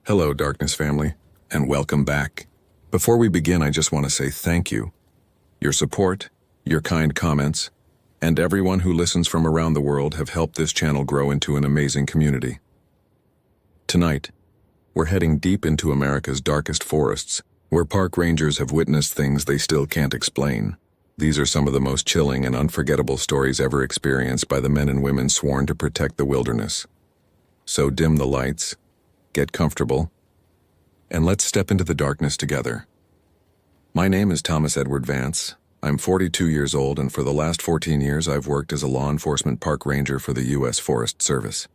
Hello, Darkness family, and welcome back. Before we begin, I just want to say thank you. Your support, your kind comments, and everyone who listens from around the world have helped this channel grow into an amazing community. Tonight, we're heading deep into America's darkest forests, where park rangers have witnessed things they still can't explain. These are some of the most chilling and unforgettable stories ever experienced by the men and women sworn to protect the wilderness. So dim the lights, get comfortable, and let's step into the darkness together. My name is Thomas Edward Vance. I'm 42 years old, and for the last 14 years I've worked as a law enforcement park ranger for the U.S. Forest Service.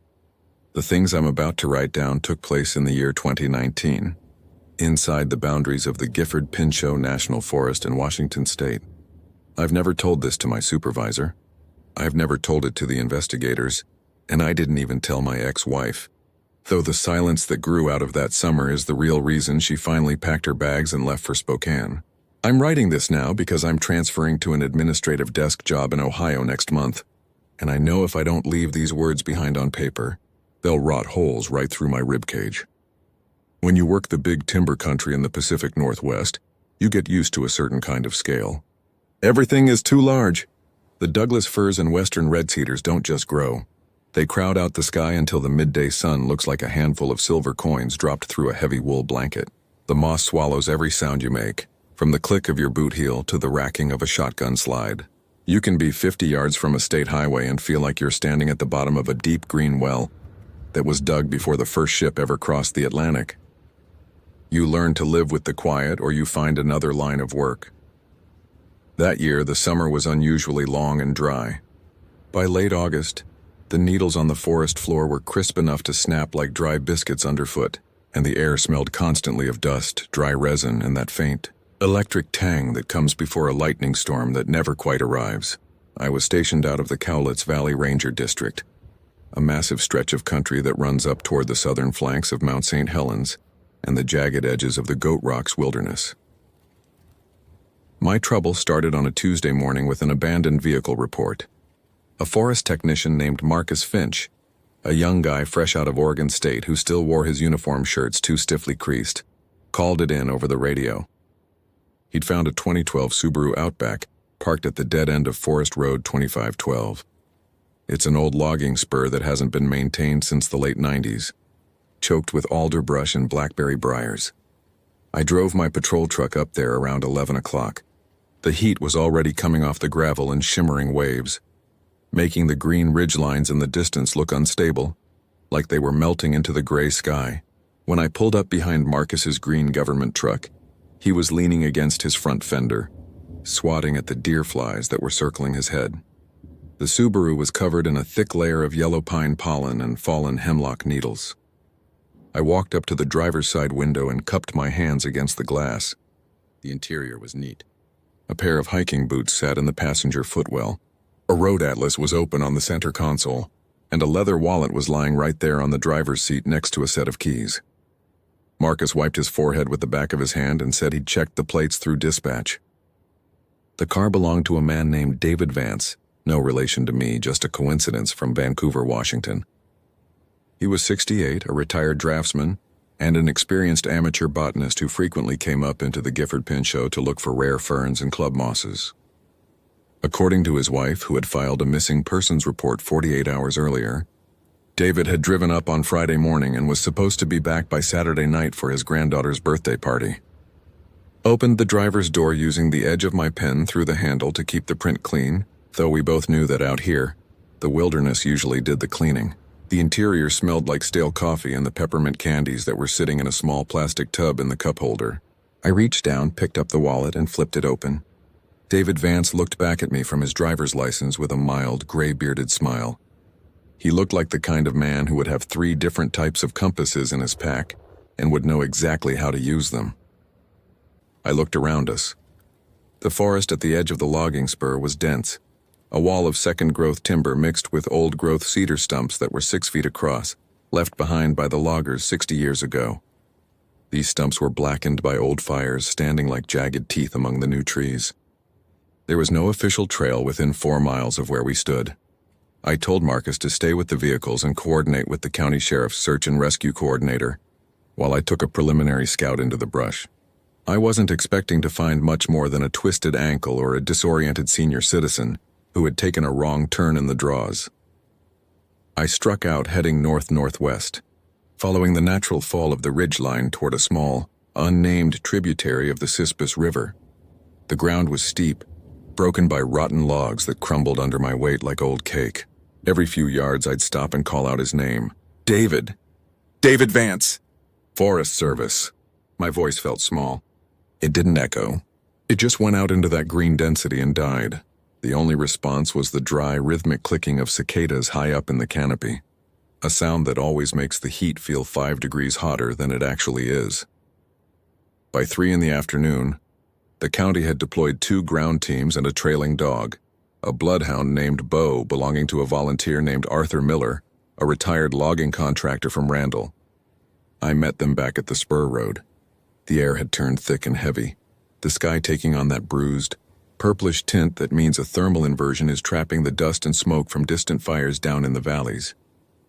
The things I'm about to write down took place in the year 2019, inside the boundaries of the Gifford Pinchot National Forest in Washington State. I've never told this to my supervisor. I've never told it to the investigators, and I didn't even tell my ex-wife. Though the silence that grew out of that summer is the real reason she finally packed her bags and left for Spokane. I'm writing this now because I'm transferring to an administrative desk job in Ohio next month, and I know if I don't leave these words behind on paper, they'll rot holes right through my ribcage. When you work the big timber country in the Pacific Northwest, you get used to a certain kind of scale. Everything is too large. The Douglas firs and western red cedars don't just grow. They crowd out the sky until the midday sun looks like a handful of silver coins dropped through a heavy wool blanket. The moss swallows every sound you make, from the click of your boot heel to the racking of a shotgun slide. You can be 50 yards from a state highway and feel like you're standing at the bottom of a deep green well that was dug before the first ship ever crossed the Atlantic. You learn to live with the quiet, or you find another line of work. That year, the summer was unusually long and dry. By late August, the needles on the forest floor were crisp enough to snap like dry biscuits underfoot, and the air smelled constantly of dust, dry resin, and that faint, electric tang that comes before a lightning storm that never quite arrives. I was stationed out of the Cowlitz Valley Ranger District, a massive stretch of country that runs up toward the southern flanks of Mount St. Helens and the jagged edges of the Goat Rocks Wilderness. My trouble started on a Tuesday morning with an abandoned vehicle report. A forest technician named Marcus Finch, a young guy fresh out of Oregon State who still wore his uniform shirts too stiffly creased, called it in over the radio. He'd found a 2012 Subaru Outback parked at the dead end of Forest Road 2512. It's an old logging spur that hasn't been maintained since the late 90s, choked with alder brush and blackberry briars. I drove my patrol truck up there around 11 o'clock. The heat was already coming off the gravel in shimmering waves, making the green ridgelines in the distance look unstable, like they were melting into the gray sky. When I pulled up behind Marcus's green government truck, he was leaning against his front fender, swatting at the deer flies that were circling his head. The Subaru was covered in a thick layer of yellow pine pollen and fallen hemlock needles. I walked up to the driver's side window and cupped my hands against the glass. The interior was neat. A pair of hiking boots sat in the passenger footwell. A road atlas was open on the center console, and a leather wallet was lying right there on the driver's seat next to a set of keys. Marcus wiped his forehead with the back of his hand and said he'd checked the plates through dispatch. The car belonged to a man named David Vance, no relation to me, just a coincidence, from Vancouver, Washington. He was 68, a retired draftsman, and an experienced amateur botanist who frequently came up into the Gifford Pinchot to look for rare ferns and club mosses. According to his wife, who had filed a missing persons report 48 hours earlier, David had driven up on Friday morning and was supposed to be back by Saturday night for his granddaughter's birthday party. Opened the driver's door using the edge of my pen through the handle to keep the print clean, though we both knew that out here, the wilderness usually did the cleaning. The interior smelled like stale coffee and the peppermint candies that were sitting in a small plastic tub in the cup holder. I reached down, picked up the wallet, and flipped it open. David Vance looked back at me from his driver's license with a mild, gray-bearded smile. He looked like the kind of man who would have 3 different types of compasses in his pack and would know exactly how to use them. I looked around us. The forest at the edge of the logging spur was dense, a wall of second-growth timber mixed with old-growth cedar stumps that were 6 feet across, left behind by the loggers 60 years ago. These stumps were blackened by old fires, standing like jagged teeth among the new trees. There was no official trail within 4 miles of where we stood. I told Marcus to stay with the vehicles and coordinate with the county sheriff's search and rescue coordinator, while I took a preliminary scout into the brush. I wasn't expecting to find much more than a twisted ankle or a disoriented senior citizen who had taken a wrong turn in the draws. I struck out heading north-northwest, following the natural fall of the ridgeline toward a small, unnamed tributary of the Cispus River. The ground was steep, broken by rotten logs that crumbled under my weight like old cake. Every few yards I'd stop and call out his name. David! David Vance! Forest Service. My voice felt small. It didn't echo. It just went out into that green density and died. The only response was the dry, rhythmic clicking of cicadas high up in the canopy, a sound that always makes the heat feel 5 degrees hotter than it actually is. By 3 in the afternoon, the county had deployed 2 ground teams and a trailing dog, a bloodhound named Bo belonging to a volunteer named Arthur Miller, a retired logging contractor from Randall. I met them back at the spur road. The air had turned thick and heavy, the sky taking on that bruised, purplish tint that means a thermal inversion is trapping the dust and smoke from distant fires down in the valleys.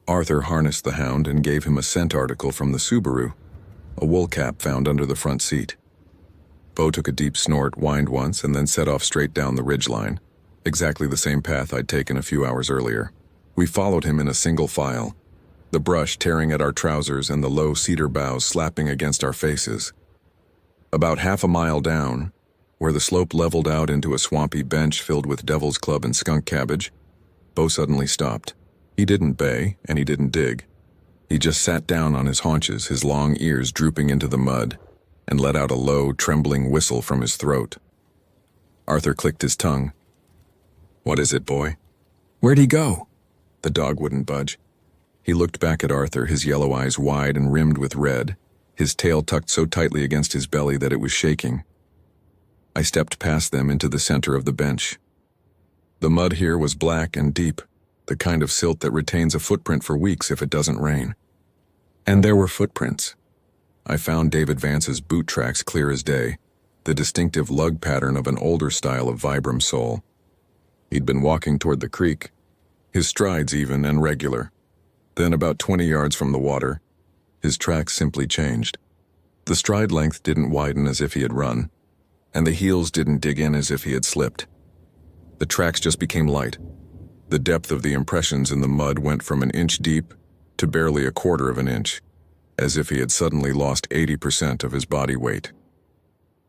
Arthur harnessed the hound and gave him a scent article from the Subaru, a wool cap found under the front seat. Bo took a deep snort, whined once, and then set off straight down the ridgeline, exactly the same path I'd taken a few hours earlier. We followed him in a single file, the brush tearing at our trousers and the low cedar boughs slapping against our faces. About half a mile down, where the slope leveled out into a swampy bench filled with devil's club and skunk cabbage, Bo suddenly stopped. He didn't bay, and he didn't dig. He just sat down on his haunches, his long ears drooping into the mud, and let out a low, trembling whistle from his throat. Arthur clicked his tongue. "What is it, boy?" "Where'd he go?" The dog wouldn't budge. He looked back at Arthur, his yellow eyes wide and rimmed with red, his tail tucked so tightly against his belly that it was shaking. I stepped past them into the center of the bench. The mud here was black and deep, the kind of silt that retains a footprint for weeks if it doesn't rain. And there were footprints. I found David Vance's boot tracks clear as day, the distinctive lug pattern of an older style of Vibram sole. He'd been walking toward the creek, his strides even and regular. Then about 20 yards from the water, his tracks simply changed. The stride length didn't widen as if he had run, and the heels didn't dig in as if he had slipped. The tracks just became light. The depth of the impressions in the mud went from an inch deep to barely a quarter of an inch, as if he had suddenly lost 80% of his body weight.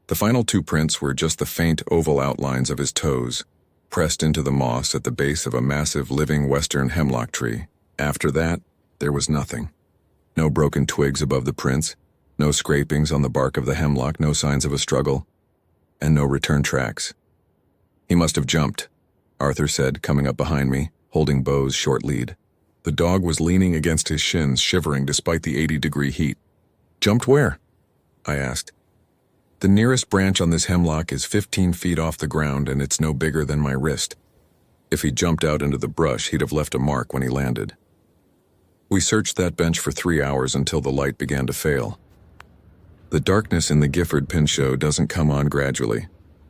The final 2 prints were just the faint oval outlines of his toes, pressed into the moss at the base of a massive living western hemlock tree. After that, there was nothing. No broken twigs above the prints, no scrapings on the bark of the hemlock, no signs of a struggle, and no return tracks. "He must have jumped," Arthur said, coming up behind me, holding Bo's short lead. The dog was leaning against his shins, shivering despite the 80-degree heat. "Jumped where?" I asked. "The nearest branch on this hemlock is 15 feet off the ground, and it's no bigger than my wrist. If he jumped out into the brush, he'd have left a mark when he landed." We searched that bench for 3 hours until the light began to fail. The darkness in the Gifford Pinchot doesn't come on gradually.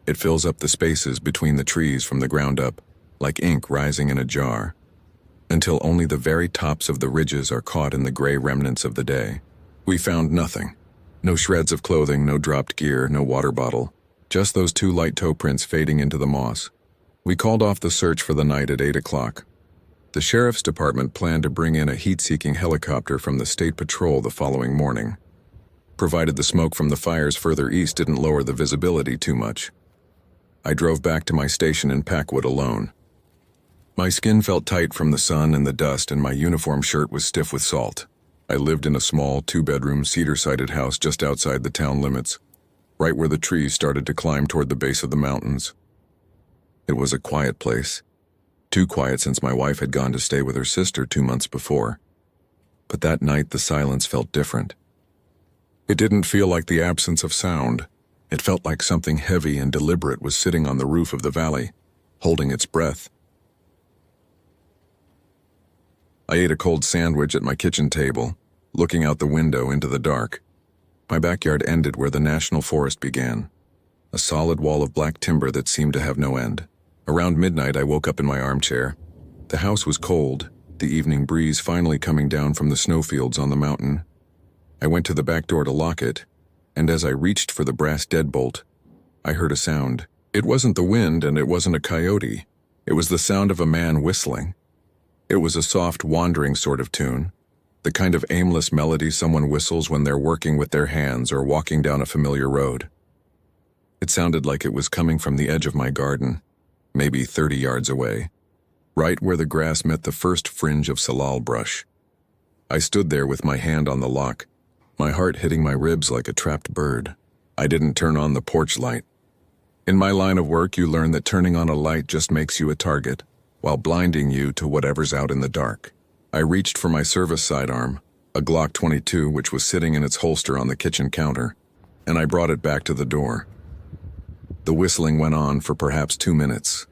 It fills up the spaces between the trees from the ground up, like ink rising in a jar, until only the very tops of the ridges are caught in the gray remnants of the day. We found nothing. No shreds of clothing, no dropped gear, no water bottle. Just those 2 light toe prints fading into the moss. We called off the search for the night at 8 o'clock. The sheriff's department planned to bring in a heat-seeking helicopter from the state patrol the following morning, provided the smoke from the fires further east didn't lower the visibility too much. I drove back to my station in Packwood alone. My skin felt tight from the sun and the dust, and my uniform shirt was stiff with salt. I lived in a small 2-bedroom cedar-sided house just outside the town limits, right where the trees started to climb toward the base of the mountains. It was a quiet place. Too quiet since my wife had gone to stay with her sister 2 months before. But that night the silence felt different. It didn't feel like the absence of sound. It felt like something heavy and deliberate was sitting on the roof of the valley, holding its breath. I ate a cold sandwich at my kitchen table, looking out the window into the dark. My backyard ended where the national forest began, a solid wall of black timber that seemed to have no end. Around midnight, I woke up in my armchair. The house was cold, the evening breeze finally coming down from the snowfields on the mountain. I went to the back door to lock it, and as I reached for the brass deadbolt, I heard a sound. It wasn't the wind and it wasn't a coyote. It was the sound of a man whistling. It was a soft, wandering sort of tune, the kind of aimless melody someone whistles when they're working with their hands or walking down a familiar road. It sounded like it was coming from the edge of my garden, maybe 30 yards away, right where the grass met the first fringe of salal brush. I stood there with my hand on the lock, my heart hitting my ribs like a trapped bird. I didn't turn on the porch light. In my line of work, you learn that turning on a light just makes you a target, while blinding you to whatever's out in the dark. I reached for my service sidearm, a Glock 22 which was sitting in its holster on the kitchen counter, and I brought it back to the door. The whistling went on for perhaps 2 minutes.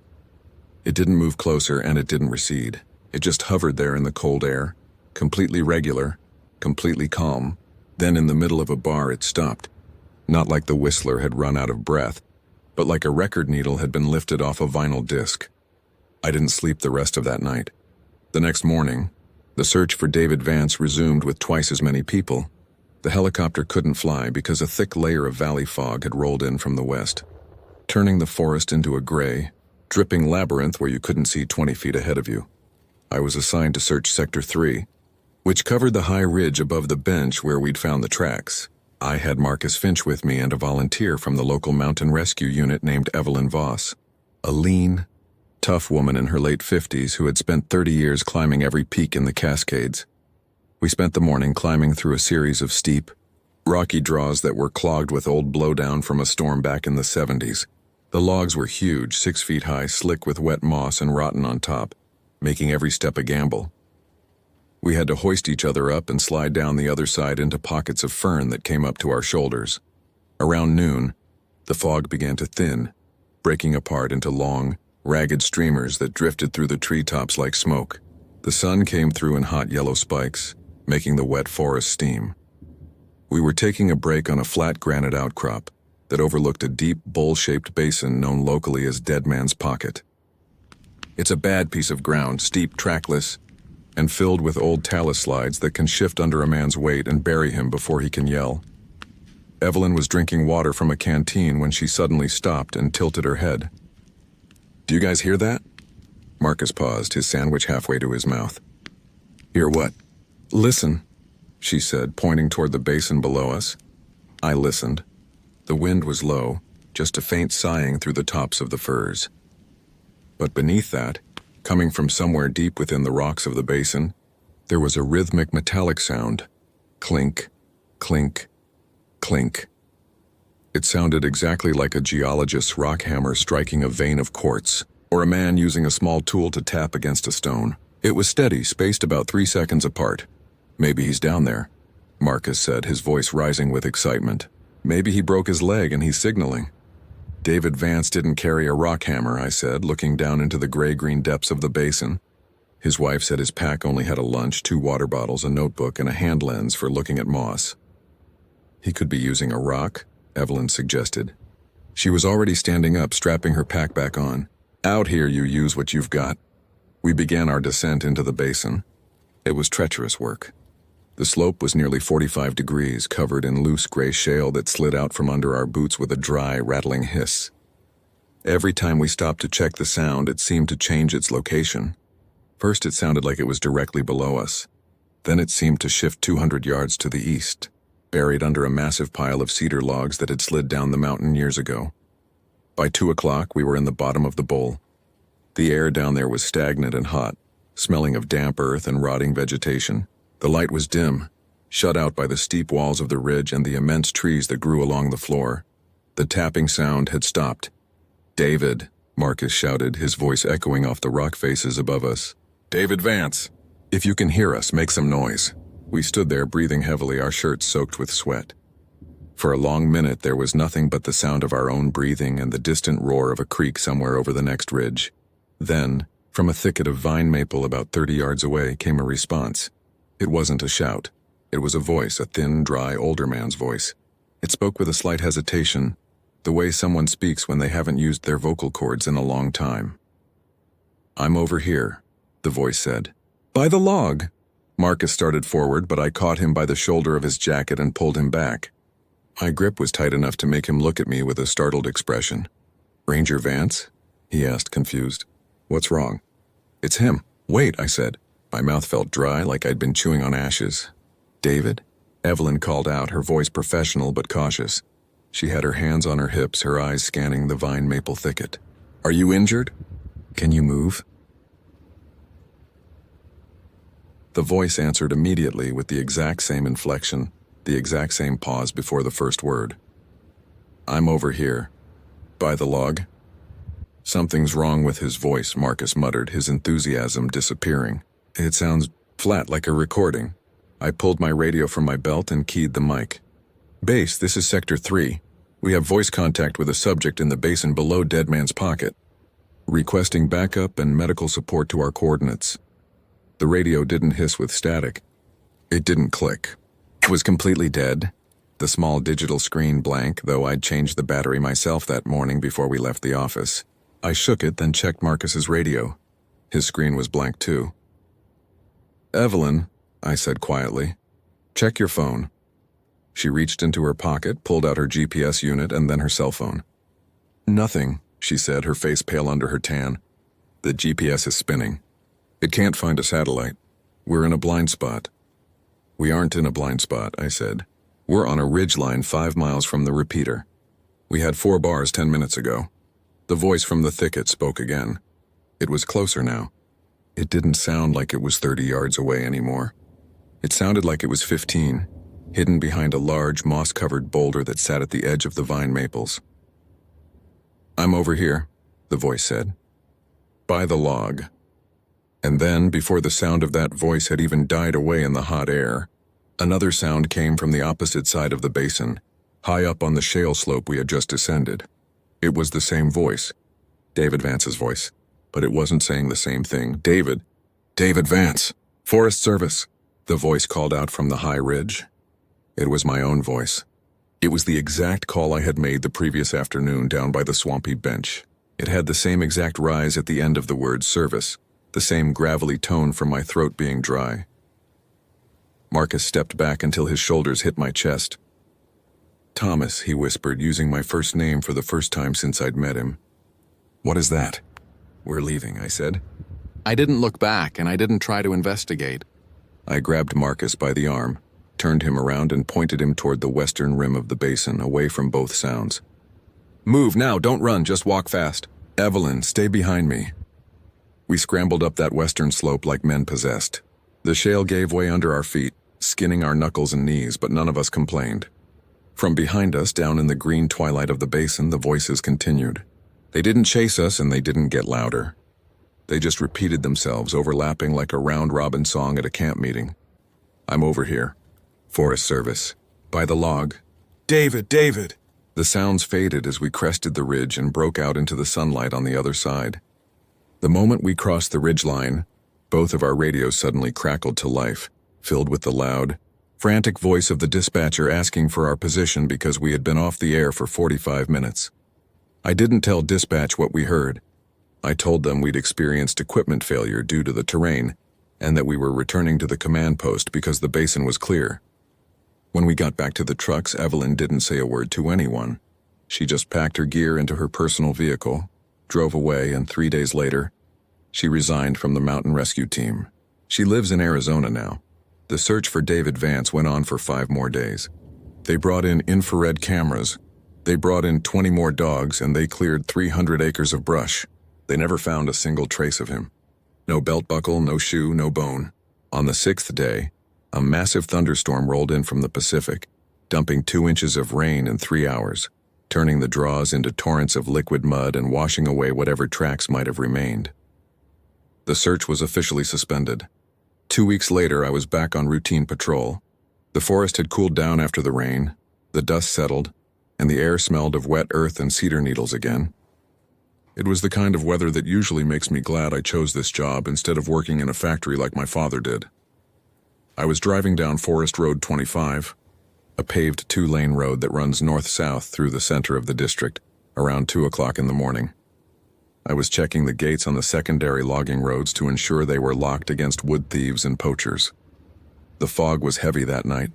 It didn't move closer and it didn't recede. It just hovered there in the cold air, completely regular, completely calm. Then in the middle of a bar it stopped, not like the whistler had run out of breath, but like a record needle had been lifted off a vinyl disc. I didn't sleep the rest of that night. The next morning, the search for David Vance resumed with twice as many people. The helicopter couldn't fly because a thick layer of valley fog had rolled in from the west, turning the forest into a gray, dripping labyrinth where you couldn't see 20 feet ahead of you. I was assigned to search Sector 3, which covered the high ridge above the bench where we'd found the tracks. I had Marcus Finch with me and a volunteer from the local mountain rescue unit named Evelyn Voss, a lean, tough woman in her late 50s who had spent 30 years climbing every peak in the Cascades. We spent the morning climbing through a series of steep, rocky draws that were clogged with old blowdown from a storm back in the 70s. The logs were huge, 6 feet high, slick with wet moss and rotten on top, making every step a gamble. We had to hoist each other up and slide down the other side into pockets of fern that came up to our shoulders. Around noon, the fog began to thin, breaking apart into long, ragged streamers that drifted through the treetops like smoke. The sun came through in hot yellow spikes, making the wet forest steam. We were taking a break on a flat granite outcrop that overlooked a deep, bowl-shaped basin known locally as Dead Man's Pocket. It's a bad piece of ground, steep, trackless, and filled with old talus slides that can shift under a man's weight and bury him before he can yell. Evelyn was drinking water from a canteen when she suddenly stopped and tilted her head. "Do you guys hear that?" Marcus paused, his sandwich halfway to his mouth. "Hear what?" "Listen," she said, pointing toward the basin below us. I listened. The wind was low, just a faint sighing through the tops of the firs. But beneath that, coming from somewhere deep within the rocks of the basin, there was a rhythmic metallic sound. Clink, clink, clink. It sounded exactly like a geologist's rock hammer striking a vein of quartz, or a man using a small tool to tap against a stone. It was steady, spaced about 3 seconds apart. "Maybe he's down there," Marcus said, his voice rising with excitement. "Maybe he broke his leg and he's signaling." "David Vance didn't carry a rock hammer," I said, looking down into the gray-green depths of the basin. His wife said his pack only had a lunch, 2 water bottles, a notebook, and a hand lens for looking at moss. "He could be using a rock," Evelyn suggested. She was already standing up, strapping her pack back on. "Out here, you use what you've got." We began our descent into the basin. It was treacherous work. The slope was nearly 45 degrees, covered in loose gray shale that slid out from under our boots with a dry, rattling hiss. Every time we stopped to check the sound, it seemed to change its location. First, it sounded like it was directly below us. Then it seemed to shift 200 yards to the east, buried under a massive pile of cedar logs that had slid down the mountain years ago. By 2 o'clock, we were in the bottom of the bowl. The air down there was stagnant and hot, smelling of damp earth and rotting vegetation. The light was dim, shut out by the steep walls of the ridge and the immense trees that grew along the floor. The tapping sound had stopped. "David," Marcus shouted, his voice echoing off the rock faces above us. "David Vance, if you can hear us, make some noise." We stood there breathing heavily, our shirts soaked with sweat. For a long minute there was nothing but the sound of our own breathing and the distant roar of a creek somewhere over the next ridge. Then, from a thicket of vine maple about 30 yards away, came a response. It wasn't a shout. It was a voice, a thin, dry, older man's voice. It spoke with a slight hesitation, the way someone speaks when they haven't used their vocal cords in a long time. "I'm over here," the voice said. "By the log." Marcus started forward, but I caught him by the shoulder of his jacket and pulled him back. My grip was tight enough to make him look at me with a startled expression. "Ranger Vance?" he asked, confused. "What's wrong?" "It's him." "Wait," I said. My mouth felt dry, like I'd been chewing on ashes. "David?" Evelyn called out, her voice professional but cautious. She had her hands on her hips, her eyes scanning the vine maple thicket. "Are you injured? Can you move?" The voice answered immediately with the exact same inflection, the exact same pause before the first word. "I'm over here. By the log." "Something's wrong with his voice," Marcus muttered, his enthusiasm disappearing. "It sounds flat, like a recording." I pulled my radio from my belt and keyed the mic. "Base, this is Sector 3. We have voice contact with a subject in the basin below Dead Man's Pocket. Requesting backup and medical support to our coordinates." The radio didn't hiss with static. It didn't click. It was completely dead. The small digital screen blank, though I'd changed the battery myself that morning before we left the office. I shook it, then checked Marcus's radio. His screen was blank too. "Evelyn," I said quietly, "check your phone." She reached into her pocket, pulled out her GPS unit and then her cell phone. "Nothing," she said, her face pale under her tan. "The GPS is spinning. It can't find a satellite. We're in a blind spot." "We aren't in a blind spot," I said. "We're on a ridgeline 5 miles from the repeater. We had 4 bars 10 minutes ago." The voice from the thicket spoke again. It was closer now. It didn't sound like it was 30 yards away anymore. It sounded like it was 15, hidden behind a large, moss-covered boulder that sat at the edge of the vine maples. "I'm over here," the voice said. "By the log." And then, before the sound of that voice had even died away in the hot air, another sound came from the opposite side of the basin, high up on the shale slope we had just descended. It was the same voice, David Vance's voice, but it wasn't saying the same thing. David Vance, Forest Service," the voice called out from the high ridge. It was my own voice. It was the exact call I had made the previous afternoon down by the swampy bench. It had the same exact rise at the end of the word service, the same gravelly tone from my throat being dry. Marcus stepped back until his shoulders hit my chest. "Thomas," he whispered, using my first name for the first time since I'd met him. "What is that?" "We're leaving," I said. I didn't look back, and I didn't try to investigate. I grabbed Marcus by the arm, turned him around and pointed him toward the western rim of the basin, away from both sounds. "Move now, don't run, just walk fast. Evelyn, stay behind me." We scrambled up that western slope like men possessed. The shale gave way under our feet, skinning our knuckles and knees, but none of us complained. From behind us, down in the green twilight of the basin, the voices continued. They didn't chase us and they didn't get louder. They just repeated themselves, overlapping like a round-robin song at a camp meeting. "I'm over here. Forest Service. By the log. David, David!" The sounds faded as we crested the ridge and broke out into the sunlight on the other side. The moment we crossed the ridgeline, both of our radios suddenly crackled to life, filled with the loud, frantic voice of the dispatcher asking for our position because we had been off the air for 45 minutes. I didn't tell dispatch what we heard. I told them we'd experienced equipment failure due to the terrain, and that we were returning to the command post because the basin was clear. When we got back to the trucks, Evelyn didn't say a word to anyone. She just packed her gear into her personal vehicle, drove away, and 3 days later, she resigned from the mountain rescue team. She lives in Arizona now. The search for David Vance went on for 5 more days. They brought in infrared cameras. They brought in 20 more dogs, and they cleared 300 acres of brush. They never found a single trace of him. No belt buckle, no shoe, no bone. On the 6th day, a massive thunderstorm rolled in from the Pacific, dumping 2 inches of rain in 3 hours, turning the draws into torrents of liquid mud and washing away whatever tracks might have remained. The search was officially suspended. 2 weeks later, I was back on routine patrol. The forest had cooled down after the rain, the dust settled, and the air smelled of wet earth and cedar needles again. It was the kind of weather that usually makes me glad I chose this job instead of working in a factory like my father did. I was driving down Forest Road 25, a paved 2-lane road that runs north-south through the center of the district, around 2 o'clock in the morning. I was checking the gates on the secondary logging roads to ensure they were locked against wood thieves and poachers. The fog was heavy that night,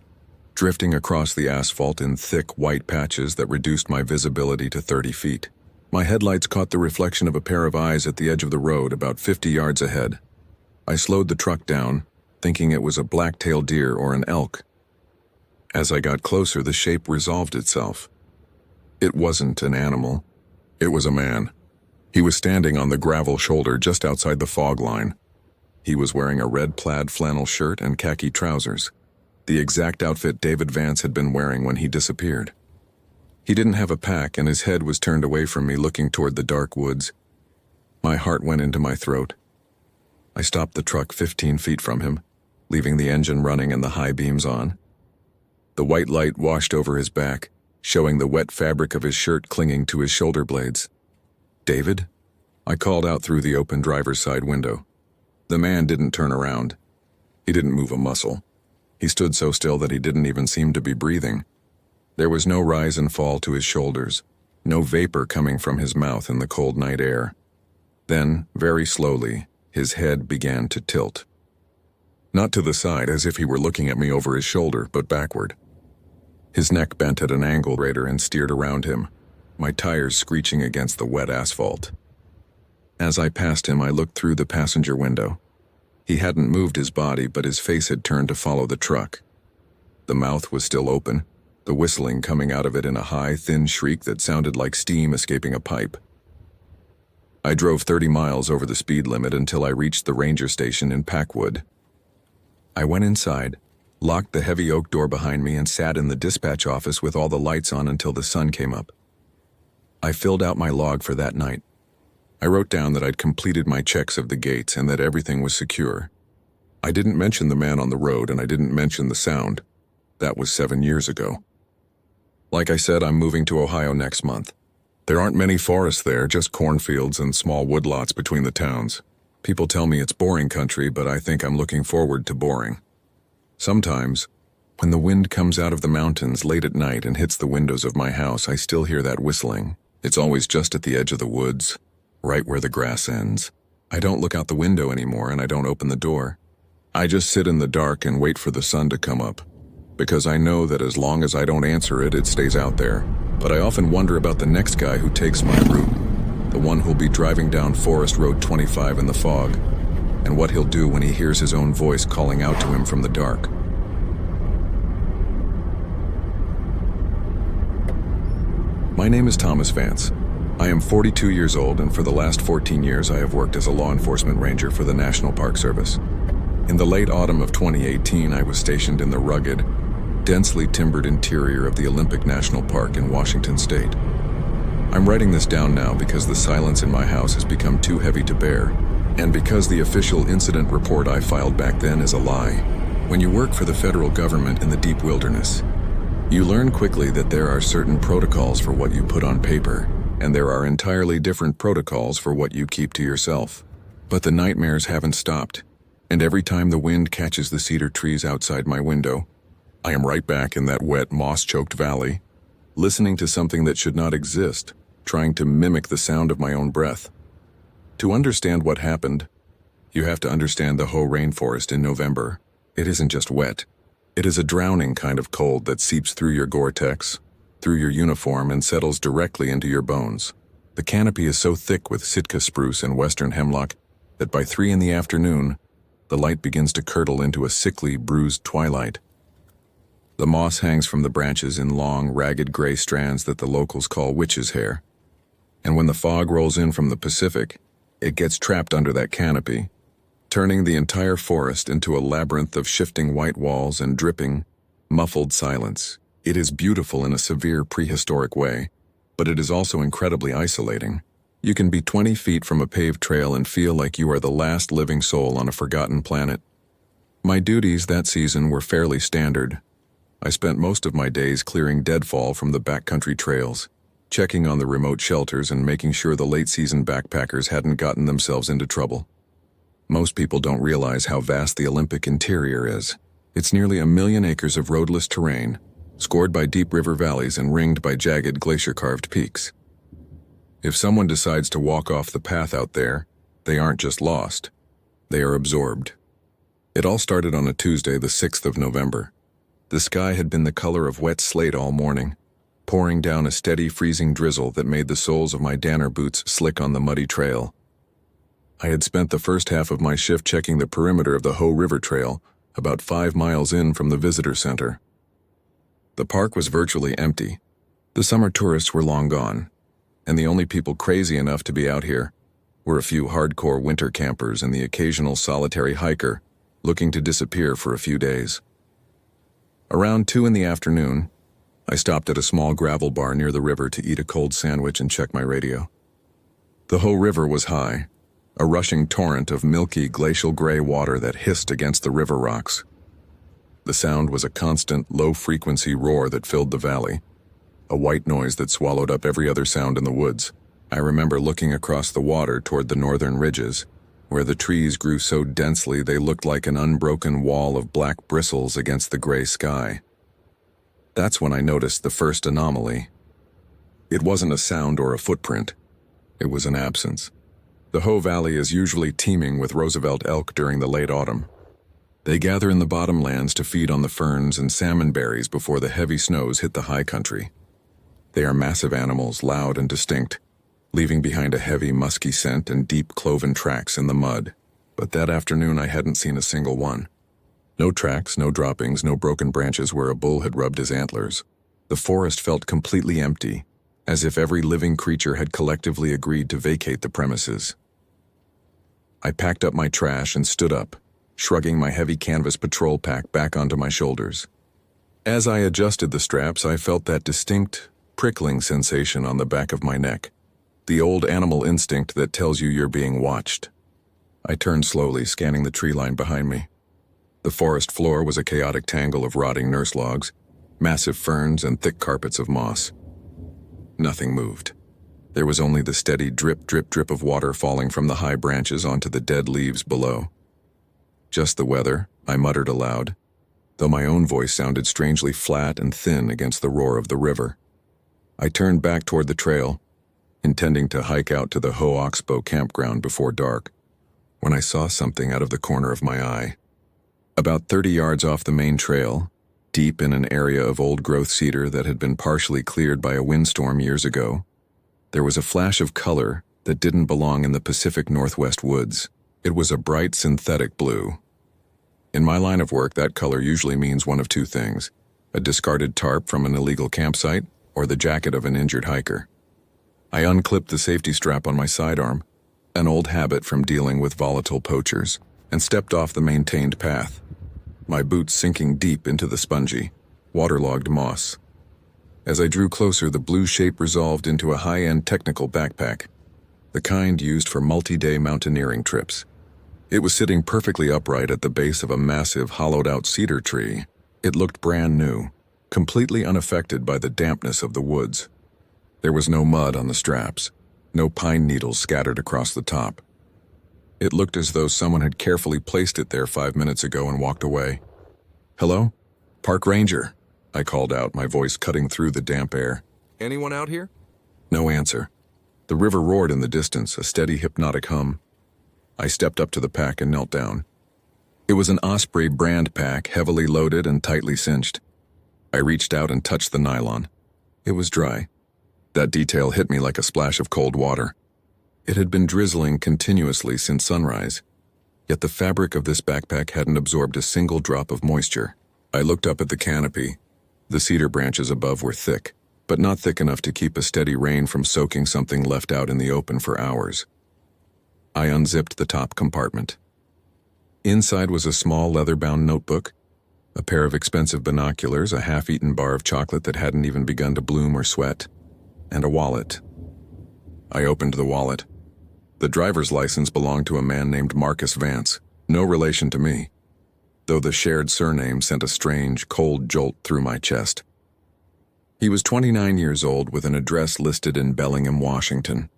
drifting across the asphalt in thick white patches that reduced my visibility to 30 feet. My headlights caught the reflection of a pair of eyes at the edge of the road about 50 yards ahead. I slowed the truck down, thinking it was a black-tailed deer or an elk. As I got closer, the shape resolved itself. It wasn't an animal. It was a man. He was standing on the gravel shoulder just outside the fog line. He was wearing a red plaid flannel shirt and khaki trousers, the exact outfit David Vance had been wearing when he disappeared. He didn't have a pack, and his head was turned away from me, looking toward the dark woods. My heart went into my throat. I stopped the truck 15 feet from him, leaving the engine running and the high beams on. The white light washed over his back, showing the wet fabric of his shirt clinging to his shoulder blades. "David?" I called out through the open driver's side window. The man didn't turn around. He didn't move a muscle. He stood so still that he didn't even seem to be breathing. There was no rise and fall to his shoulders, no vapor coming from his mouth in the cold night air. Then, very slowly, his head began to tilt. Not to the side as if he were looking at me over his shoulder, but backward. His neck bent at an angle and steered around him, my tires screeching against the wet asphalt. As I passed him, I looked through the passenger window. He hadn't moved his body, but his face had turned to follow the truck. The mouth was still open, the whistling coming out of it in a high, thin shriek that sounded like steam escaping a pipe. I drove 30 miles over the speed limit until I reached the ranger station in Packwood. I went inside, locked the heavy oak door behind me, and sat in the dispatch office with all the lights on until the sun came up. I filled out my log for that night. I wrote down that I'd completed my checks of the gates and that everything was secure. I didn't mention the man on the road, and I didn't mention the sound. That was 7 years ago. Like I said, I'm moving to Ohio next month. There aren't many forests there, just cornfields and small woodlots between the towns. People tell me it's boring country, but I think I'm looking forward to boring. Sometimes, when the wind comes out of the mountains late at night and hits the windows of my house, I still hear that whistling. It's always just at the edge of the woods, right where the grass ends. I don't look out the window anymore, and I don't open the door. I just sit in the dark and wait for the sun to come up, because I know that as long as I don't answer it, it stays out there. But I often wonder about the next guy who takes my route, the one who'll be driving down Forest Road 25 in the fog, and what he'll do when he hears his own voice calling out to him from the dark. My name is Thomas Vance. I am 42 years old, and for the last 14 years I have worked as a law enforcement ranger for the National Park Service. In the late autumn of 2018, I was stationed in the rugged, densely timbered interior of the Olympic National Park in Washington State. I'm writing this down now because the silence in my house has become too heavy to bear, and because the official incident report I filed back then is a lie. When you work for the federal government in the deep wilderness, you learn quickly that there are certain protocols for what you put on paper, and there are entirely different protocols for what you keep to yourself. But the nightmares haven't stopped, and every time the wind catches the cedar trees outside my window, I am right back in that wet, moss-choked valley, listening to something that should not exist, trying to mimic the sound of my own breath. To understand what happened, you have to understand the Hoh rainforest in November. It isn't just wet. It is a drowning kind of cold that seeps through your Gore-Tex, through your uniform, and settles directly into your bones. The canopy is so thick with Sitka spruce and western hemlock that by 3 in the afternoon, the light begins to curdle into a sickly, bruised twilight. The moss hangs from the branches in long, ragged gray strands that the locals call witch's hair. And when the fog rolls in from the Pacific, it gets trapped under that canopy, turning the entire forest into a labyrinth of shifting white walls and dripping, muffled silence. It is beautiful in a severe prehistoric way, but it is also incredibly isolating. You can be 20 feet from a paved trail and feel like you are the last living soul on a forgotten planet. My duties that season were fairly standard. I spent most of my days clearing deadfall from the backcountry trails, checking on the remote shelters and making sure the late-season backpackers hadn't gotten themselves into trouble. Most people don't realize how vast the Olympic interior is. It's nearly 1 million acres of roadless terrain, scored by deep river valleys and ringed by jagged glacier-carved peaks. If someone decides to walk off the path out there, they aren't just lost. They are absorbed. It all started on a Tuesday, the 6th of November. The sky had been the color of wet slate all morning, pouring down a steady freezing drizzle that made the soles of my Danner boots slick on the muddy trail. I had spent the first half of my shift checking the perimeter of the Hoh River Trail, about 5 miles in from the visitor center. The park was virtually empty. The summer tourists were long gone, and the only people crazy enough to be out here were a few hardcore winter campers and the occasional solitary hiker looking to disappear for a few days. Around 2 in the afternoon, I stopped at a small gravel bar near the river to eat a cold sandwich and check my radio. The Hoh River was high, a rushing torrent of milky glacial gray water that hissed against the river rocks. The sound was a constant, low-frequency roar that filled the valley, a white noise that swallowed up every other sound in the woods. I remember looking across the water toward the northern ridges, where the trees grew so densely they looked like an unbroken wall of black bristles against the gray sky. That's when I noticed the first anomaly. It wasn't a sound or a footprint. It was an absence. The Hoh Valley is usually teeming with Roosevelt elk during the late autumn. They gather in the bottomlands to feed on the ferns and salmon berries before the heavy snows hit the high country. They are massive animals, loud and distinct, leaving behind a heavy, musky scent and deep cloven tracks in the mud. But that afternoon I hadn't seen a single one. No tracks, no droppings, no broken branches where a bull had rubbed his antlers. The forest felt completely empty, as if every living creature had collectively agreed to vacate the premises. I packed up my trash and stood up, shrugging my heavy canvas patrol pack back onto my shoulders. As I adjusted the straps, I felt that distinct, prickling sensation on the back of my neck, the old animal instinct that tells you you're being watched. I turned slowly, scanning the tree line behind me. The forest floor was a chaotic tangle of rotting nurse logs, massive ferns, and thick carpets of moss. Nothing moved. There was only the steady drip, drip, drip of water falling from the high branches onto the dead leaves below. Just the weather, I muttered aloud, though my own voice sounded strangely flat and thin against the roar of the river. I turned back toward the trail, intending to hike out to the Hoh Oxbow campground before dark, when I saw something out of the corner of my eye. About 30 yards off the main trail, deep in an area of old-growth cedar that had been partially cleared by a windstorm years ago, there was a flash of color that didn't belong in the Pacific Northwest woods. It was a bright synthetic blue. In my line of work, that color usually means one of two things: a discarded tarp from an illegal campsite or the jacket of an injured hiker. I unclipped the safety strap on my sidearm, an old habit from dealing with volatile poachers, and stepped off the maintained path, my boots sinking deep into the spongy, waterlogged moss. As I drew closer, the blue shape resolved into a high-end technical backpack, the kind used for multi-day mountaineering trips. It was sitting perfectly upright at the base of a massive hollowed-out cedar tree. It looked brand new, completely unaffected by the dampness of the woods. There was no mud on the straps, no pine needles scattered across the top. It looked as though someone had carefully placed it there 5 minutes ago and walked away. "Hello? Park Ranger," I called out, my voice cutting through the damp air. "Anyone out here?" No answer. The river roared in the distance, a steady hypnotic hum. I stepped up to the pack and knelt down. It was an Osprey brand pack, heavily loaded and tightly cinched. I reached out and touched the nylon. It was dry. That detail hit me like a splash of cold water. It had been drizzling continuously since sunrise, yet the fabric of this backpack hadn't absorbed a single drop of moisture. I looked up at the canopy. The cedar branches above were thick, but not thick enough to keep a steady rain from soaking something left out in the open for hours. I unzipped the top compartment. Inside was a small leather-bound notebook, a pair of expensive binoculars, a half-eaten bar of chocolate that hadn't even begun to bloom or sweat, and a wallet. I opened the wallet. The driver's license belonged to a man named Marcus Vance, no relation to me, though the shared surname sent a strange, cold jolt through my chest. He was 29 years old with an address listed in Bellingham, Washington.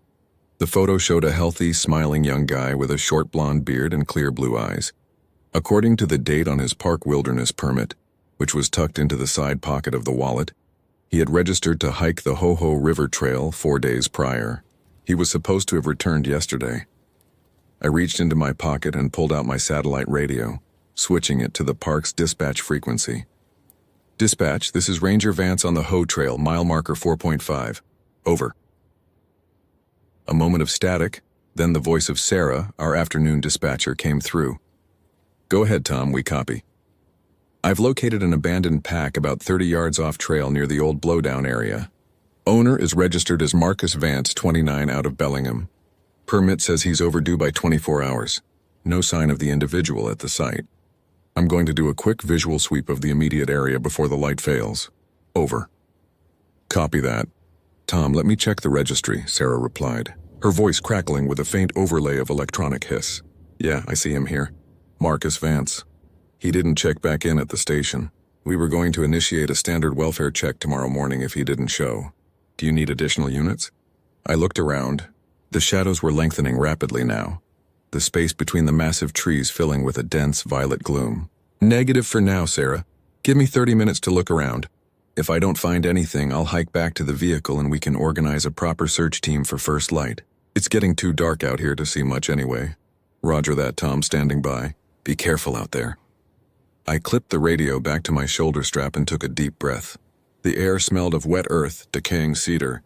The photo showed a healthy, smiling young guy with a short blonde beard and clear blue eyes. According to the date on his park wilderness permit, which was tucked into the side pocket of the wallet, he had registered to hike the Hoh River Trail 4 days prior. He was supposed to have returned yesterday. I reached into my pocket and pulled out my satellite radio, switching it to the park's dispatch frequency. Dispatch, this is Ranger Vance on the Hoe Trail, mile marker 4.5. Over. A moment of static, then the voice of Sarah, our afternoon dispatcher, came through. Go ahead, Tom, we copy. I've located an abandoned pack about 30 yards off trail near the old blowdown area. Owner is registered as Marcus Vance, 29, out of Bellingham. Permit says he's overdue by 24 hours. No sign of the individual at the site. I'm going to do a quick visual sweep of the immediate area before the light fails. Over. Copy that. Tom, let me check the registry, Sarah replied, her voice crackling with a faint overlay of electronic hiss. Yeah, I see him here. Marcus Vance. He didn't check back in at the station. We were going to initiate a standard welfare check tomorrow morning if he didn't show. Do you need additional units? I looked around. The shadows were lengthening rapidly now, the space between the massive trees filling with a dense violet gloom. Negative for now, Sarah. Give me 30 minutes to look around. If I don't find anything, I'll hike back to the vehicle and we can organize a proper search team for first light. It's getting too dark out here to see much anyway. Roger that, Tom, standing by. Be careful out there. I clipped the radio back to my shoulder strap and took a deep breath. The air smelled of wet earth, decaying cedar,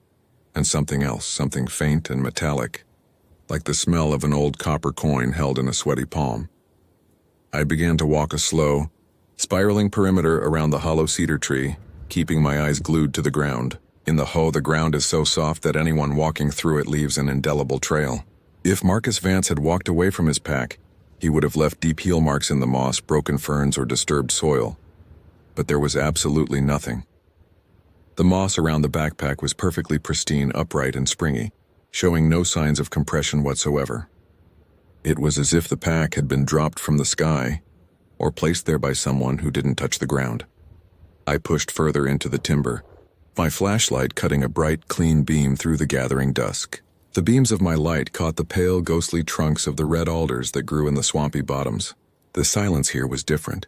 and something else, something faint and metallic, like the smell of an old copper coin held in a sweaty palm. I began to walk a slow, spiraling perimeter around the hollow cedar tree, keeping my eyes glued to the ground. In the Hoe, the ground is so soft that anyone walking through it leaves an indelible trail. If Marcus Vance had walked away from his pack, he would have left deep heel marks in the moss, broken ferns, or disturbed soil. But there was absolutely nothing. The moss around the backpack was perfectly pristine, upright, and springy, showing no signs of compression whatsoever. It was as if the pack had been dropped from the sky, or placed there by someone who didn't touch the ground. I pushed further into the timber, my flashlight cutting a bright, clean beam through the gathering dusk. The beams of my light caught the pale, ghostly trunks of the red alders that grew in the swampy bottoms. The silence here was different.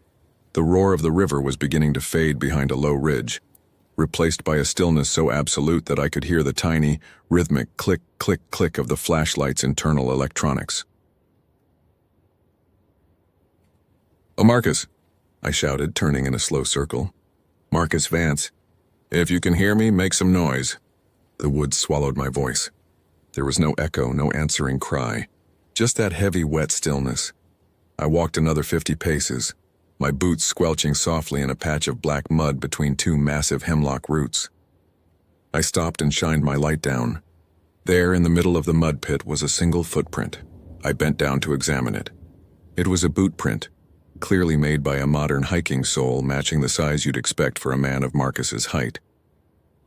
The roar of the river was beginning to fade behind a low ridge, replaced by a stillness so absolute that I could hear the tiny, rhythmic click, click, click of the flashlight's internal electronics. "Oh, Marcus," I shouted, turning in a slow circle. "Marcus Vance. If you can hear me, make some noise." The woods swallowed my voice. There was no echo, no answering cry, just that heavy, wet stillness. I walked another 50 paces, my boots squelching softly in a patch of black mud between two massive hemlock roots. I stopped and shined my light down. There, in the middle of the mud pit, was a single footprint. I bent down to examine it. It was a boot print, clearly made by a modern hiking sole matching the size you'd expect for a man of Marcus's height.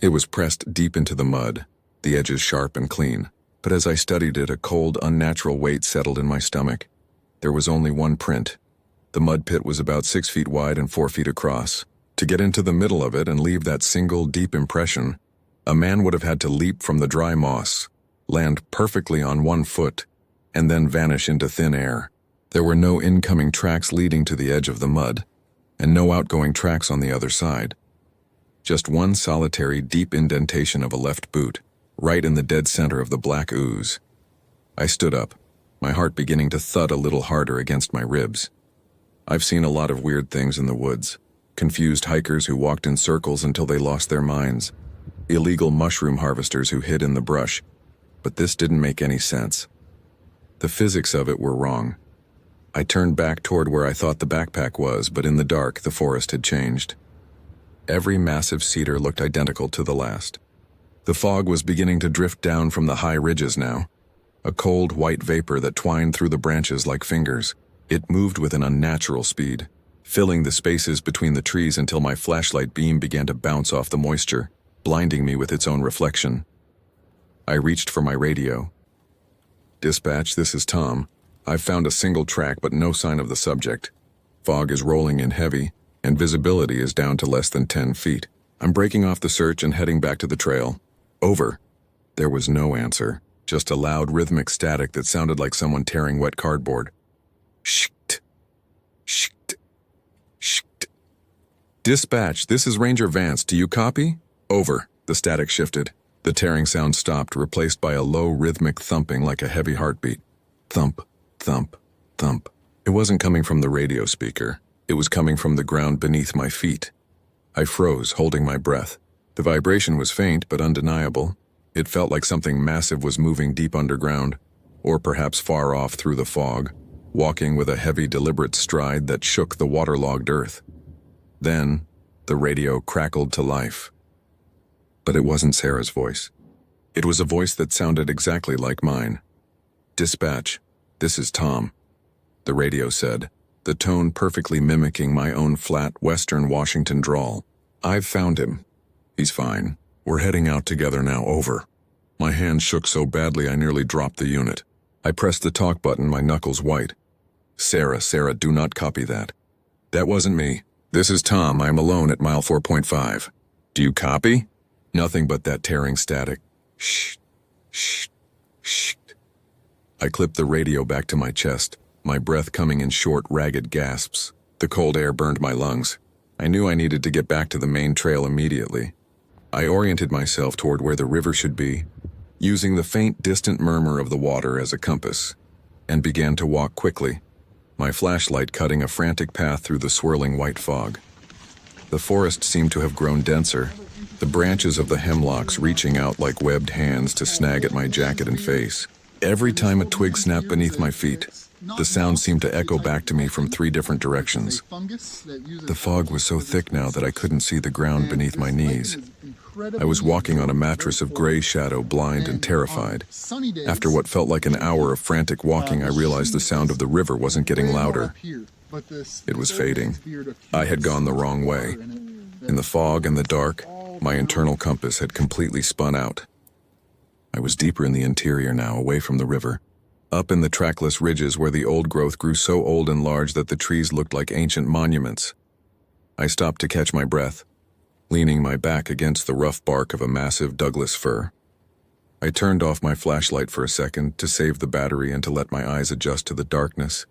It was pressed deep into the mud, the edges sharp and clean, but as I studied it, a cold, unnatural weight settled in my stomach. There was only one print. The mud pit was about 6 feet wide and 4 feet across. To get into the middle of it and leave that single, deep impression, a man would have had to leap from the dry moss, land perfectly on one foot, and then vanish into thin air. There were no incoming tracks leading to the edge of the mud, and no outgoing tracks on the other side. Just one solitary, deep indentation of a left boot, right in the dead center of the black ooze. I stood up, my heart beginning to thud a little harder against my ribs. I've seen a lot of weird things in the woods. Confused hikers who walked in circles until they lost their minds. Illegal mushroom harvesters who hid in the brush. But this didn't make any sense. The physics of it were wrong. I turned back toward where I thought the backpack was, but in the dark, the forest had changed. Every massive cedar looked identical to the last. The fog was beginning to drift down from the high ridges now, a cold white vapor that twined through the branches like fingers. It moved with an unnatural speed, filling the spaces between the trees until my flashlight beam began to bounce off the moisture, blinding me with its own reflection. I reached for my radio. "Dispatch, this is Tom. I've found a single track but no sign of the subject. Fog is rolling in heavy, and visibility is down to less than 10 feet. I'm breaking off the search and heading back to the trail. Over." There was no answer, just a loud rhythmic static that sounded like someone tearing wet cardboard. Sht, sht, sht. "Dispatch, this is Ranger Vance. Do you copy?" Over. The static shifted. The tearing sound stopped, replaced by a low rhythmic thumping like a heavy heartbeat. Thump, thump, thump. It wasn't coming from the radio speaker. It was coming from the ground beneath my feet. I froze, holding my breath. The vibration was faint but undeniable. It felt like something massive was moving deep underground, or perhaps far off through the fog, walking with a heavy, deliberate stride that shook the waterlogged earth. Then, the radio crackled to life. But it wasn't Sarah's voice. It was a voice that sounded exactly like mine. "Dispatch, this is Tom," the radio said, the tone perfectly mimicking my own flat Western Washington drawl. "I've found him. He's fine. We're heading out together now, over." My hand shook so badly I nearly dropped the unit. I pressed the talk button, my knuckles white. Sarah, do not copy that." "That wasn't me. This is Tom. I'm alone at mile 4.5. "Do you copy?" Nothing but that tearing static. "Shh, shh, shh." I clipped the radio back to my chest, my breath coming in short, ragged gasps. The cold air burned my lungs. I knew I needed to get back to the main trail immediately. I oriented myself toward where the river should be, using the faint, distant murmur of the water as a compass, and began to walk quickly, my flashlight cutting a frantic path through the swirling white fog. The forest seemed to have grown denser, the branches of the hemlocks reaching out like webbed hands to snag at my jacket and face. Every time a twig snapped beneath my feet, the sound seemed to echo back to me from 3 different directions. The fog was so thick now that I couldn't see the ground beneath my knees. I was walking on a mattress of gray shadow, blind and terrified. After what felt like an hour of frantic walking, I realized the sound of the river wasn't getting louder. It was fading. I had gone the wrong way. In the fog and the dark, my internal compass had completely spun out. I was deeper in the interior now, away from the river, up in the trackless ridges where the old growth grew so old and large that the trees looked like ancient monuments. I stopped to catch my breath, leaning my back against the rough bark of a massive Douglas fir. I turned off my flashlight for a second to save the battery and to let my eyes adjust to the darkness.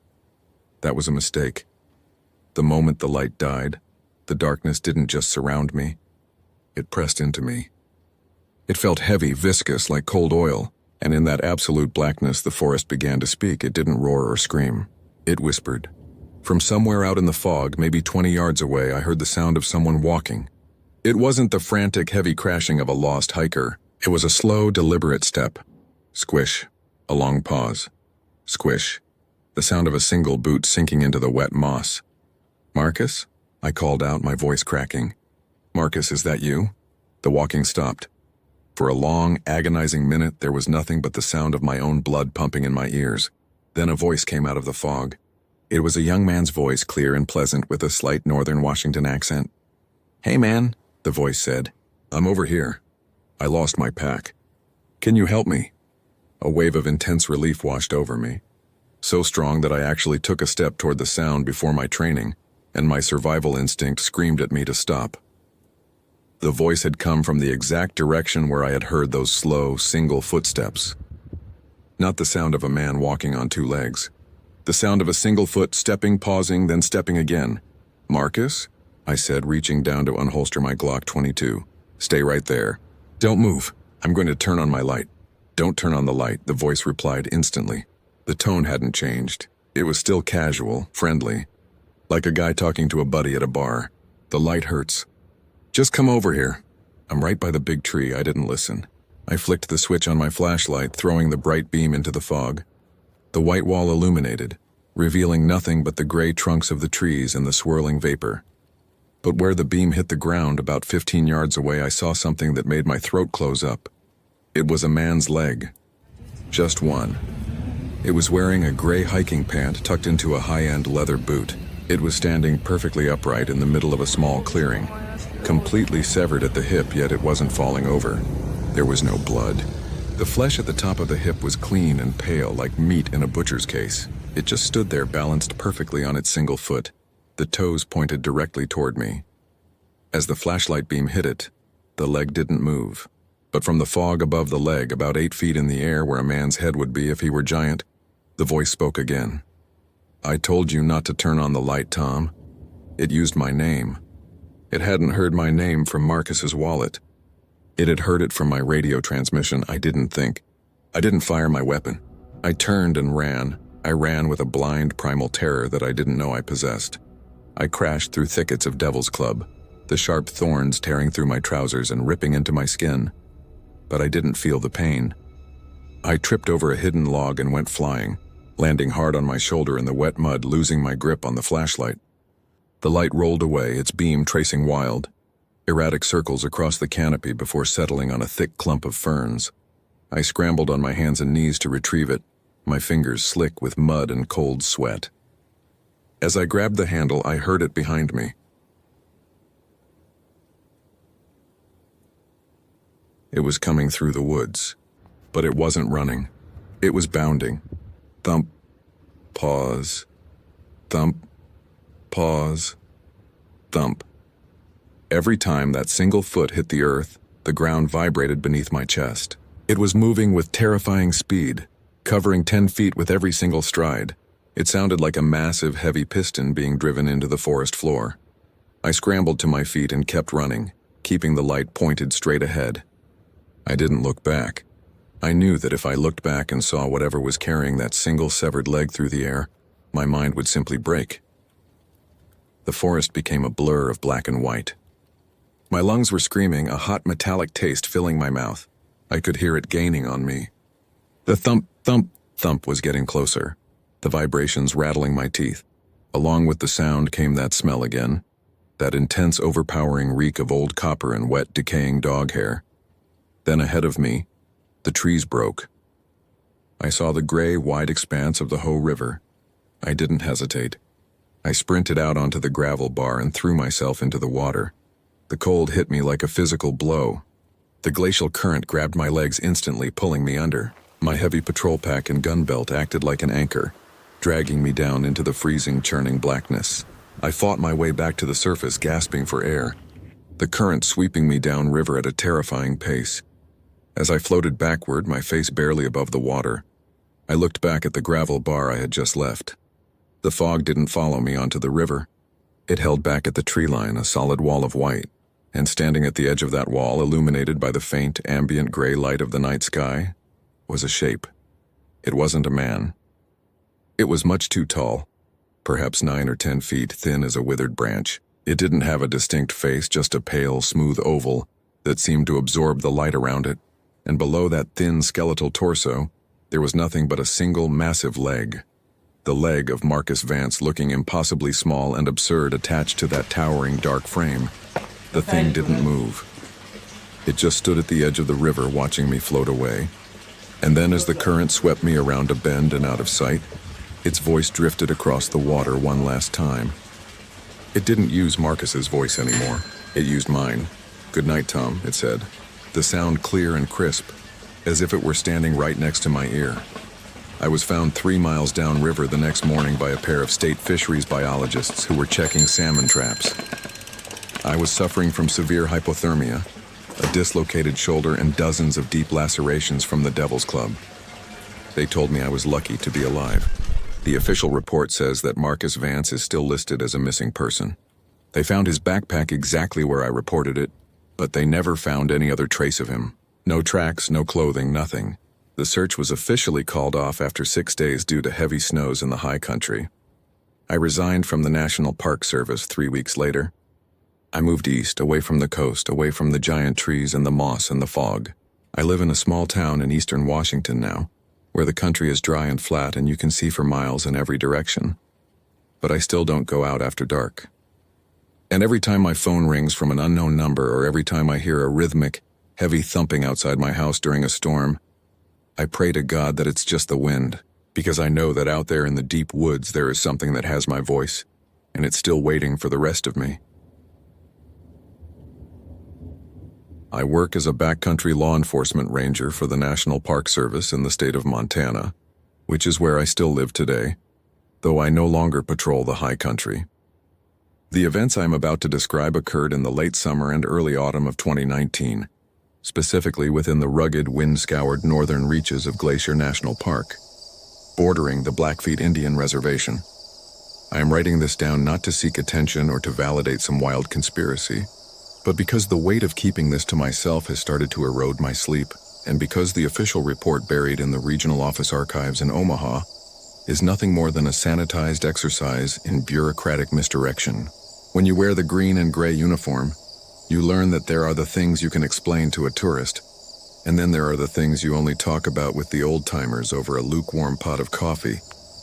That was a mistake. The moment the light died, the darkness didn't just surround me. It pressed into me. It felt heavy, viscous, like cold oil, and in that absolute blackness the forest began to speak. It didn't roar or scream. It whispered. From somewhere out in the fog, maybe 20 yards away, I heard the sound of someone walking. It wasn't the frantic, heavy crashing of a lost hiker. It was a slow, deliberate step. Squish. A long pause. Squish. The sound of a single boot sinking into the wet moss. "Marcus?" I called out, my voice cracking. "Marcus, is that you?" The walking stopped. For a long, agonizing minute, there was nothing but the sound of my own blood pumping in my ears. Then a voice came out of the fog. It was a young man's voice, clear and pleasant, with a slight northern Washington accent. "Hey, man," the voice said. "I'm over here. I lost my pack. Can you help me?" A wave of intense relief washed over me, so strong that I actually took a step toward the sound before my training, and my survival instinct screamed at me to stop. The voice had come from the exact direction where I had heard those slow, single footsteps. Not the sound of a man walking on 2 legs. The sound of a single foot stepping, pausing, then stepping again. "Marcus?" I said, reaching down to unholster my Glock 22. "Stay right there. Don't move. I'm going to turn on my light." "Don't turn on the light," the voice replied instantly. The tone hadn't changed. It was still casual, friendly, like a guy talking to a buddy at a bar. "The light hurts. Just come over here." I'm right by the big tree. I didn't listen. I flicked the switch on my flashlight, throwing the bright beam into the fog. The white wall illuminated, revealing nothing but the gray trunks of the trees and the swirling vapor. But where the beam hit the ground, about 15 yards away, I saw something that made my throat close up. It was a man's leg. Just one. It was wearing a gray hiking pant tucked into a high-end leather boot. It was standing perfectly upright in the middle of a small clearing, completely severed at the hip, yet it wasn't falling over. There was no blood. The flesh at the top of the hip was clean and pale, like meat in a butcher's case. It just stood there, balanced perfectly on its single foot. The toes pointed directly toward me. As the flashlight beam hit it, the leg didn't move. But from the fog above the leg, about 8 feet in the air where a man's head would be if he were giant, the voice spoke again. "I told you not to turn on the light, Tom." It used my name. It hadn't heard my name from Marcus's wallet. It had heard it from my radio transmission. I didn't think. I didn't fire my weapon. I turned and ran. I ran with a blind, primal terror that I didn't know I possessed. I crashed through thickets of Devil's Club, the sharp thorns tearing through my trousers and ripping into my skin. But I didn't feel the pain. I tripped over a hidden log and went flying, landing hard on my shoulder in the wet mud, losing my grip on the flashlight. The light rolled away, its beam tracing wild, erratic circles across the canopy before settling on a thick clump of ferns. I scrambled on my hands and knees to retrieve it, my fingers slick with mud and cold sweat. As I grabbed the handle, I heard it behind me. It was coming through the woods, but it wasn't running. It was bounding. Thump, pause, thump, pause, thump. Every time that single foot hit the earth, the ground vibrated beneath my chest. It was moving with terrifying speed, covering 10 feet with every single stride. It sounded like a massive, heavy piston being driven into the forest floor. I scrambled to my feet and kept running, keeping the light pointed straight ahead. I didn't look back. I knew that if I looked back and saw whatever was carrying that single severed leg through the air, my mind would simply break. The forest became a blur of black and white. My lungs were screaming, a hot metallic taste filling my mouth. I could hear it gaining on me. The thump, thump, thump was getting closer, the vibrations rattling my teeth. Along with the sound came that smell again, that intense, overpowering reek of old copper and wet, decaying dog hair. Then ahead of me, the trees broke. I saw the gray, wide expanse of the Hoh River. I didn't hesitate. I sprinted out onto the gravel bar and threw myself into the water. The cold hit me like a physical blow. The glacial current grabbed my legs instantly, pulling me under. My heavy patrol pack and gun belt acted like an anchor, dragging me down into the freezing, churning blackness. I fought my way back to the surface, gasping for air, the current sweeping me downriver at a terrifying pace. As I floated backward, my face barely above the water, I looked back at the gravel bar I had just left. The fog didn't follow me onto the river. It held back at the tree line, a solid wall of white, and standing at the edge of that wall, illuminated by the faint, ambient gray light of the night sky, was a shape. It wasn't a man. It was much too tall, perhaps 9 or 10 feet, thin as a withered branch. It didn't have a distinct face, just a pale, smooth oval that seemed to absorb the light around it, and below that thin, skeletal torso, there was nothing but a single, massive leg. The leg of Marcus Vance, looking impossibly small and absurd attached to that towering, dark frame. The thing didn't move. It just stood at the edge of the river, watching me float away. And then as the current swept me around a bend and out of sight, its voice drifted across the water one last time. It didn't use Marcus's voice anymore. It used mine. "Good night, Tom," it said, the sound clear and crisp, as if it were standing right next to my ear. I was found 3 miles downriver the next morning by a pair of state fisheries biologists who were checking salmon traps. I was suffering from severe hypothermia, a dislocated shoulder, and dozens of deep lacerations from the Devil's Club. They told me I was lucky to be alive. The official report says that Marcus Vance is still listed as a missing person. They found his backpack exactly where I reported it, but they never found any other trace of him. No tracks, no clothing, nothing. The search was officially called off after 6 days due to heavy snows in the high country. I resigned from the National Park Service 3 weeks later. I moved east, away from the coast, away from the giant trees and the moss and the fog. I live in a small town in eastern Washington now, where the country is dry and flat and you can see for miles in every direction. But I still don't go out after dark. And every time my phone rings from an unknown number, or every time I hear a rhythmic, heavy thumping outside my house during a storm, I pray to God that it's just the wind, because I know that out there in the deep woods there is something that has my voice, and it's still waiting for the rest of me. I work as a backcountry law enforcement ranger for the National Park Service in the state of Montana, which is where I still live today, though I no longer patrol the high country. The events I'm about to describe occurred in the late summer and early autumn of 2019, specifically within the rugged, wind-scoured northern reaches of Glacier National Park, bordering the Blackfeet Indian Reservation. I am writing this down not to seek attention or to validate some wild conspiracy, but because the weight of keeping this to myself has started to erode my sleep, and because the official report buried in the regional office archives in Omaha is nothing more than a sanitized exercise in bureaucratic misdirection. When you wear the green and gray uniform, you learn that there are the things you can explain to a tourist, and then there are the things you only talk about with the old-timers over a lukewarm pot of coffee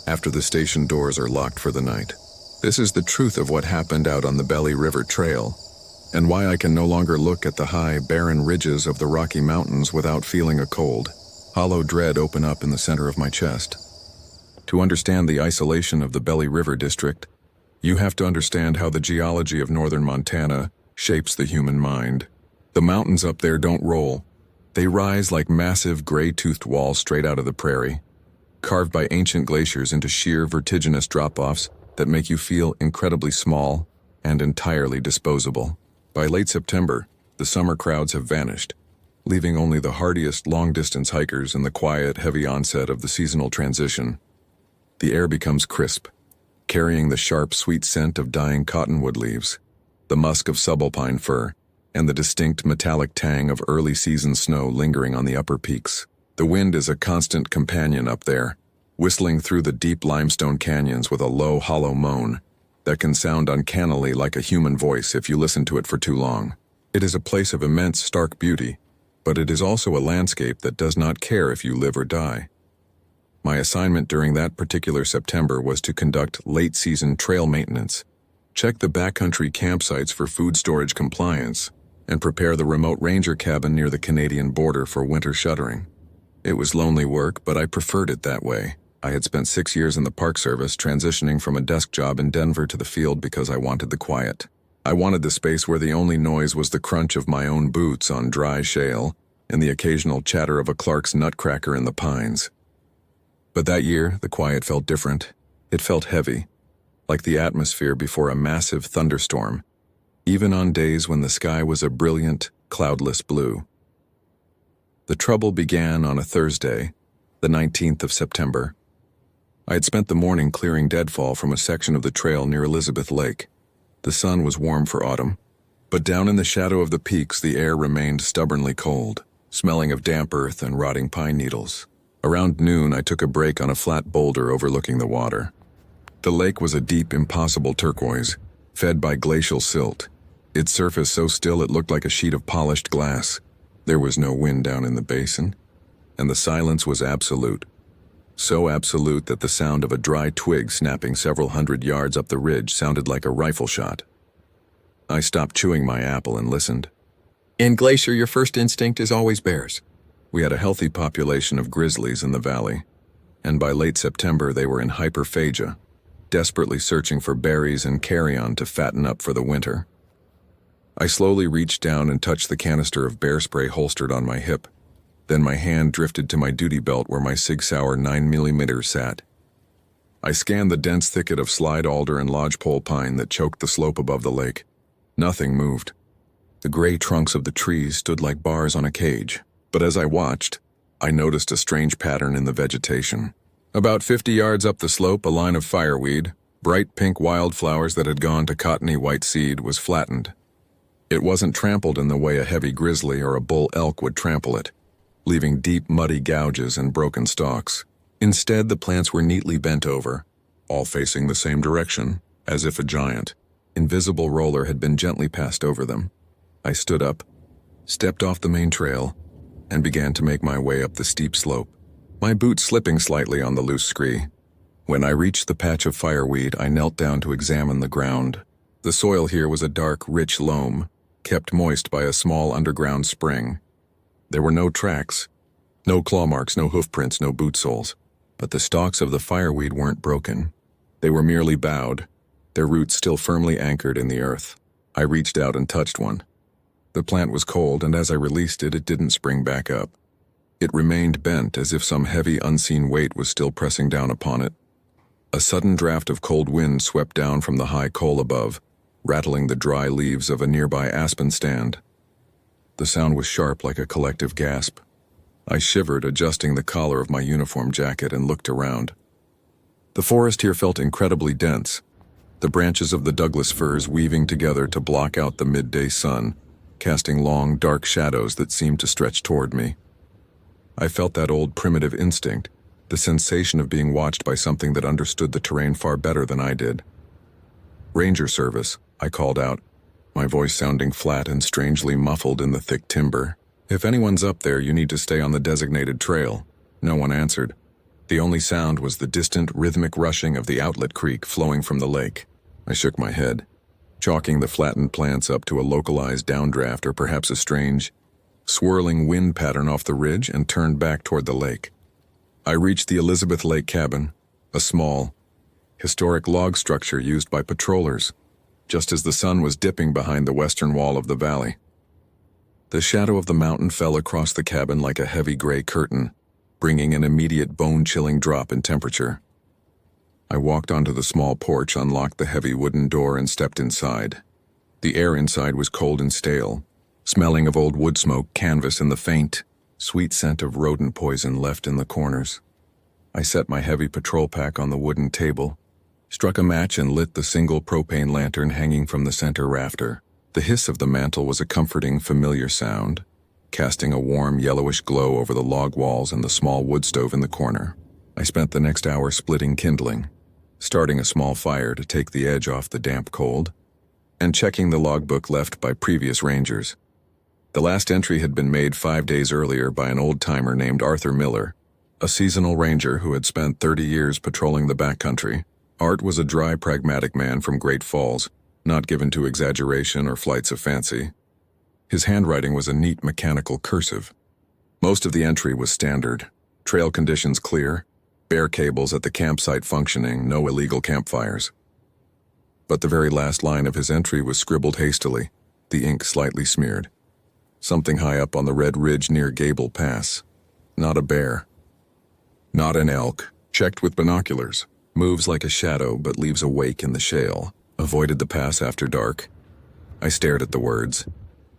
after the station doors are locked for the night. This is the truth of what happened out on the Belly River Trail, and why I can no longer look at the high, barren ridges of the Rocky Mountains without feeling a cold, hollow dread open up in the center of my chest. To understand the isolation of the Belly River District, you have to understand how the geology of northern Montana shapes the human mind. The mountains up there don't roll. They rise like massive gray-toothed walls straight out of the prairie, carved by ancient glaciers into sheer vertiginous drop-offs that make you feel incredibly small and entirely disposable. By late September, the summer crowds have vanished, leaving only the hardiest long-distance hikers in the quiet, heavy onset of the seasonal transition. The air becomes crisp, carrying the sharp, sweet scent of dying cottonwood leaves, the musk of subalpine fir, and the distinct metallic tang of early-season snow lingering on the upper peaks. The wind is a constant companion up there, whistling through the deep limestone canyons with a low, hollow moan that can sound uncannily like a human voice if you listen to it for too long. It is a place of immense, stark beauty, but it is also a landscape that does not care if you live or die. My assignment during that particular September was to conduct late-season trail maintenance, check the backcountry campsites for food storage compliance, and prepare the remote ranger cabin near the Canadian border for winter shuttering. It was lonely work, but I preferred it that way. I had spent 6 years in the Park Service, transitioning from a desk job in Denver to the field because I wanted the quiet. I wanted the space where the only noise was the crunch of my own boots on dry shale and the occasional chatter of a Clark's nutcracker in the pines. But that year, the quiet felt different. It felt heavy, like the atmosphere before a massive thunderstorm, even on days when the sky was a brilliant, cloudless blue. The trouble began on a Thursday, the 19th of September. I had spent the morning clearing deadfall from a section of the trail near Elizabeth Lake. The sun was warm for autumn, but down in the shadow of the peaks the air remained stubbornly cold, smelling of damp earth and rotting pine needles. Around noon I took a break on a flat boulder overlooking the water. The lake was a deep, impossible turquoise, fed by glacial silt, its surface so still it looked like a sheet of polished glass. There was no wind down in the basin, and the silence was absolute. So absolute that the sound of a dry twig snapping several hundred yards up the ridge sounded like a rifle shot. I stopped chewing my apple and listened. In Glacier, your first instinct is always bears. We had a healthy population of grizzlies in the valley, and by late September they were in hyperphagia, desperately searching for berries and carrion to fatten up for the winter. I slowly reached down and touched the canister of bear spray holstered on my hip. Then my hand drifted to my duty belt where my Sig Sauer 9mm sat. I scanned the dense thicket of slide alder and lodgepole pine that choked the slope above the lake. Nothing moved. The gray trunks of the trees stood like bars on a cage. But as I watched, I noticed a strange pattern in the vegetation. About 50 yards up the slope, a line of fireweed, bright pink wildflowers that had gone to cottony white seed, was flattened. It wasn't trampled in the way a heavy grizzly or a bull elk would trample it, leaving deep muddy gouges and broken stalks. Instead, the plants were neatly bent over, all facing the same direction, as if a giant, invisible roller had been gently passed over them. I stood up, stepped off the main trail, and began to make my way up the steep slope, my boots slipping slightly on the loose scree. When I reached the patch of fireweed, I knelt down to examine the ground. The soil here was a dark, rich loam, kept moist by a small underground spring. There were no tracks, no claw marks, no hoof prints, no boot soles. But the stalks of the fireweed weren't broken. They were merely bowed, their roots still firmly anchored in the earth. I reached out and touched one. The plant was cold, and as I released it, it didn't spring back up. It remained bent as if some heavy, unseen weight was still pressing down upon it. A sudden draft of cold wind swept down from the high col above, rattling the dry leaves of a nearby aspen stand. The sound was sharp like a collective gasp. I shivered, adjusting the collar of my uniform jacket, and looked around. The forest here felt incredibly dense, the branches of the Douglas firs weaving together to block out the midday sun, casting long, dark shadows that seemed to stretch toward me. I felt that old primitive instinct, the sensation of being watched by something that understood the terrain far better than I did. "Ranger service," I called out, my voice sounding flat and strangely muffled in the thick timber. "If anyone's up there, you need to stay on the designated trail." No one answered. The only sound was the distant, rhythmic rushing of the outlet creek flowing from the lake. I shook my head, chalking the flattened plants up to a localized downdraft or perhaps a strange, swirling wind pattern off the ridge, and turned back toward the lake. I reached the Elizabeth Lake cabin, a small, historic log structure used by patrollers, just as the sun was dipping behind the western wall of the valley. The shadow of the mountain fell across the cabin like a heavy gray curtain, bringing an immediate bone-chilling drop in temperature. I walked onto the small porch, unlocked the heavy wooden door, and stepped inside. The air inside was cold and stale, smelling of old wood smoke, canvas, and the faint, sweet scent of rodent poison left in the corners. I set my heavy patrol pack on the wooden table, struck a match, and lit the single propane lantern hanging from the center rafter. The hiss of the mantle was a comforting, familiar sound, casting a warm, yellowish glow over the log walls and the small wood stove in the corner. I spent the next hour splitting kindling, starting a small fire to take the edge off the damp cold, and checking the logbook left by previous rangers. The last entry had been made 5 days earlier by an old-timer named Arthur Miller, a seasonal ranger who had spent 30 years patrolling the backcountry. Art was a dry, pragmatic man from Great Falls, not given to exaggeration or flights of fancy. His handwriting was a neat mechanical cursive. Most of the entry was standard: trail conditions clear, bare cables at the campsite functioning, no illegal campfires. But the very last line of his entry was scribbled hastily, the ink slightly smeared. Something high up on the red ridge near Gable Pass. Not a bear. Not an elk. Checked with binoculars. Moves like a shadow but leaves a wake in the shale. Avoided the pass after dark. I stared at the words,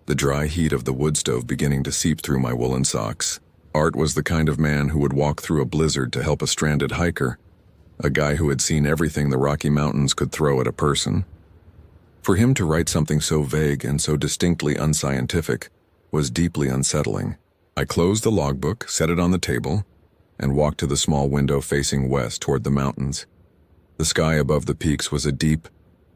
the dry heat of the wood stove beginning to seep through my woolen socks. Art was the kind of man who would walk through a blizzard to help a stranded hiker, a guy who had seen everything the Rocky Mountains could throw at a person. For him to write something so vague and so distinctly unscientific was deeply unsettling. I closed the logbook, set it on the table, and walked to the small window facing west toward the mountains. The sky above the peaks was a deep,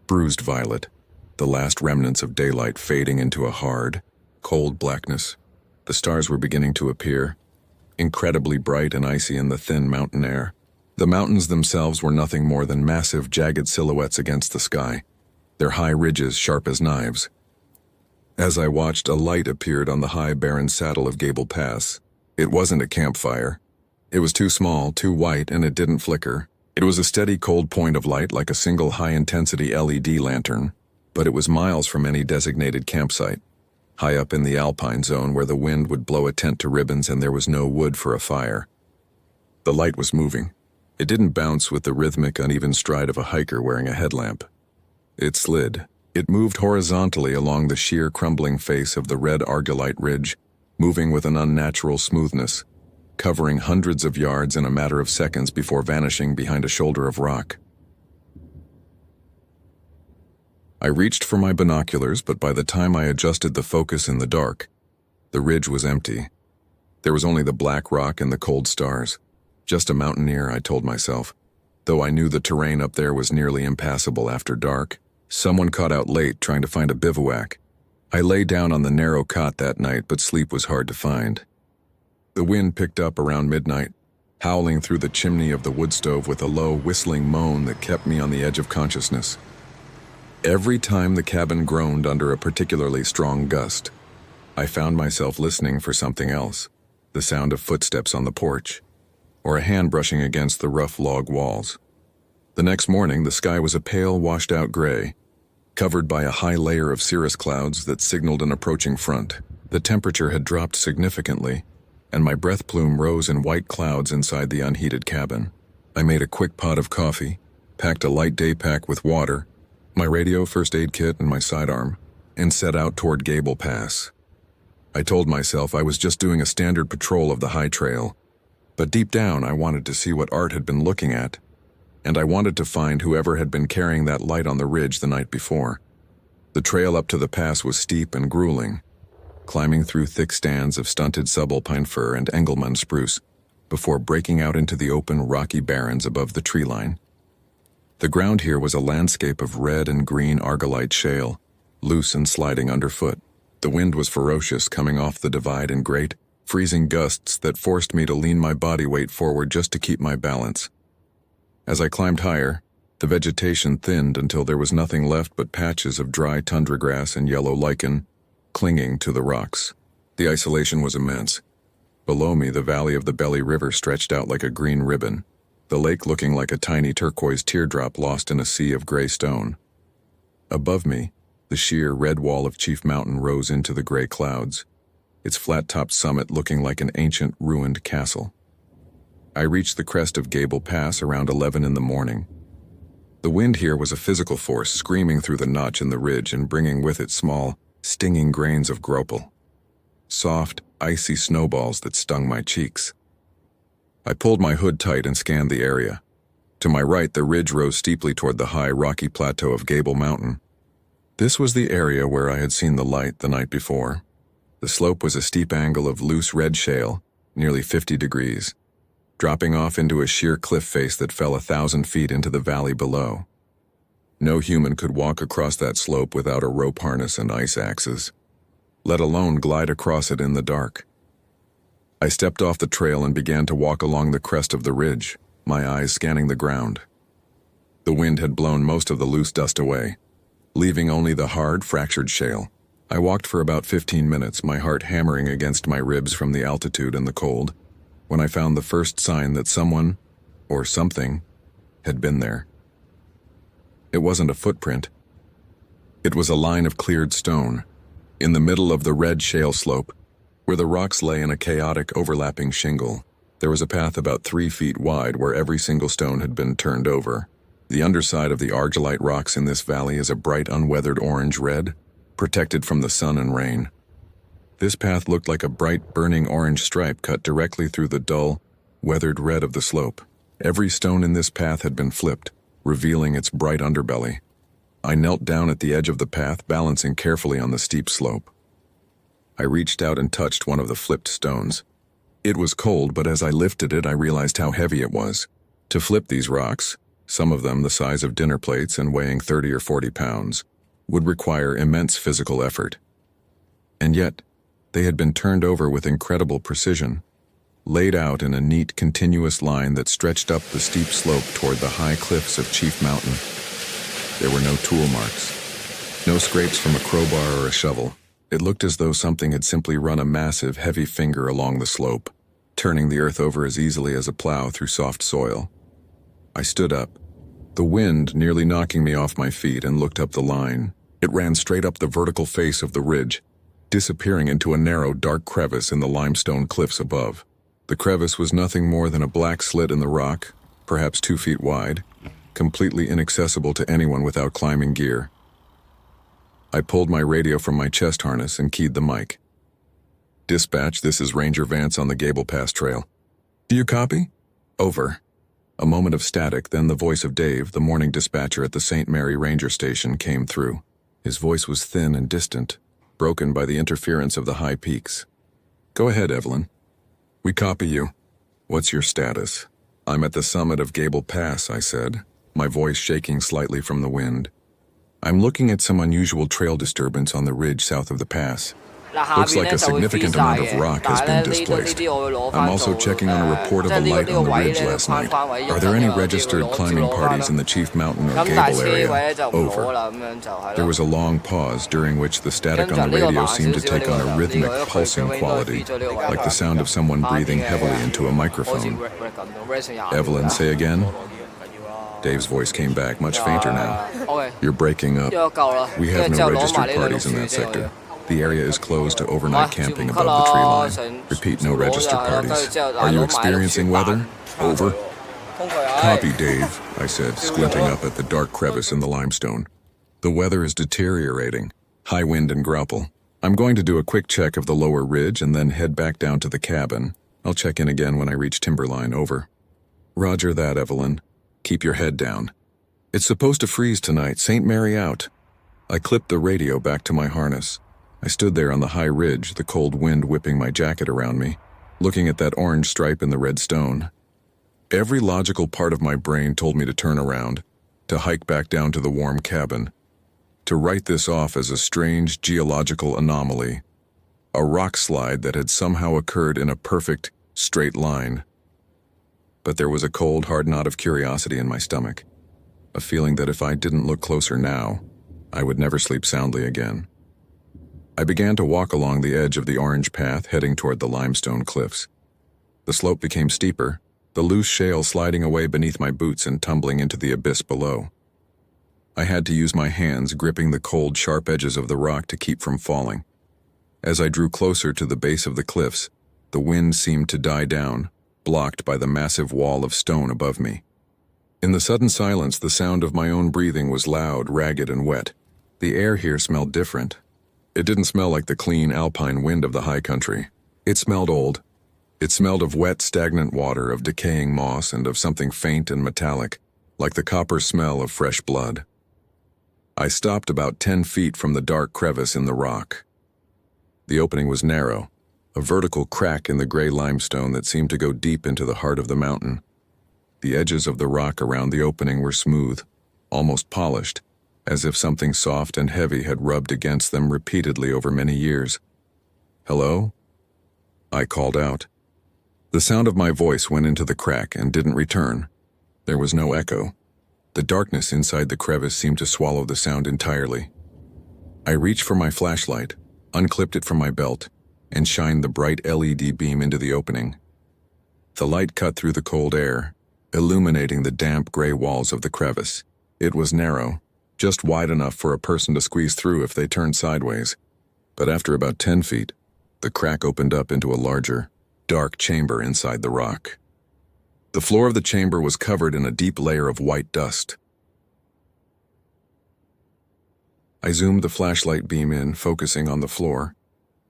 bruised violet, the last remnants of daylight fading into a hard, cold blackness. The stars were beginning to appear, incredibly bright and icy in the thin mountain air. The mountains themselves were nothing more than massive, jagged silhouettes against the sky, their high ridges sharp as knives. As I watched, a light appeared on the high, barren saddle of Gable Pass. It wasn't a campfire. It was too small, too white, and it didn't flicker. It was a steady, cold point of light like a single high-intensity LED lantern, but it was miles from any designated campsite, high up in the alpine zone where the wind would blow a tent to ribbons and there was no wood for a fire. The light was moving. It didn't bounce with the rhythmic, uneven stride of a hiker wearing a headlamp. It slid. It moved horizontally along the sheer, crumbling face of the red argillite ridge, moving with an unnatural smoothness, covering hundreds of yards in a matter of seconds before vanishing behind a shoulder of rock. I reached for my binoculars, but by the time I adjusted the focus in the dark, the ridge was empty. There was only the black rock and the cold stars. Just a mountaineer, I told myself, though I knew the terrain up there was nearly impassable after dark. Someone caught out late trying to find a bivouac. I lay down on the narrow cot that night, but sleep was hard to find. The wind picked up around midnight, howling through the chimney of the wood stove with a low, whistling moan that kept me on the edge of consciousness. Every time the cabin groaned under a particularly strong gust, I found myself listening for something else, the sound of footsteps on the porch, or a hand brushing against the rough log walls. The next morning, the sky was a pale, washed-out gray, covered by a high layer of cirrus clouds that signaled an approaching front. The temperature had dropped significantly, and my breath plume rose in white clouds inside the unheated cabin. I made a quick pot of coffee, packed a light day pack with water, my radio, first aid kit, and my sidearm, and set out toward Gable Pass. I told myself I was just doing a standard patrol of the high trail, but deep down I wanted to see what Art had been looking at, and I wanted to find whoever had been carrying that light on the ridge the night before. The trail up to the pass was steep and grueling, climbing through thick stands of stunted subalpine fir and Engelmann spruce. before breaking out into the open, rocky barrens above the tree line. The ground here was a landscape of red and green argillite shale, loose and sliding underfoot. The wind was ferocious, coming off the divide in great, freezing gusts that forced me to lean my body weight forward just to keep my balance. As I climbed higher, the vegetation thinned until there was nothing left but patches of dry tundra grass and yellow lichen clinging to the rocks. The isolation was immense. Below me, the valley of the Belly River stretched out like a green ribbon, the lake looking like a tiny turquoise teardrop lost in a sea of gray stone. Above me, the sheer red wall of Chief Mountain rose into the gray clouds, its flat-topped summit looking like an ancient, ruined castle. I reached the crest of Gable Pass around 11 in the morning. The wind here was a physical force, screaming through the notch in the ridge and bringing with it small, stinging grains of gropal. Soft, icy snowballs that stung my cheeks. I pulled my hood tight and scanned the area. To my right, the ridge rose steeply toward the high, rocky plateau of Gable Mountain. This was the area where I had seen the light the night before. The slope was a steep angle of loose red shale, nearly 50 degrees, dropping off into a sheer cliff face that fell 1,000 feet into the valley below. No human could walk across that slope without a rope harness and ice axes, let alone glide across it in the dark. I stepped off the trail and began to walk along the crest of the ridge, my eyes scanning the ground. The wind had blown most of the loose dust away, leaving only the hard, fractured shale. I walked for about 15 minutes, my heart hammering against my ribs from the altitude and the cold, when I found the first sign that someone, or something, had been there. It wasn't a footprint. It was a line of cleared stone, in the middle of the red shale slope, where the rocks lay in a chaotic, overlapping shingle. There was a path about 3 feet wide where every single stone had been turned over. The underside of the argillite rocks in this valley is a bright, unweathered orange-red, protected from the sun and rain. This path looked like a bright, burning orange stripe cut directly through the dull, weathered red of the slope. Every stone in this path had been flipped, revealing its bright underbelly. I knelt down at the edge of the path, balancing carefully on the steep slope. I reached out and touched one of the flipped stones. It was cold, but as I lifted it, I realized how heavy it was. To flip these rocks, some of them the size of dinner plates and weighing 30 or 40 pounds, would require immense physical effort. And yet, they had been turned over with incredible precision, laid out in a neat, continuous line that stretched up the steep slope toward the high cliffs of Chief Mountain. There were no tool marks, no scrapes from a crowbar or a shovel. It looked as though something had simply run a massive, heavy finger along the slope, turning the earth over as easily as a plow through soft soil. I stood up, the wind nearly knocking me off my feet, and looked up the line. It ran straight up the vertical face of the ridge, disappearing into a narrow, dark crevice in the limestone cliffs above. The crevice was nothing more than a black slit in the rock, perhaps 2 feet wide, completely inaccessible to anyone without climbing gear. I pulled my radio from my chest harness and keyed the mic. "Dispatch, this is Ranger Vance on the Gable Pass Trail. Do you copy? Over." A moment of static, then the voice of Dave, the morning dispatcher at the St. Mary Ranger Station, came through. His voice was thin and distant, broken by the interference of the high peaks. "Go ahead, Evelyn. We copy you. What's your status?" "I'm at the summit of Gable Pass," I said, my voice shaking slightly from the wind. "I'm looking at some unusual trail disturbance on the ridge south of the pass. Looks like a significant amount of rock has been displaced. I'm also checking on a report of a light on the ridge last night. Are there any registered climbing parties in the Chief Mountain or Gable area? Over." There was a long pause, during which the static on the radio seemed to take on a rhythmic, pulsing quality, like the sound of someone breathing heavily into a microphone. "Evelyn, say again?" Dave's voice came back, much fainter now. "You're breaking up. We have no registered parties in that sector. The area is closed to overnight camping above the tree line. Repeat, no registered parties. Are you experiencing weather? Over." "Copy, Dave," I said, squinting up at the dark crevice in the limestone. "The weather is deteriorating. High wind and grapple. I'm going to do a quick check of the lower ridge and then head back down to the cabin. I'll check in again when I reach timberline. Over." "Roger that, Evelyn. Keep your head down. It's supposed to freeze tonight. St. Mary out." I clipped the radio back to my harness. I stood there on the high ridge, the cold wind whipping my jacket around me. looking at that orange stripe in the red stone. Every logical part of my brain told me to turn around, to hike back down to the warm cabin, to write this off as a strange geological anomaly, a rock slide that had somehow occurred in a perfect, straight line. But there was a cold, hard knot of curiosity in my stomach, a feeling that if I didn't look closer now, I would never sleep soundly again. I began to walk along the edge of the orange path heading toward the limestone cliffs. The slope became steeper, the loose shale sliding away beneath my boots and tumbling into the abyss below. I had to use my hands gripping the cold, sharp edges of the rock to keep from falling. As I drew closer to the base of the cliffs, the wind seemed to die down, blocked by the massive wall of stone above me. In the sudden silence, the sound of my own breathing was loud, ragged, and wet. The air here smelled different. It didn't smell like the clean alpine wind of the high country. It smelled old. It smelled of wet, stagnant water, of decaying moss, and of something faint and metallic, like the copper smell of fresh blood. I stopped about 10 feet from the dark crevice in the rock. The opening was narrow, a vertical crack in the gray limestone that seemed to go deep into the heart of the mountain. The edges of the rock around the opening were smooth, almost polished, as if something soft and heavy had rubbed against them repeatedly over many years. "Hello?" I called out. The sound of my voice went into the crack and didn't return. There was no echo. The darkness inside the crevice seemed to swallow the sound entirely. I reached for my flashlight, unclipped it from my belt, and shined the bright LED beam into the opening. The light cut through the cold air, illuminating the damp gray walls of the crevice. It was narrow, just wide enough for a person to squeeze through if they turned sideways. But after about 10 feet, the crack opened up into a larger, dark chamber inside the rock. The floor of the chamber was covered in a deep layer of white dust. I zoomed the flashlight beam in, focusing on the floor.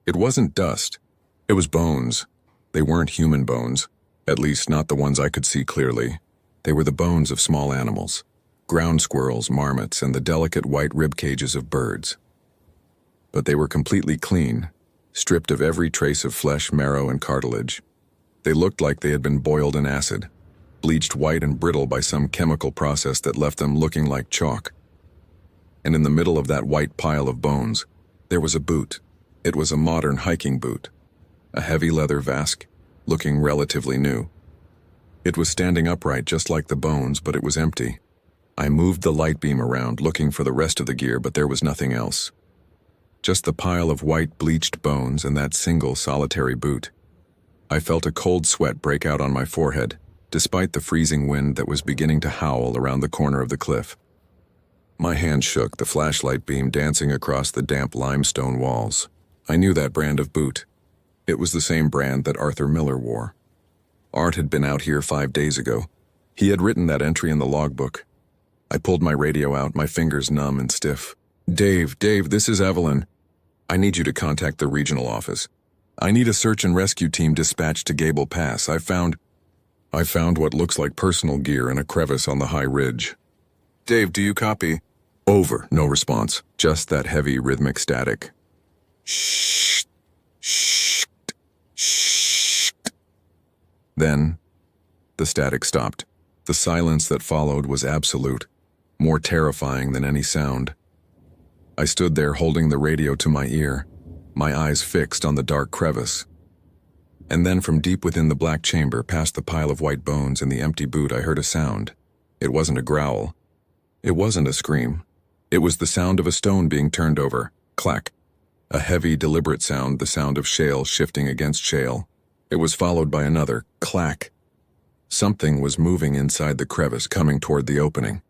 It wasn't dust. It was bones. They weren't human bones, at least not the ones I could see clearly. They were the bones of small animals, ground squirrels, marmots, and the delicate white rib cages of birds. But they were completely clean, stripped of every trace of flesh, marrow, and cartilage. They looked like they had been boiled in acid, bleached white and brittle by some chemical process that left them looking like chalk. And in the middle of that white pile of bones, there was a boot. It was a modern hiking boot, a heavy leather vasque, looking relatively new. It was standing upright just like the bones, but it was empty. I moved the light beam around, looking for the rest of the gear, but there was nothing else. Just the pile of white bleached bones and that single solitary boot. I felt a cold sweat break out on my forehead, despite the freezing wind that was beginning to howl around the corner of the cliff. My hand shook, the flashlight beam dancing across the damp limestone walls. I knew that brand of boot. It was the same brand that Arthur Miller wore. Art had been out here 5 days ago. He had written that entry in the logbook. I pulled my radio out, my fingers numb and stiff. Dave, this is Evelyn. I need you to contact the regional office. I need a search and rescue team dispatched to Gable Pass. I found what looks like personal gear in a crevice on the high ridge. Dave, do you copy? Over. No response. Just that heavy rhythmic static. Shh. Shh. Shh. Then, the static stopped. The silence that followed was absolute, more terrifying than any sound. I stood there holding the radio to my ear, my eyes fixed on the dark crevice. And then from deep within the black chamber, past the pile of white bones and the empty boot, I heard a sound. It wasn't a growl. It wasn't a scream. It was the sound of a stone being turned over. Clack. A heavy, deliberate sound, the sound of shale shifting against shale. It was followed by another clack. Something was moving inside the crevice, coming toward the opening.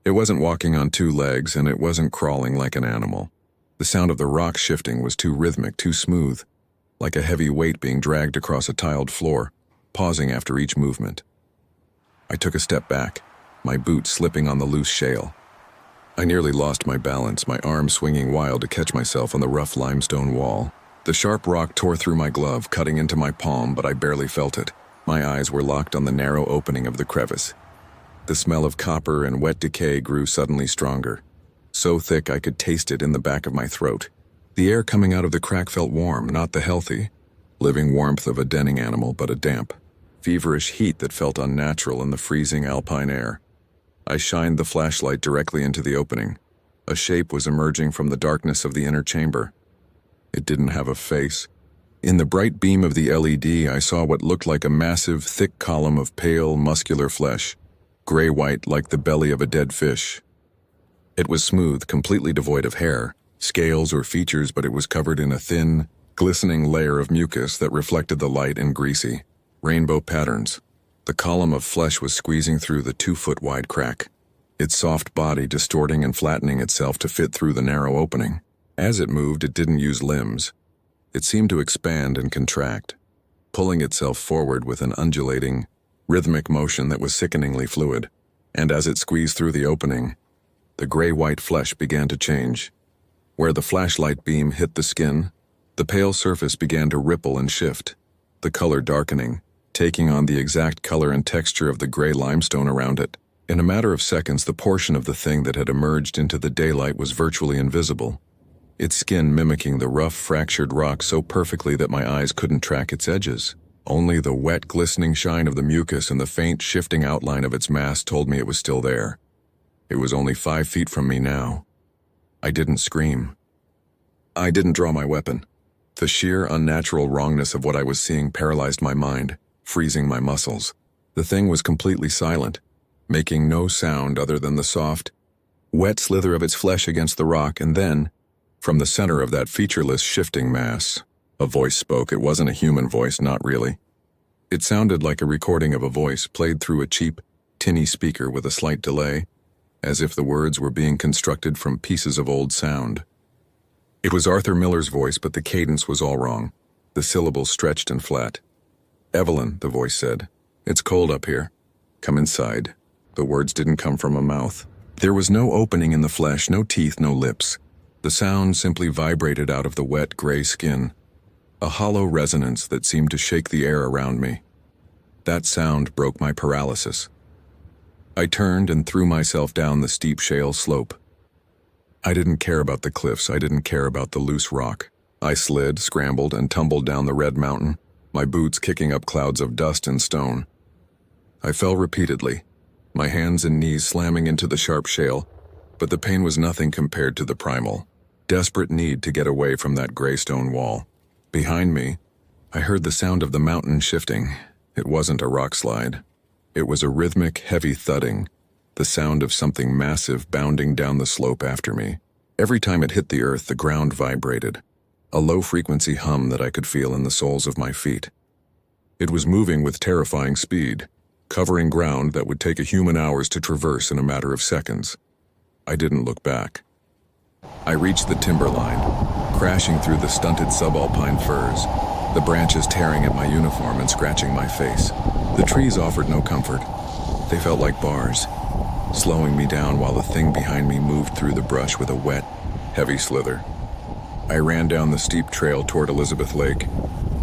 It wasn't walking on 2 legs, and it wasn't crawling like an animal. The sound of the rock shifting was too rhythmic, too smooth, like a heavy weight being dragged across a tiled floor, pausing after each movement. I took a step back, my boot slipping on the loose shale. I nearly lost my balance, my arm swinging wild to catch myself on the rough limestone wall. The sharp rock tore through my glove, cutting into my palm, but I barely felt it. My eyes were locked on the narrow opening of the crevice. The smell of copper and wet decay grew suddenly stronger, so thick I could taste it in the back of my throat. The air coming out of the crack felt warm, not the healthy, living warmth of a denning animal, but a damp, feverish heat that felt unnatural in the freezing alpine air. I shined the flashlight directly into the opening. A shape was emerging from the darkness of the inner chamber. It didn't have a face. In the bright beam of the LED, I saw what looked like a massive, thick column of pale, muscular flesh, gray-white like the belly of a dead fish. It was smooth, completely devoid of hair, scales or features, but it was covered in a thin, glistening layer of mucus that reflected the light in greasy, rainbow patterns. The column of flesh was squeezing through the 2-foot-wide crack, its soft body distorting and flattening itself to fit through the narrow opening. As it moved, it didn't use limbs. It seemed to expand and contract, pulling itself forward with an undulating, rhythmic motion that was sickeningly fluid. And as it squeezed through the opening, the gray-white flesh began to change. Where the flashlight beam hit the skin, the pale surface began to ripple and shift, the color darkening, taking on the exact color and texture of the gray limestone around it. In a matter of seconds, the portion of the thing that had emerged into the daylight was virtually invisible, its skin mimicking the rough, fractured rock so perfectly that my eyes couldn't track its edges. Only the wet, glistening shine of the mucus and the faint, shifting outline of its mass told me it was still there. It was only 5 feet from me now. I didn't scream. I didn't draw my weapon. The sheer, unnatural wrongness of what I was seeing paralyzed my mind, freezing my muscles. The thing was completely silent, making no sound other than the soft, wet slither of its flesh against the rock, and then, from the center of that featureless, shifting mass, a voice spoke. It wasn't a human voice, not really. It sounded like a recording of a voice played through a cheap, tinny speaker with a slight delay, as if the words were being constructed from pieces of old sound. It was Arthur Miller's voice, but the cadence was all wrong. The syllables stretched and flat. "Evelyn," the voice said, "it's cold up here. Come inside." The words didn't come from a mouth. There was no opening in the flesh, no teeth, no lips. The sound simply vibrated out of the wet, gray skin, a hollow resonance that seemed to shake the air around me. That sound broke my paralysis. I turned and threw myself down the steep shale slope. I didn't care about the cliffs. I didn't care about the loose rock. I slid, scrambled, and tumbled down the red mountain, my boots kicking up clouds of dust and stone. I fell repeatedly, my hands and knees slamming into the sharp shale, but the pain was nothing compared to the primal, desperate need to get away from that gray stone wall. Behind me, I heard the sound of the mountain shifting. It wasn't a rock slide. It was a rhythmic, heavy thudding, the sound of something massive bounding down the slope after me. Every time it hit the earth, the ground vibrated, a low-frequency hum that I could feel in the soles of my feet. It was moving with terrifying speed, covering ground that would take a human hours to traverse in a matter of seconds. I didn't look back. I reached the timberline, crashing through the stunted subalpine firs, the branches tearing at my uniform and scratching my face. The trees offered no comfort. They felt like bars, slowing me down while the thing behind me moved through the brush with a wet, heavy slither. I ran down the steep trail toward Elizabeth Lake,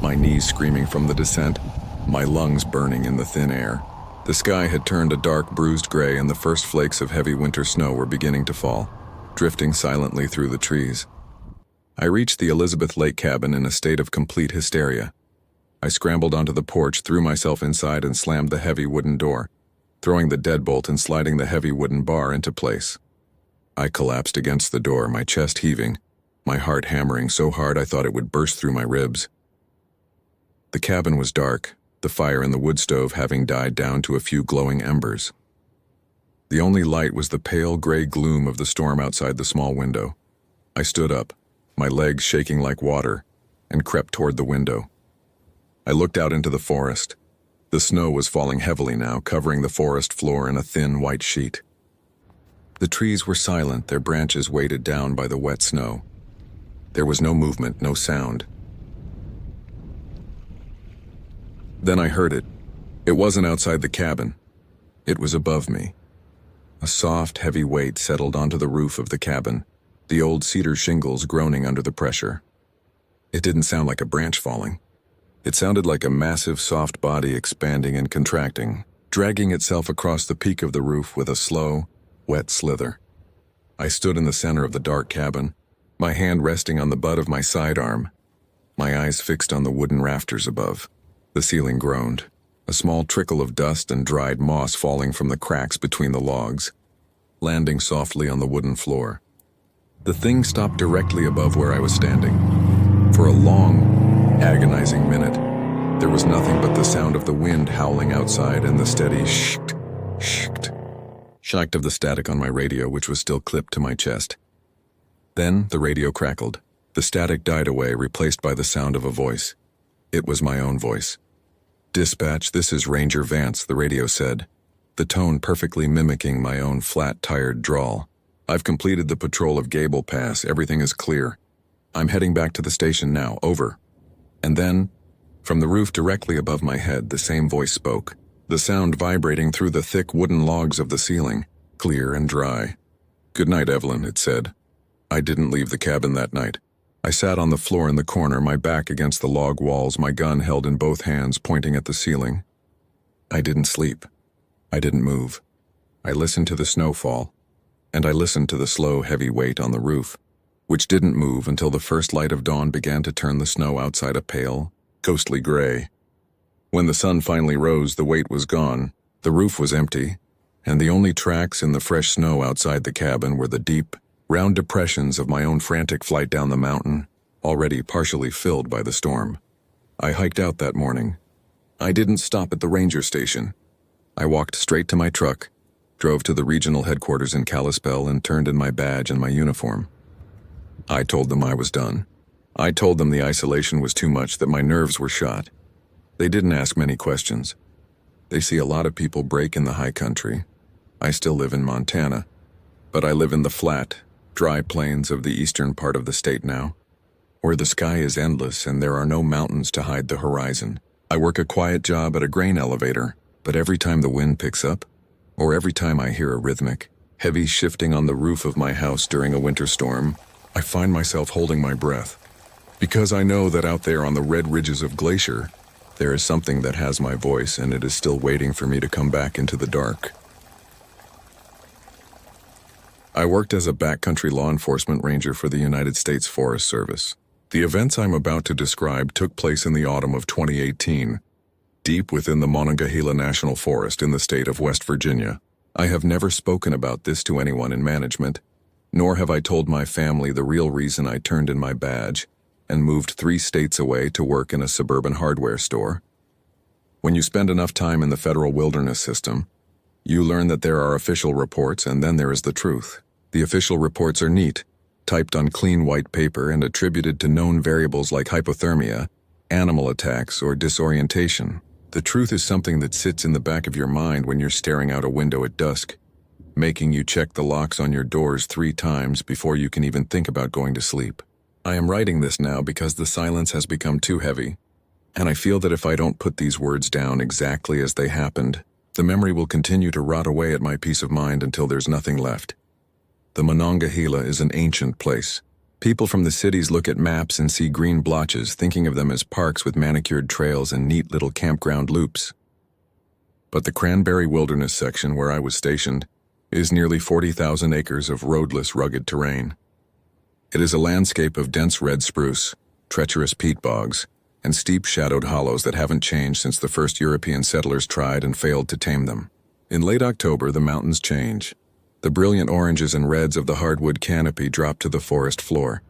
my knees screaming from the descent, my lungs burning in the thin air. The sky had turned a dark, bruised gray, and the first flakes of heavy winter snow were beginning to fall, drifting silently through the trees. I reached the Elizabeth Lake cabin in a state of complete hysteria. I scrambled onto the porch, threw myself inside, and slammed the heavy wooden door, throwing the deadbolt and sliding the heavy wooden bar into place. I collapsed against the door, my chest heaving, my heart hammering so hard I thought it would burst through my ribs. The cabin was dark, the fire in the wood stove having died down to a few glowing embers. The only light was the pale gray gloom of the storm outside the small window. I stood up, my legs shaking like water, and crept toward the window. I looked out into the forest. The snow was falling heavily now, covering the forest floor in a thin white sheet. The trees were silent, their branches weighted down by the wet snow. There was no movement, no sound. Then I heard it. It wasn't outside the cabin. It was above me. A soft, heavy weight settled onto the roof of the cabin, the old cedar shingles groaning under the pressure. It didn't sound like a branch falling. It sounded like a massive, soft body expanding and contracting, dragging itself across the peak of the roof with a slow, wet slither. I stood in the center of the dark cabin, my hand resting on the butt of my sidearm, my eyes fixed on the wooden rafters above. The ceiling groaned, a small trickle of dust and dried moss falling from the cracks between the logs, landing softly on the wooden floor. The thing stopped directly above where I was standing. For a long, agonizing minute, there was nothing but the sound of the wind howling outside and the steady shkt, shkt, shkt of the static on my radio, which was still clipped to my chest. Then the radio crackled. The static died away, replaced by the sound of a voice. It was my own voice. "Dispatch, this is Ranger Vance," the radio said, the tone perfectly mimicking my own flat, tired drawl. "I've completed the patrol of Gable Pass. Everything is clear. I'm heading back to the station now. Over." And then, from the roof directly above my head, the same voice spoke, the sound vibrating through the thick wooden logs of the ceiling, clear and dry. "Good night, Evelyn," it said. I didn't leave the cabin that night. I sat on the floor in the corner, my back against the log walls, my gun held in both hands, pointing at the ceiling. I didn't sleep. I didn't move. I listened to the snow fall, and I listened to the slow, heavy weight on the roof, which didn't move until the first light of dawn began to turn the snow outside a pale, ghostly gray. When the sun finally rose, the weight was gone, the roof was empty, and the only tracks in the fresh snow outside the cabin were the deep, round depressions of my own frantic flight down the mountain, already partially filled by the storm. I hiked out that morning. I didn't stop at the ranger station. I walked straight to my truck, drove to the regional headquarters in Kalispell, and turned in my badge and my uniform. I told them I was done. I told them the isolation was too much, that my nerves were shot. They didn't ask many questions. They see a lot of people break in the high country. I still live in Montana, but I live in the flat, dry plains of the eastern part of the state now, where the sky is endless and there are no mountains to hide the horizon. I work a quiet job at a grain elevator, but every time the wind picks up, or every time I hear a rhythmic, heavy shifting on the roof of my house during a winter storm, I find myself holding my breath, because I know that out there on the red ridges of Glacier, there is something that has my voice, and it is still waiting for me to come back into the dark. I worked as a backcountry law enforcement ranger for the United States Forest Service. The events I'm about to describe took place in the autumn of 2018, deep within the Monongahela National Forest in the state of West Virginia. I have never spoken about this to anyone in management, nor have I told my family the real reason I turned in my badge and moved 3 states away to work in a suburban hardware store. When you spend enough time in the federal wilderness system, you learn that there are official reports, and then there is the truth. The official reports are neat, typed on clean white paper and attributed to known variables like hypothermia, animal attacks, or disorientation. The truth is something that sits in the back of your mind when you're staring out a window at dusk, making you check the locks on your doors 3 times before you can even think about going to sleep. I am writing this now because the silence has become too heavy, and I feel that if I don't put these words down exactly as they happened, the memory will continue to rot away at my peace of mind until there's nothing left. The Monongahela is an ancient place. People from the cities look at maps and see green blotches, thinking of them as parks with manicured trails and neat little campground loops. But the Cranberry Wilderness section where I was stationed is nearly 40,000 acres of roadless, rugged terrain. It is a landscape of dense red spruce, treacherous peat bogs, and steep shadowed hollows that haven't changed since the first European settlers tried and failed to tame them. In late October, the mountains change. The brilliant oranges and reds of the hardwood canopy drop to the forest floor,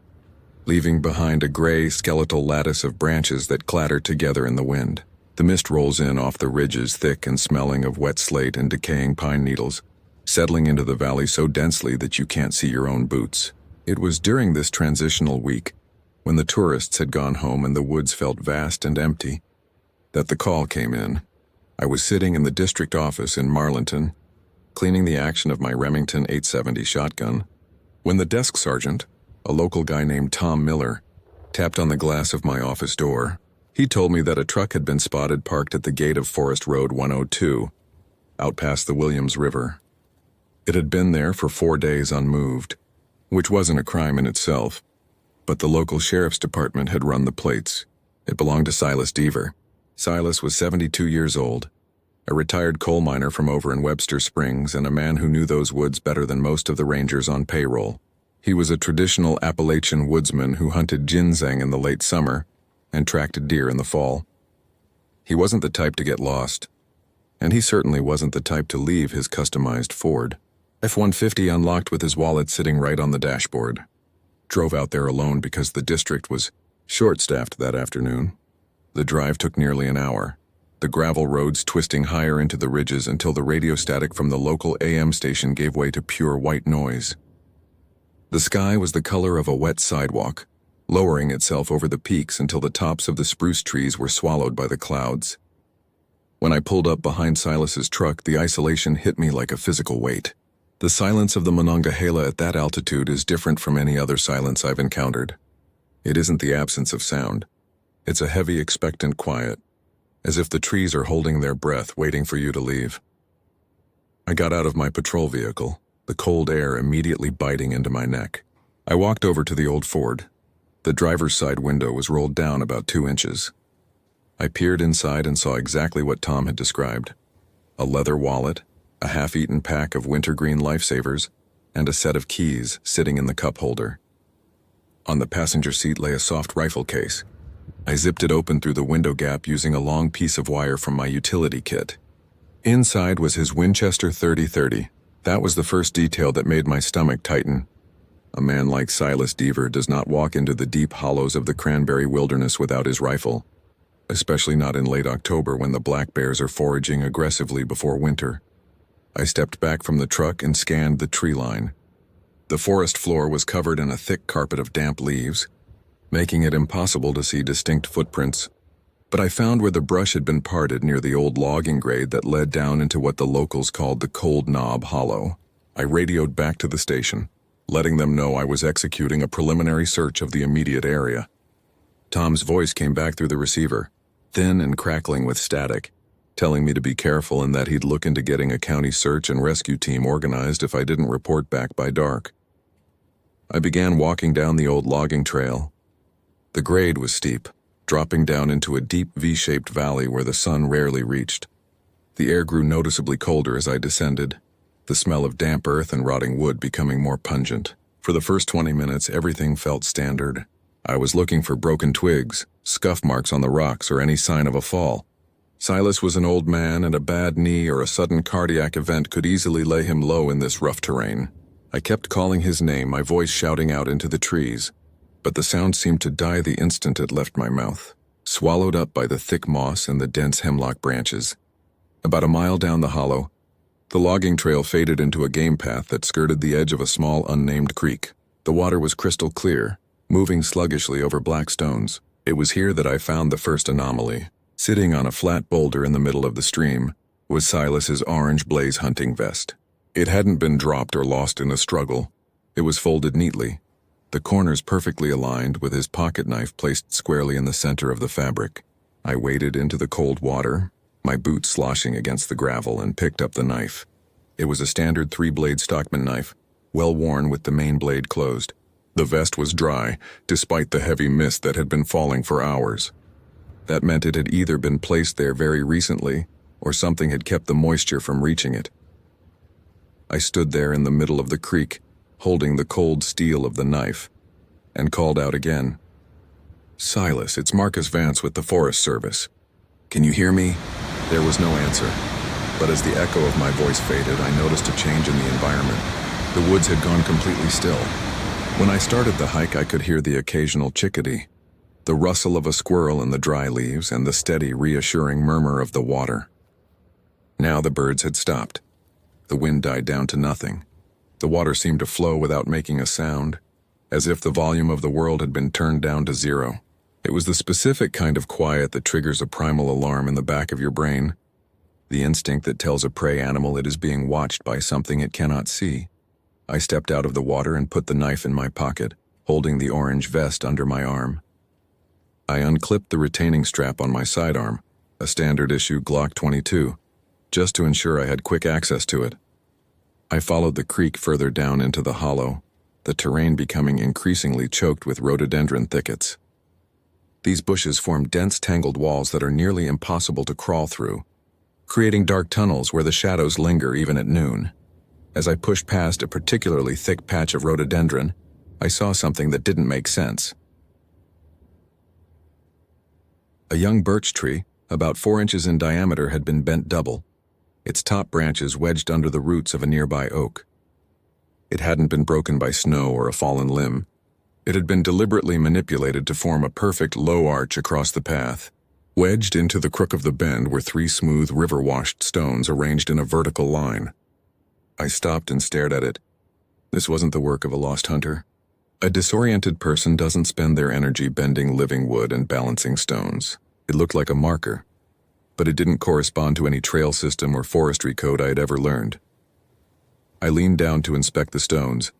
leaving behind a gray, skeletal lattice of branches that clatter together in the wind. The mist rolls in off the ridges, thick and smelling of wet slate and decaying pine needles, settling into the valley so densely that you can't see your own boots. It was during this transitional week, when the tourists had gone home and the woods felt vast and empty, that the call came in. I was sitting in the district office in Marlinton, cleaning the action of my Remington 870 shotgun, when the desk sergeant, a local guy named Tom Miller, tapped on the glass of my office door. He told me that a truck had been spotted parked at the gate of Forest Road 102, out past the Williams River. It had been there for 4 days unmoved, which wasn't a crime in itself, but the local sheriff's department had run the plates. It belonged to Silas Deaver. Silas was 72 years old, a retired coal miner from over in Webster Springs and a man who knew those woods better than most of the rangers on payroll. He was a traditional Appalachian woodsman who hunted ginseng in the late summer and tracked a deer in the fall. He wasn't the type to get lost, and he certainly wasn't the type to leave his customized Ford F-150 unlocked with his wallet sitting right on the dashboard. Drove out there alone because the district was short-staffed that afternoon. The drive took nearly an hour, the gravel roads twisting higher into the ridges until the radio static from the local AM station gave way to pure white noise. The sky was the color of a wet sidewalk, lowering itself over the peaks until the tops of the spruce trees were swallowed by the clouds. When I pulled up behind Silas's truck, the isolation hit me like a physical weight. The silence of the Monongahela at that altitude is different from any other silence I've encountered. It isn't the absence of sound. It's a heavy, expectant quiet, as if the trees are holding their breath, waiting for you to leave. I got out of my patrol vehicle, the cold air immediately biting into my neck. I walked over to the old Ford. The driver's side window was rolled down about 2 inches. I peered inside and saw exactly what Tom had described. A leather wallet, a half-eaten pack of wintergreen lifesavers, and a set of keys sitting in the cup holder. On the passenger seat lay a soft rifle case. I zipped it open through the window gap using a long piece of wire from my utility kit. Inside was his Winchester .30-30. That was the first detail that made my stomach tighten. A man like Silas Deaver does not walk into the deep hollows of the cranberry wilderness without his rifle, especially not in late October when the black bears are foraging aggressively before winter. I stepped back from the truck and scanned the tree line. The forest floor was covered in a thick carpet of damp leaves, making it impossible to see distinct footprints. But I found where the brush had been parted near the old logging grade that led down into what the locals called the Cold Knob Hollow. I radioed back to the station, letting them know I was executing a preliminary search of the immediate area. Tom's voice came back through the receiver, thin and crackling with static, telling me to be careful and that he'd look into getting a county search and rescue team organized if I didn't report back by dark. I began walking down the old logging trail. The grade was steep, dropping down into a deep V-shaped valley where the sun rarely reached. The air grew noticeably colder as I descended, the smell of damp earth and rotting wood becoming more pungent. For the first 20 minutes, everything felt standard. I was looking for broken twigs, scuff marks on the rocks, or any sign of a fall. Silas was an old man, and a bad knee or a sudden cardiac event could easily lay him low in this rough terrain. I kept calling his name, my voice shouting out into the trees, but the sound seemed to die the instant it left my mouth, swallowed up by the thick moss and the dense hemlock branches. About a mile down the hollow, the logging trail faded into a game path that skirted the edge of a small unnamed creek. The water was crystal clear, moving sluggishly over black stones. It was here that I found the first anomaly. Sitting on a flat boulder in the middle of the stream was Silas's orange blaze hunting vest. It hadn't been dropped or lost in a struggle. It was folded neatly, the corners perfectly aligned with his pocket knife placed squarely in the center of the fabric. I waded into the cold water, my boots sloshing against the gravel, and picked up the knife. It was a standard 3-blade Stockman knife, well worn with the main blade closed. The vest was dry, despite the heavy mist that had been falling for hours. That meant it had either been placed there very recently, or something had kept the moisture from reaching it. I stood there in the middle of the creek, holding the cold steel of the knife, and called out again. "Silas, it's Marcus Vance with the Forest Service. Can you hear me?" There was no answer, but as the echo of my voice faded, I noticed a change in the environment. The woods had gone completely still. When I started the hike, I could hear the occasional chickadee, the rustle of a squirrel in the dry leaves, and the steady, reassuring murmur of the water. Now the birds had stopped. The wind died down to nothing. The water seemed to flow without making a sound, as if the volume of the world had been turned down to zero. It was the specific kind of quiet that triggers a primal alarm in the back of your brain, the instinct that tells a prey animal it is being watched by something it cannot see. I stepped out of the water and put the knife in my pocket, holding the orange vest under my arm. I unclipped the retaining strap on my sidearm, a standard-issue Glock 22, just to ensure I had quick access to it. I followed the creek further down into the hollow, the terrain becoming increasingly choked with rhododendron thickets. These bushes form dense, tangled walls that are nearly impossible to crawl through, creating dark tunnels where the shadows linger even at noon. As I pushed past a particularly thick patch of rhododendron, I saw something that didn't make sense. A young birch tree, about 4 inches in diameter, had been bent double, its top branches wedged under the roots of a nearby oak. It hadn't been broken by snow or a fallen limb. It had been deliberately manipulated to form a perfect low arch across the path. Wedged into the crook of the bend were 3 smooth river-washed stones arranged in a vertical line. I stopped and stared at it. This wasn't the work of a lost hunter. A disoriented person doesn't spend their energy bending living wood and balancing stones. It looked like a marker, but it didn't correspond to any trail system or forestry code I had ever learned. I leaned down to inspect the stones,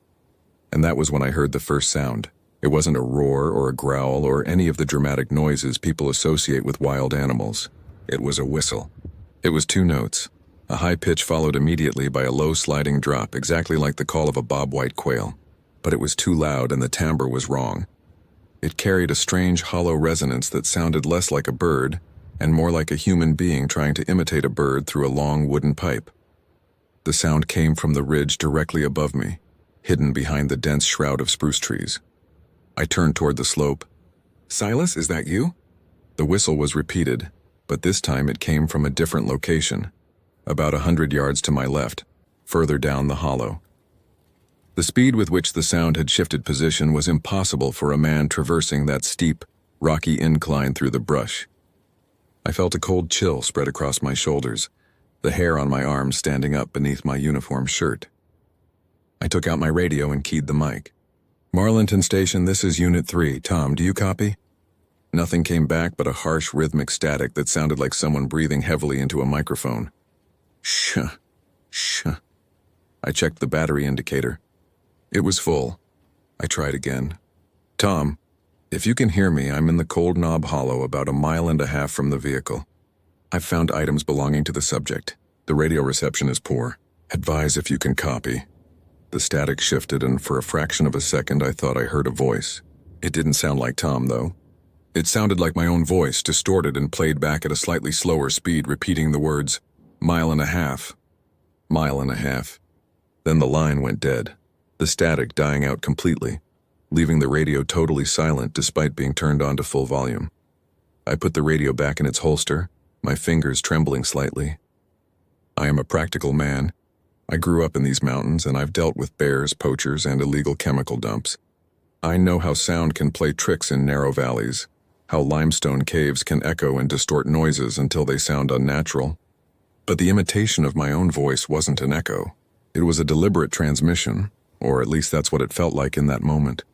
and that was when I heard the first sound. It wasn't a roar or a growl or any of the dramatic noises people associate with wild animals. It was a whistle. It was 2 notes. A high pitch followed immediately by a low sliding drop, exactly like the call of a bobwhite quail. But it was too loud and the timbre was wrong. It carried a strange hollow resonance that sounded less like a bird and more like a human being trying to imitate a bird through a long wooden pipe. The sound came from the ridge directly above me, hidden behind the dense shroud of spruce trees. I turned toward the slope. "Silas, is that you?" The whistle was repeated, but this time it came from a different location, about 100 yards to my left, further down the hollow. The speed with which the sound had shifted position was impossible for a man traversing that steep, rocky incline through the brush. I felt a cold chill spread across my shoulders, the hair on my arms standing up beneath my uniform shirt. I took out my radio and keyed the mic. "Marlinton Station, this is Unit 3. Tom, do you copy?" Nothing came back but a harsh rhythmic static that sounded like someone breathing heavily into a microphone. Shh. I checked the battery indicator. It was full. I tried again. "Tom, if you can hear me, I'm in the Cold Knob Hollow about 1.5 miles from the vehicle. I've found items belonging to the subject. The radio reception is poor. Advise if you can copy." The static shifted, and for a fraction of a second I thought I heard a voice. It didn't sound like Tom, though. It sounded like my own voice, distorted and played back at a slightly slower speed, repeating the words, 1.5 miles. 1.5 miles. Then the line went dead, the static dying out completely, leaving the radio totally silent despite being turned on to full volume. I put the radio back in its holster, my fingers trembling slightly. I am a practical man. I grew up in these mountains, and I've dealt with bears, poachers, and illegal chemical dumps. I know how sound can play tricks in narrow valleys, how limestone caves can echo and distort noises until they sound unnatural. But the imitation of my own voice wasn't an echo. It was a deliberate transmission, or at least that's what it felt like in that moment.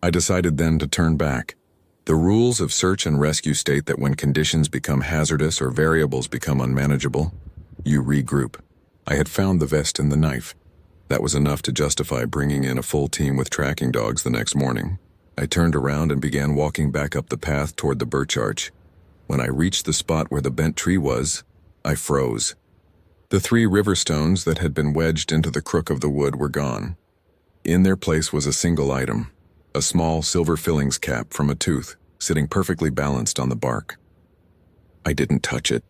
I decided then to turn back. The rules of search and rescue state that when conditions become hazardous or variables become unmanageable, you regroup. I had found the vest and the knife. That was enough to justify bringing in a full team with tracking dogs the next morning. I turned around and began walking back up the path toward the birch arch. When I reached the spot where the bent tree was, I froze. The 3 river stones that had been wedged into the crook of the wood were gone. In their place was a single item, a small silver fillings cap from a tooth, sitting perfectly balanced on the bark. I didn't touch it.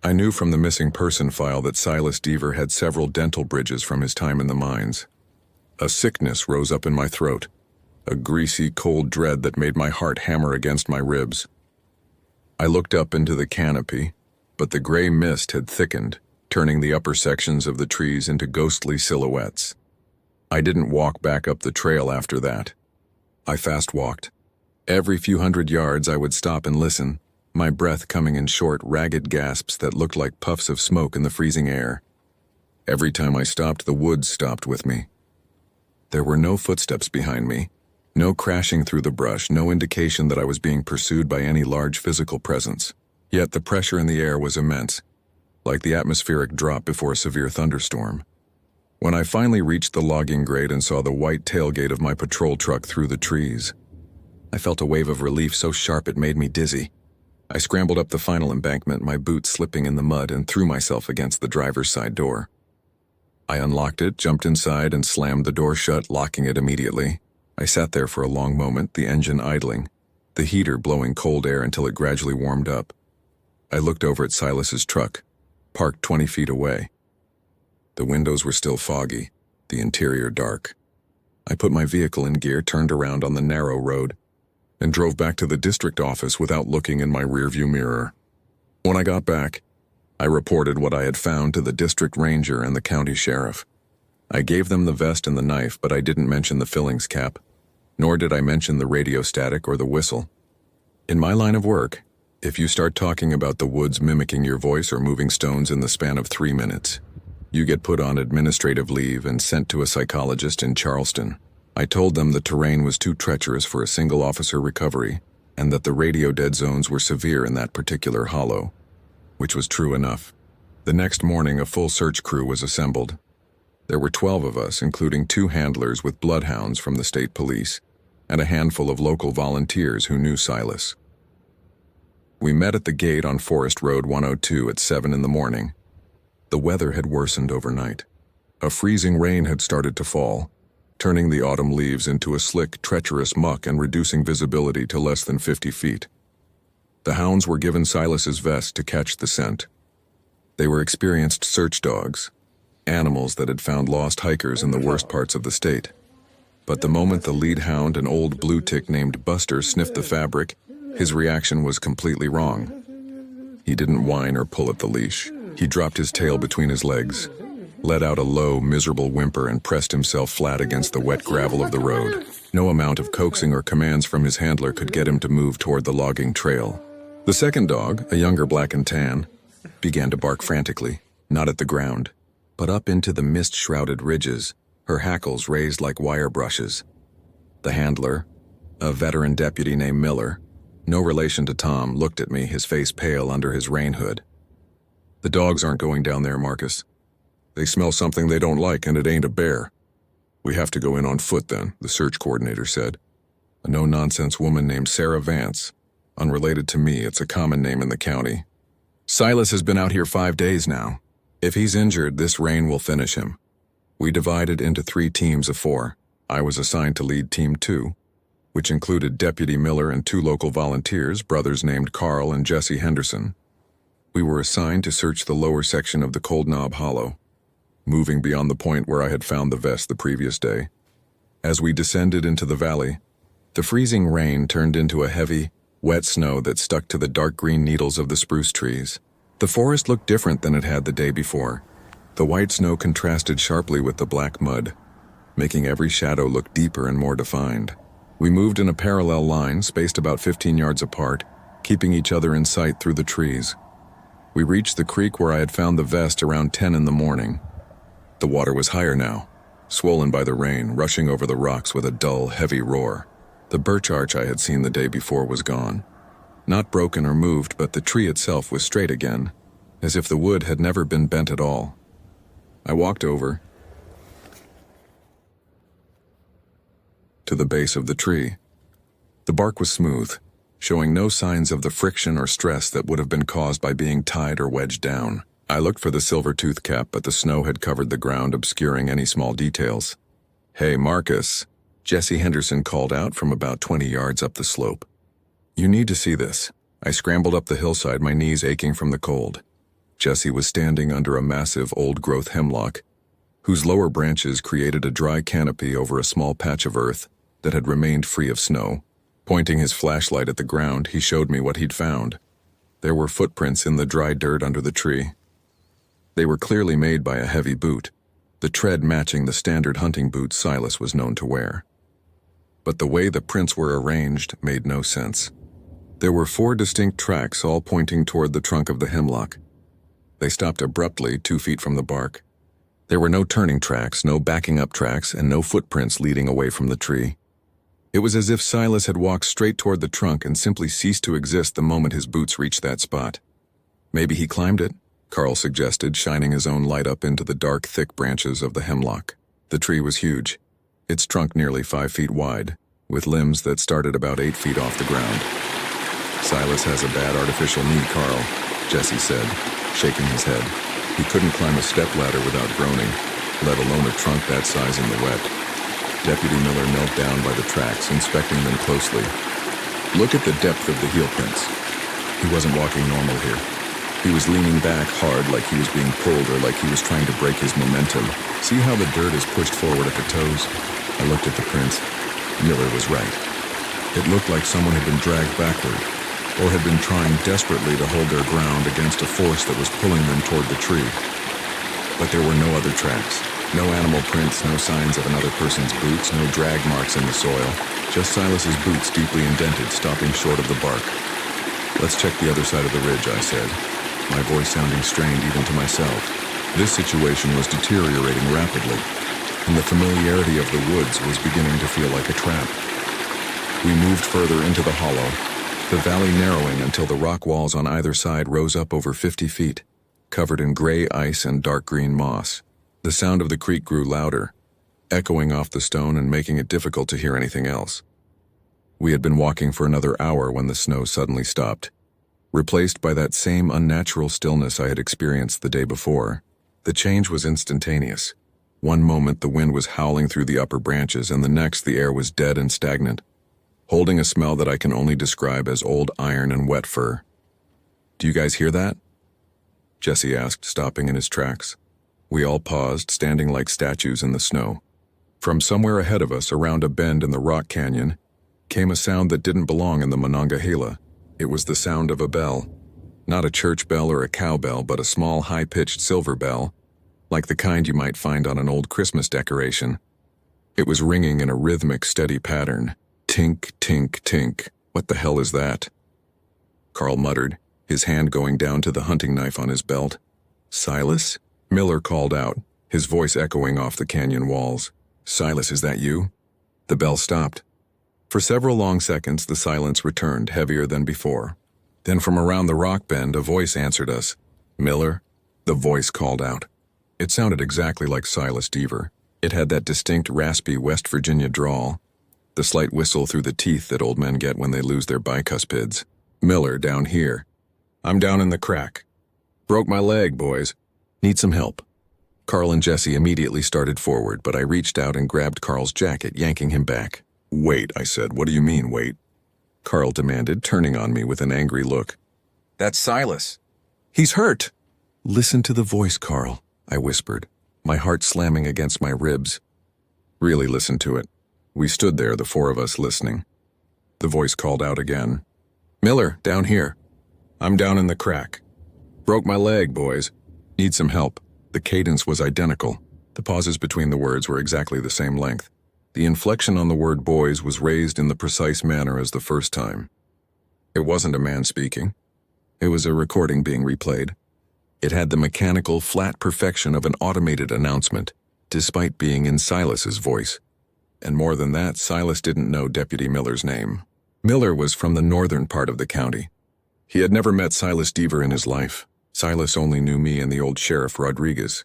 I knew from the missing person file that Silas Deaver had several dental bridges from his time in the mines. A sickness rose up in my throat, a greasy, cold dread that made my heart hammer against my ribs. I looked up into the canopy, but the gray mist had thickened, turning the upper sections of the trees into ghostly silhouettes. I didn't walk back up the trail after that. I fast-walked. Every few hundred yards I would stop and listen, my breath coming in short, ragged gasps that looked like puffs of smoke in the freezing air. Every time I stopped, the woods stopped with me. There were no footsteps behind me, no crashing through the brush, no indication that I was being pursued by any large physical presence. Yet the pressure in the air was immense, like the atmospheric drop before a severe thunderstorm. When I finally reached the logging grade and saw the white tailgate of my patrol truck through the trees, I felt a wave of relief so sharp it made me dizzy. I scrambled up the final embankment, my boots slipping in the mud, and threw myself against the driver's side door. I unlocked it, jumped inside, and slammed the door shut, locking it immediately. I sat there for a long moment, the engine idling, the heater blowing cold air until it gradually warmed up. I looked over at Silas's truck, parked 20 feet away. The windows were still foggy, the interior dark. I put my vehicle in gear, turned around on the narrow road. and drove back to the district office without looking in my rearview mirror. When I got back, I reported what I had found to the district ranger and the county sheriff. I gave them the vest and the knife, but I didn't mention the fillings cap, nor did I mention the radio static or the whistle. In my line of work, if you start talking about the woods mimicking your voice or moving stones in the span of 3 minutes, you get put on administrative leave and sent to a psychologist in Charleston. I told them the terrain was too treacherous for a single officer recovery, and that the radio dead zones were severe in that particular hollow, which was true enough. The next morning, a full search crew was assembled. There were 12 of us, including 2 handlers with bloodhounds from the state police, and a handful of local volunteers who knew Silas. We met at the gate on Forest Road 102 at 7 in the morning. The weather had worsened overnight. A freezing rain had started to fall, turning the autumn leaves into a slick, treacherous muck and reducing visibility to less than 50 feet. The hounds were given Silas's vest to catch the scent. They were experienced search dogs, animals that had found lost hikers in the worst parts of the state. But the moment the lead hound, an old blue tick named Buster, sniffed the fabric, his reaction was completely wrong. He didn't whine or pull at the leash. He dropped his tail between his legs, let out a low, miserable whimper, and pressed himself flat against the wet gravel of the road. No amount of coaxing or commands from his handler could get him to move toward the logging trail. The second dog, a younger black and tan, began to bark frantically, not at the ground, but up into the mist-shrouded ridges, her hackles raised like wire brushes. The handler, a veteran deputy named Miller, no relation to Tom, looked at me, his face pale under his rain hood. "The dogs aren't going down there, Marcus. They smell something they don't like, and it ain't a bear. We have to go in on foot then," the search coordinator said. A no-nonsense woman named Sarah Vance. Unrelated to me, it's a common name in the county. "Silas has been out here 5 days now. If he's injured, this rain will finish him." We divided into 3 teams of 4. I was assigned to lead Team 2, which included Deputy Miller and 2 local volunteers, brothers named Carl and Jesse Henderson. We were assigned to search the lower section of the Cold Knob Hollow, moving beyond the point where I had found the vest the previous day. As we descended into the valley, the freezing rain turned into a heavy, wet snow that stuck to the dark green needles of the spruce trees. The forest looked different than it had the day before. The white snow contrasted sharply with the black mud, making every shadow look deeper and more defined. We moved in a parallel line, spaced about 15 yards apart, keeping each other in sight through the trees. We reached the creek where I had found the vest around 10 in the morning. The water was higher now, swollen by the rain, rushing over the rocks with a dull, heavy roar. The birch arch I had seen the day before was gone. Not broken or moved, but the tree itself was straight again, as if the wood had never been bent at all. I walked over to the base of the tree. The bark was smooth, showing no signs of the friction or stress that would have been caused by being tied or wedged down. I looked for the silver tooth cap, but the snow had covered the ground, obscuring any small details. "Hey, Marcus," Jesse Henderson called out from about 20 yards up the slope. "You need to see this." I scrambled up the hillside, my knees aching from the cold. Jesse was standing under a massive old-growth hemlock, whose lower branches created a dry canopy over a small patch of earth that had remained free of snow. Pointing his flashlight at the ground, he showed me what he'd found. There were footprints in the dry dirt under the tree. They were clearly made by a heavy boot, the tread matching the standard hunting boots Silas was known to wear. But the way the prints were arranged made no sense. There were 4 distinct tracks, all pointing toward the trunk of the hemlock. They stopped abruptly 2 feet from the bark. There were no turning tracks, no backing up tracks, and no footprints leading away from the tree. It was as if Silas had walked straight toward the trunk and simply ceased to exist the moment his boots reached that spot. "Maybe he climbed it," Carl suggested, shining his own light up into the dark, thick branches of the hemlock. The tree was huge, its trunk nearly 5 feet wide, with limbs that started about 8 feet off the ground. "Silas has a bad artificial knee, Carl," Jesse said, shaking his head. "He couldn't climb a stepladder without groaning, let alone a trunk that size in the wet." Deputy Miller knelt down by the tracks, inspecting them closely. "Look at the depth of the heel prints. He wasn't walking normal here. He was leaning back hard, like he was being pulled or like he was trying to break his momentum. See how the dirt is pushed forward at the toes?" I looked at the prints. Miller was right. It looked like someone had been dragged backward, or had been trying desperately to hold their ground against a force that was pulling them toward the tree. But there were no other tracks, no animal prints, no signs of another person's boots, no drag marks in the soil, just Silas's boots deeply indented, stopping short of the bark. "Let's check the other side of the ridge," I said, my voice sounding strained even to myself. This situation was deteriorating rapidly, and the familiarity of the woods was beginning to feel like a trap. We moved further into the hollow, the valley narrowing until the rock walls on either side rose up over 50 feet, covered in gray ice and dark green moss. The sound of the creek grew louder, echoing off the stone and making it difficult to hear anything else. We had been walking for another hour when the snow suddenly stopped, replaced by that same unnatural stillness I had experienced the day before. The change was instantaneous. One moment the wind was howling through the upper branches, and the next the air was dead and stagnant, holding a smell that I can only describe as old iron and wet fur. "Do you guys hear that?" Jesse asked, stopping in his tracks. We all paused, standing like statues in the snow. From somewhere ahead of us, around a bend in the rock canyon, came a sound that didn't belong in the Monongahela. It was the sound of a bell. Not a church bell or a cow bell, but a small, high-pitched silver bell, like the kind you might find on an old Christmas decoration. It was ringing in a rhythmic, steady pattern. Tink, tink, tink. "What the hell is that?" Carl muttered, his hand going down to the hunting knife on his belt. "Silas?" Miller called out, his voice echoing off the canyon walls. "Silas, is that you?" The bell stopped. For several long seconds, the silence returned, heavier than before. Then from around the rock bend, a voice answered us. "Miller?" The voice called out. It sounded exactly like Silas Deaver. It had that distinct, raspy West Virginia drawl, the slight whistle through the teeth that old men get when they lose their bicuspids. "Miller, down here. I'm down in the crack. Broke my leg, boys. Need some help." Carl and Jesse immediately started forward, but I reached out and grabbed Carl's jacket, yanking him back. "Wait," I said. "What do you mean, wait?" Carl demanded, turning on me with an angry look. "That's Silas. He's hurt." "Listen to the voice, Carl," I whispered, my heart slamming against my ribs. Really listen to it. We stood there, the four of us, listening. The voice called out again. "Miller, down here. I'm down in the crack. Broke my leg, boys. Need some help." The cadence was identical. The pauses between the words were exactly the same length. The inflection on the word boys was raised in the precise manner as the first time. It wasn't a man speaking. It was a recording being replayed. It had the mechanical, flat perfection of an automated announcement, despite being in Silas's voice. And more than that, Silas didn't know Deputy Miller's name. Miller was from the northern part of the county. He had never met Silas Deaver in his life. Silas only knew me and the old Sheriff Rodriguez.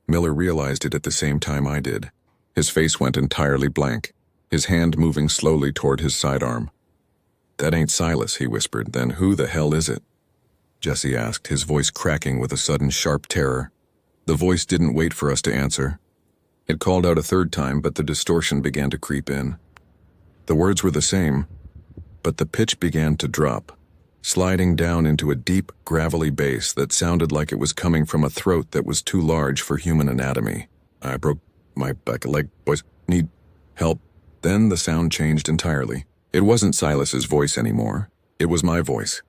Miller realized it at the same time I did. His face went entirely blank, his hand moving slowly toward his sidearm. "That ain't Silas," he whispered. "Then who the hell is it?" Jesse asked, his voice cracking with a sudden sharp terror. The voice didn't wait for us to answer. It called out a third time, but the distortion began to creep in. The words were the same, but the pitch began to drop, sliding down into a deep, gravelly bass that sounded like it was coming from a throat that was too large for human anatomy. "I broke my back leg, boys. Need help." Then the sound changed entirely. It wasn't Silas's voice anymore. It was my voice.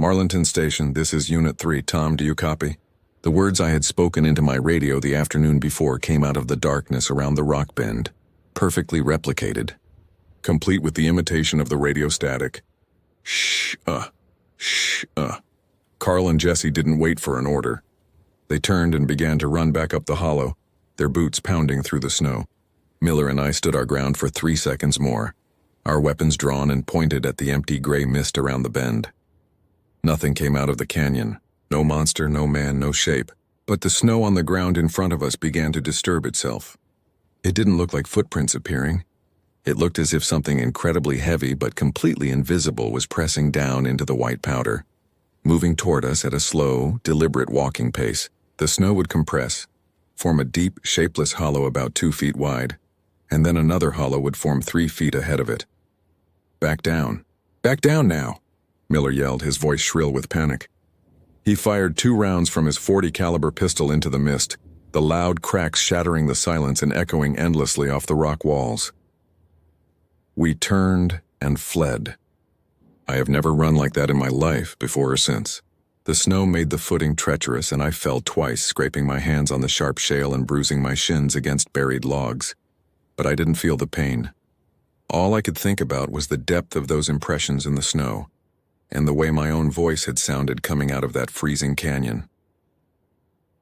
"Marlinton Station, this is Unit 3. Tom, do you copy?" The words I had spoken into my radio the afternoon before came out of the darkness around the rock bend, perfectly replicated, complete with the imitation of the radio static. Shh. Carl and Jesse didn't wait for an order. They turned and began to run back up the hollow, their boots pounding through the snow. Miller and I stood our ground for 3 seconds more, our weapons drawn and pointed at the empty gray mist around the bend. Nothing came out of the canyon. No monster, no man, no shape. But the snow on the ground in front of us began to disturb itself. It didn't look like footprints appearing. It looked as if something incredibly heavy but completely invisible was pressing down into the white powder, moving toward us at a slow, deliberate walking pace. The snow would compress, form a deep, shapeless hollow about 2 feet wide, and then another hollow would form 3 feet ahead of it. "Back down. Back down now," Miller yelled, his voice shrill with panic. He fired 2 rounds from his .40 caliber pistol into the mist, the loud cracks shattering the silence and echoing endlessly off the rock walls. We turned and fled. I have never run like that in my life, before or since. The snow made the footing treacherous, and I fell twice, scraping my hands on the sharp shale and bruising my shins against buried logs. But I didn't feel the pain. All I could think about was the depth of those impressions in the snow, and the way my own voice had sounded coming out of that freezing canyon.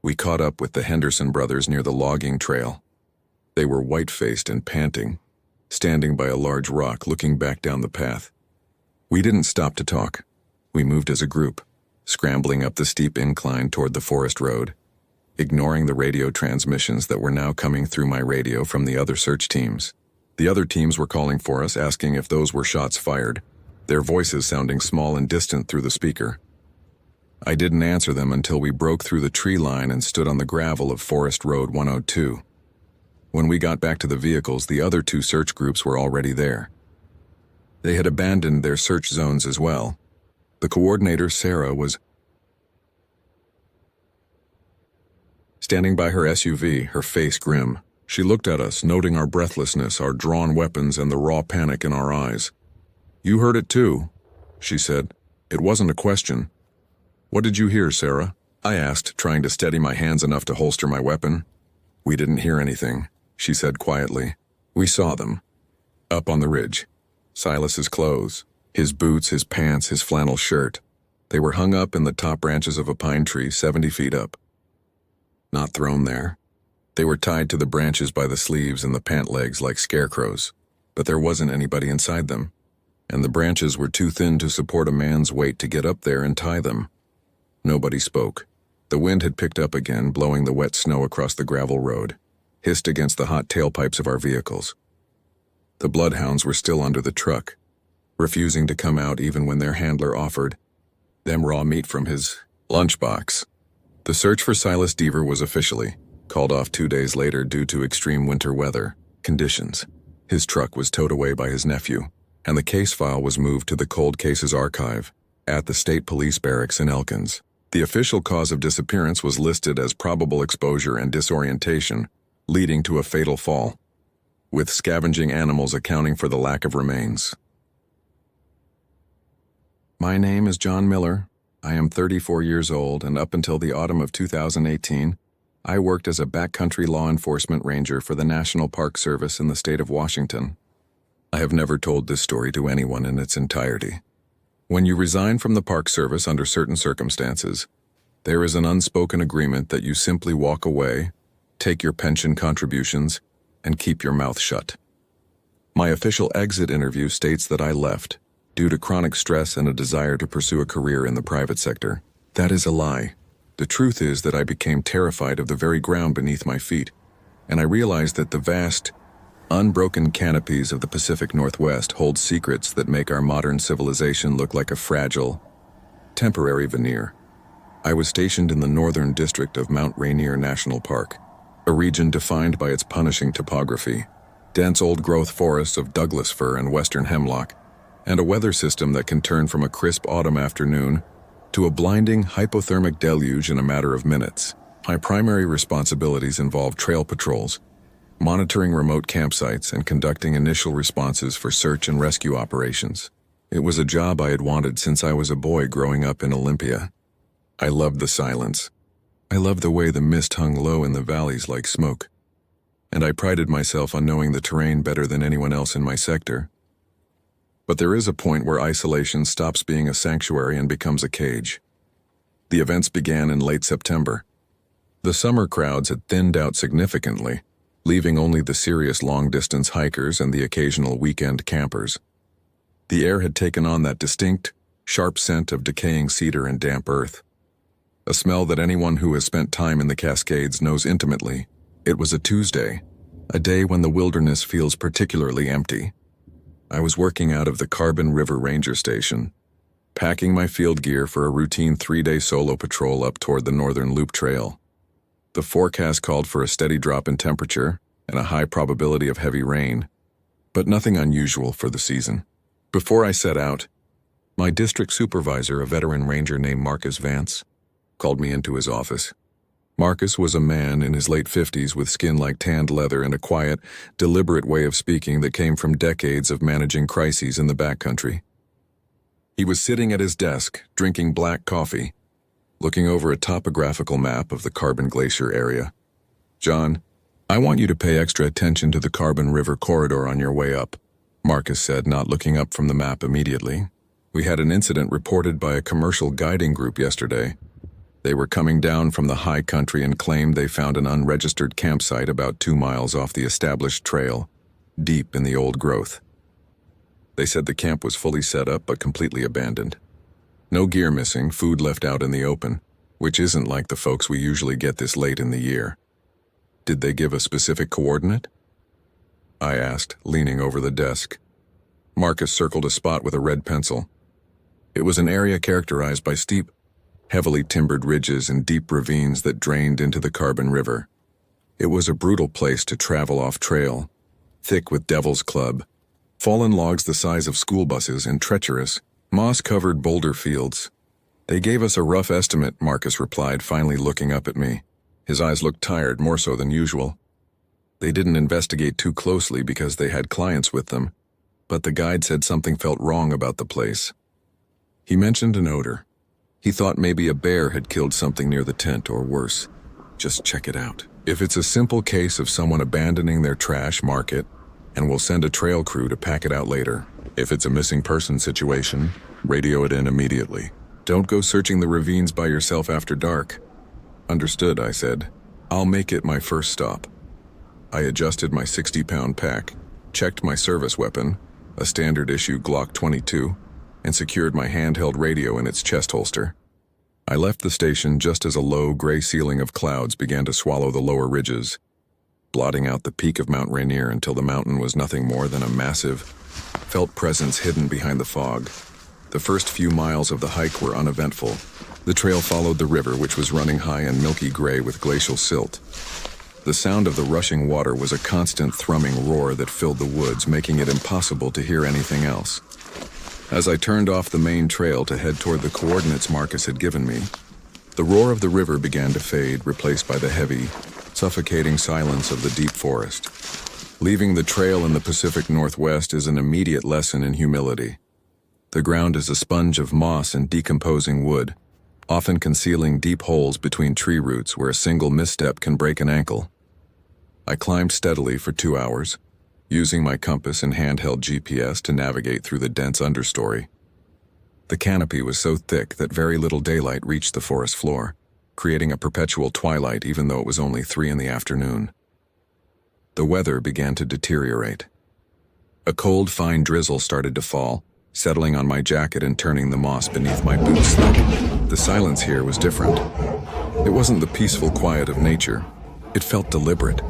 We caught up with the Henderson brothers near the logging trail. They were white-faced and panting, standing by a large rock looking back down the path. We didn't stop to talk. We moved as a group, scrambling up the steep incline toward the forest road, ignoring the radio transmissions that were now coming through my radio from the other search teams. The other teams were calling for us, asking if those were shots fired, their voices sounding small and distant through the speaker. I didn't answer them until we broke through the tree line and stood on the gravel of Forest Road 102. When we got back to the vehicles, the other two search groups were already there. They had abandoned their search zones as well. The coordinator, Sarah, was standing by her SUV, her face grim. She looked at us, noting our breathlessness, our drawn weapons, and the raw panic in our eyes. "You heard it too," she said. "It wasn't a question." "What did you hear, Sarah?" I asked, trying to steady my hands enough to holster my weapon. "We didn't hear anything," she said quietly. "We saw them. Up on the ridge. Silas's clothes, his boots, his pants, his flannel shirt. They were hung up in the top branches of a pine tree 70 feet up. Not thrown there. They were tied to the branches by the sleeves and the pant legs like scarecrows, but there wasn't anybody inside them, and the branches were too thin to support a man's weight to get up there and tie them." Nobody spoke. The wind had picked up again, blowing the wet snow across the gravel road, hissed against the hot tailpipes of our vehicles. The bloodhounds were still under the truck, refusing to come out even when their handler offered them raw meat from his lunchbox. The search for Silas Deaver was officially called off 2 days later due to extreme winter weather conditions. His truck was towed away by his nephew, and the case file was moved to the Cold Cases Archive at the State Police Barracks in Elkins. The official cause of disappearance was listed as probable exposure and disorientation, leading to a fatal fall, with scavenging animals accounting for the lack of remains. My name is John Miller. I am 34 years old, and up until the autumn of 2018, I worked as a backcountry law enforcement ranger for the National Park Service in the state of Washington. I have never told this story to anyone in its entirety. When you resign from the Park Service under certain circumstances, there is an unspoken agreement that you simply walk away, take your pension contributions, and keep your mouth shut. My official exit interview states that I left due to chronic stress and a desire to pursue a career in the private sector. That is a lie. The truth is that I became terrified of the very ground beneath my feet, and I realized that the vast, unbroken canopies of the Pacific Northwest hold secrets that make our modern civilization look like a fragile, temporary veneer. I was stationed in the northern district of Mount Rainier National Park, a region defined by its punishing topography, dense old-growth forests of Douglas fir and western hemlock, and a weather system that can turn from a crisp autumn afternoon to a blinding hypothermic deluge in a matter of minutes. My primary responsibilities involve trail patrols, monitoring remote campsites, and conducting initial responses for search and rescue operations. It was a job I had wanted since I was a boy growing up in Olympia. I loved the silence. I loved the way the mist hung low in the valleys like smoke, and I prided myself on knowing the terrain better than anyone else in my sector. But there is a point where isolation stops being a sanctuary and becomes a cage. The events began in late September. The summer crowds had thinned out significantly, leaving only the serious long-distance hikers and the occasional weekend campers. The air had taken on that distinct, sharp scent of decaying cedar and damp earth, a smell that anyone who has spent time in the Cascades knows intimately. It was a Tuesday, a day when the wilderness feels particularly empty. I was working out of the Carbon River Ranger Station, packing my field gear for a routine 3-day solo patrol up toward the Northern Loop Trail. The forecast called for a steady drop in temperature and a high probability of heavy rain, but nothing unusual for the season. Before I set out, my district supervisor, a veteran ranger named Marcus Vance, called me into his office. Marcus was a man in his late 50s with skin like tanned leather and a quiet, deliberate way of speaking that came from decades of managing crises in the backcountry. He was sitting at his desk, drinking black coffee, looking over a topographical map of the Carbon Glacier area. "John, I want you to pay extra attention to the Carbon River corridor on your way up," Marcus said, not looking up from the map immediately. "We had an incident reported by a commercial guiding group yesterday. They were coming down from the high country and claimed they found an unregistered campsite about 2 miles off the established trail, deep in the old growth. They said the camp was fully set up but completely abandoned. No gear missing, food left out in the open, which isn't like the folks we usually get this late in the year." "Did they give a specific coordinate?" I asked, leaning over the desk. Marcus circled a spot with a red pencil. It was an area characterized by steep, heavily timbered ridges and deep ravines that drained into the Carbon River. It was a brutal place to travel off trail, thick with devil's club, fallen logs the size of school buses, and treacherous, moss-covered boulder fields. "They gave us a rough estimate," Marcus replied, finally looking up at me. His eyes looked tired, more so than usual. "They didn't investigate too closely because they had clients with them, but the guide said something felt wrong about the place. He mentioned an odor. He thought maybe a bear had killed something near the tent, or worse. Just check it out. If it's a simple case of someone abandoning their trash, mark it, and we'll send a trail crew to pack it out later. If it's a missing person situation, radio it in immediately. Don't go searching the ravines by yourself after dark." "Understood," I said. "I'll make it my first stop." I adjusted my 60-pound pack, checked my service weapon, a standard-issue Glock 22, and secured my handheld radio in its chest holster. I left the station just as a low, gray ceiling of clouds began to swallow the lower ridges, blotting out the peak of Mount Rainier until the mountain was nothing more than a massive, felt presence hidden behind the fog. The first few miles of the hike were uneventful. The trail followed the river, which was running high and milky gray with glacial silt. The sound of the rushing water was a constant thrumming roar that filled the woods, making it impossible to hear anything else. As I turned off the main trail to head toward the coordinates Marcus had given me, the roar of the river began to fade, replaced by the heavy, suffocating silence of the deep forest. Leaving the trail in the Pacific Northwest is an immediate lesson in humility. The ground is a sponge of moss and decomposing wood, often concealing deep holes between tree roots where a single misstep can break an ankle. I climbed steadily for 2 hours, using my compass and handheld GPS to navigate through the dense understory. The canopy was so thick that very little daylight reached the forest floor, creating a perpetual twilight even though it was only 3 in the afternoon. The weather began to deteriorate. A cold, fine drizzle started to fall, settling on my jacket and turning the moss beneath my boots slick. The silence here was different. It wasn't the peaceful quiet of nature. It felt deliberate,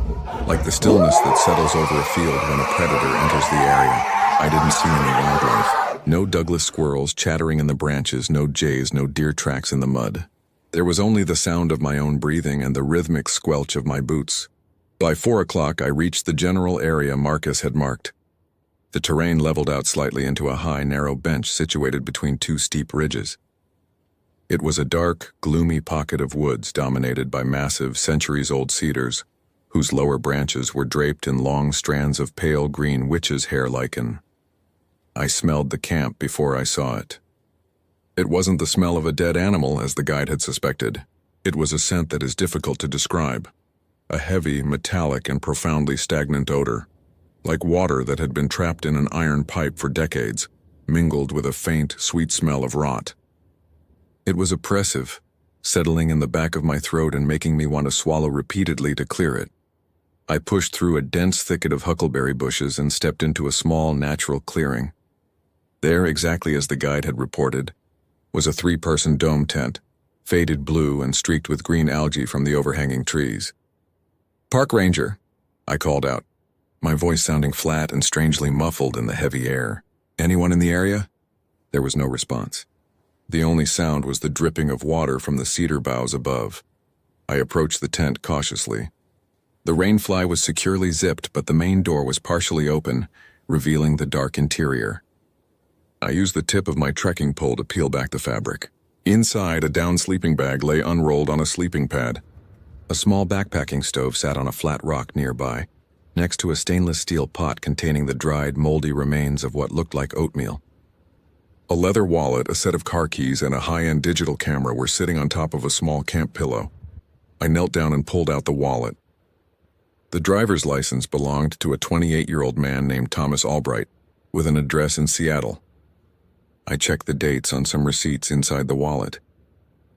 like the stillness that settles over a field when a predator enters the area. I didn't see any wildlife. No Douglas squirrels chattering in the branches, no jays, no deer tracks in the mud. There was only the sound of my own breathing and the rhythmic squelch of my boots. By 4 o'clock, I reached the general area Marcus had marked. The terrain leveled out slightly into a high, narrow bench situated between 2 steep ridges. It was a dark, gloomy pocket of woods dominated by massive, centuries-old cedars, whose lower branches were draped in long strands of pale green witch's hair lichen. I smelled the camp before I saw it. It wasn't the smell of a dead animal, as the guide had suspected. It was a scent that is difficult to describe. A heavy, metallic, and profoundly stagnant odor, like water that had been trapped in an iron pipe for decades, mingled with a faint, sweet smell of rot. It was oppressive, settling in the back of my throat and making me want to swallow repeatedly to clear it. I pushed through a dense thicket of huckleberry bushes and stepped into a small, natural clearing. There, exactly as the guide had reported, was a 3-person dome tent, faded blue and streaked with green algae from the overhanging trees. "Park ranger," I called out, my voice sounding flat and strangely muffled in the heavy air. "Anyone in the area?" There was no response. The only sound was the dripping of water from the cedar boughs above. I approached the tent cautiously. The rainfly was securely zipped, but the main door was partially open, revealing the dark interior. I used the tip of my trekking pole to peel back the fabric. Inside, a down sleeping bag lay unrolled on a sleeping pad. A small backpacking stove sat on a flat rock nearby, next to a stainless steel pot containing the dried, moldy remains of what looked like oatmeal. A leather wallet, a set of car keys, and a high-end digital camera were sitting on top of a small camp pillow. I knelt down and pulled out the wallet. The driver's license belonged to a 28-year-old man named Thomas Albright, with an address in Seattle. I checked the dates on some receipts inside the wallet.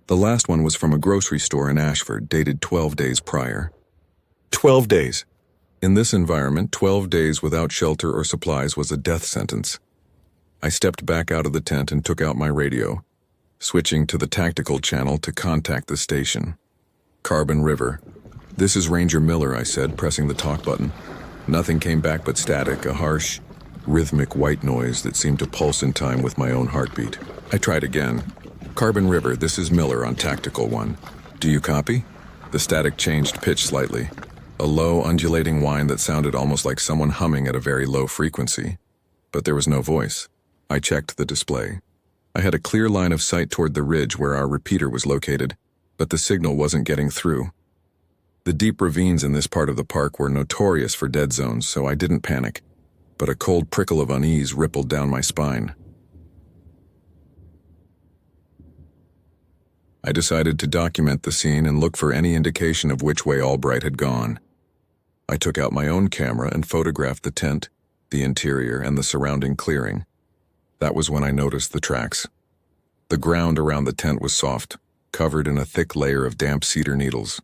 The last one was from a grocery store in Ashford, dated 12 days prior. 12 days! In this environment, 12 days without shelter or supplies was a death sentence. I stepped back out of the tent and took out my radio, switching to the tactical channel to contact the station. Carbon River. "This is Ranger Miller," I said, pressing the talk button. Nothing came back but static, a harsh, rhythmic white noise that seemed to pulse in time with my own heartbeat. I tried again. "Carbon River, this is Miller on Tactical 1. Do you copy?" The static changed pitch slightly. A low, undulating whine that sounded almost like someone humming at a very low frequency. But there was no voice. I checked the display. I had a clear line of sight toward the ridge where our repeater was located, but the signal wasn't getting through. The deep ravines in this part of the park were notorious for dead zones, so I didn't panic, but a cold prickle of unease rippled down my spine. I decided to document the scene and look for any indication of which way Albright had gone. I took out my own camera and photographed the tent, the interior, and the surrounding clearing. That was when I noticed the tracks. The ground around the tent was soft, covered in a thick layer of damp cedar needles.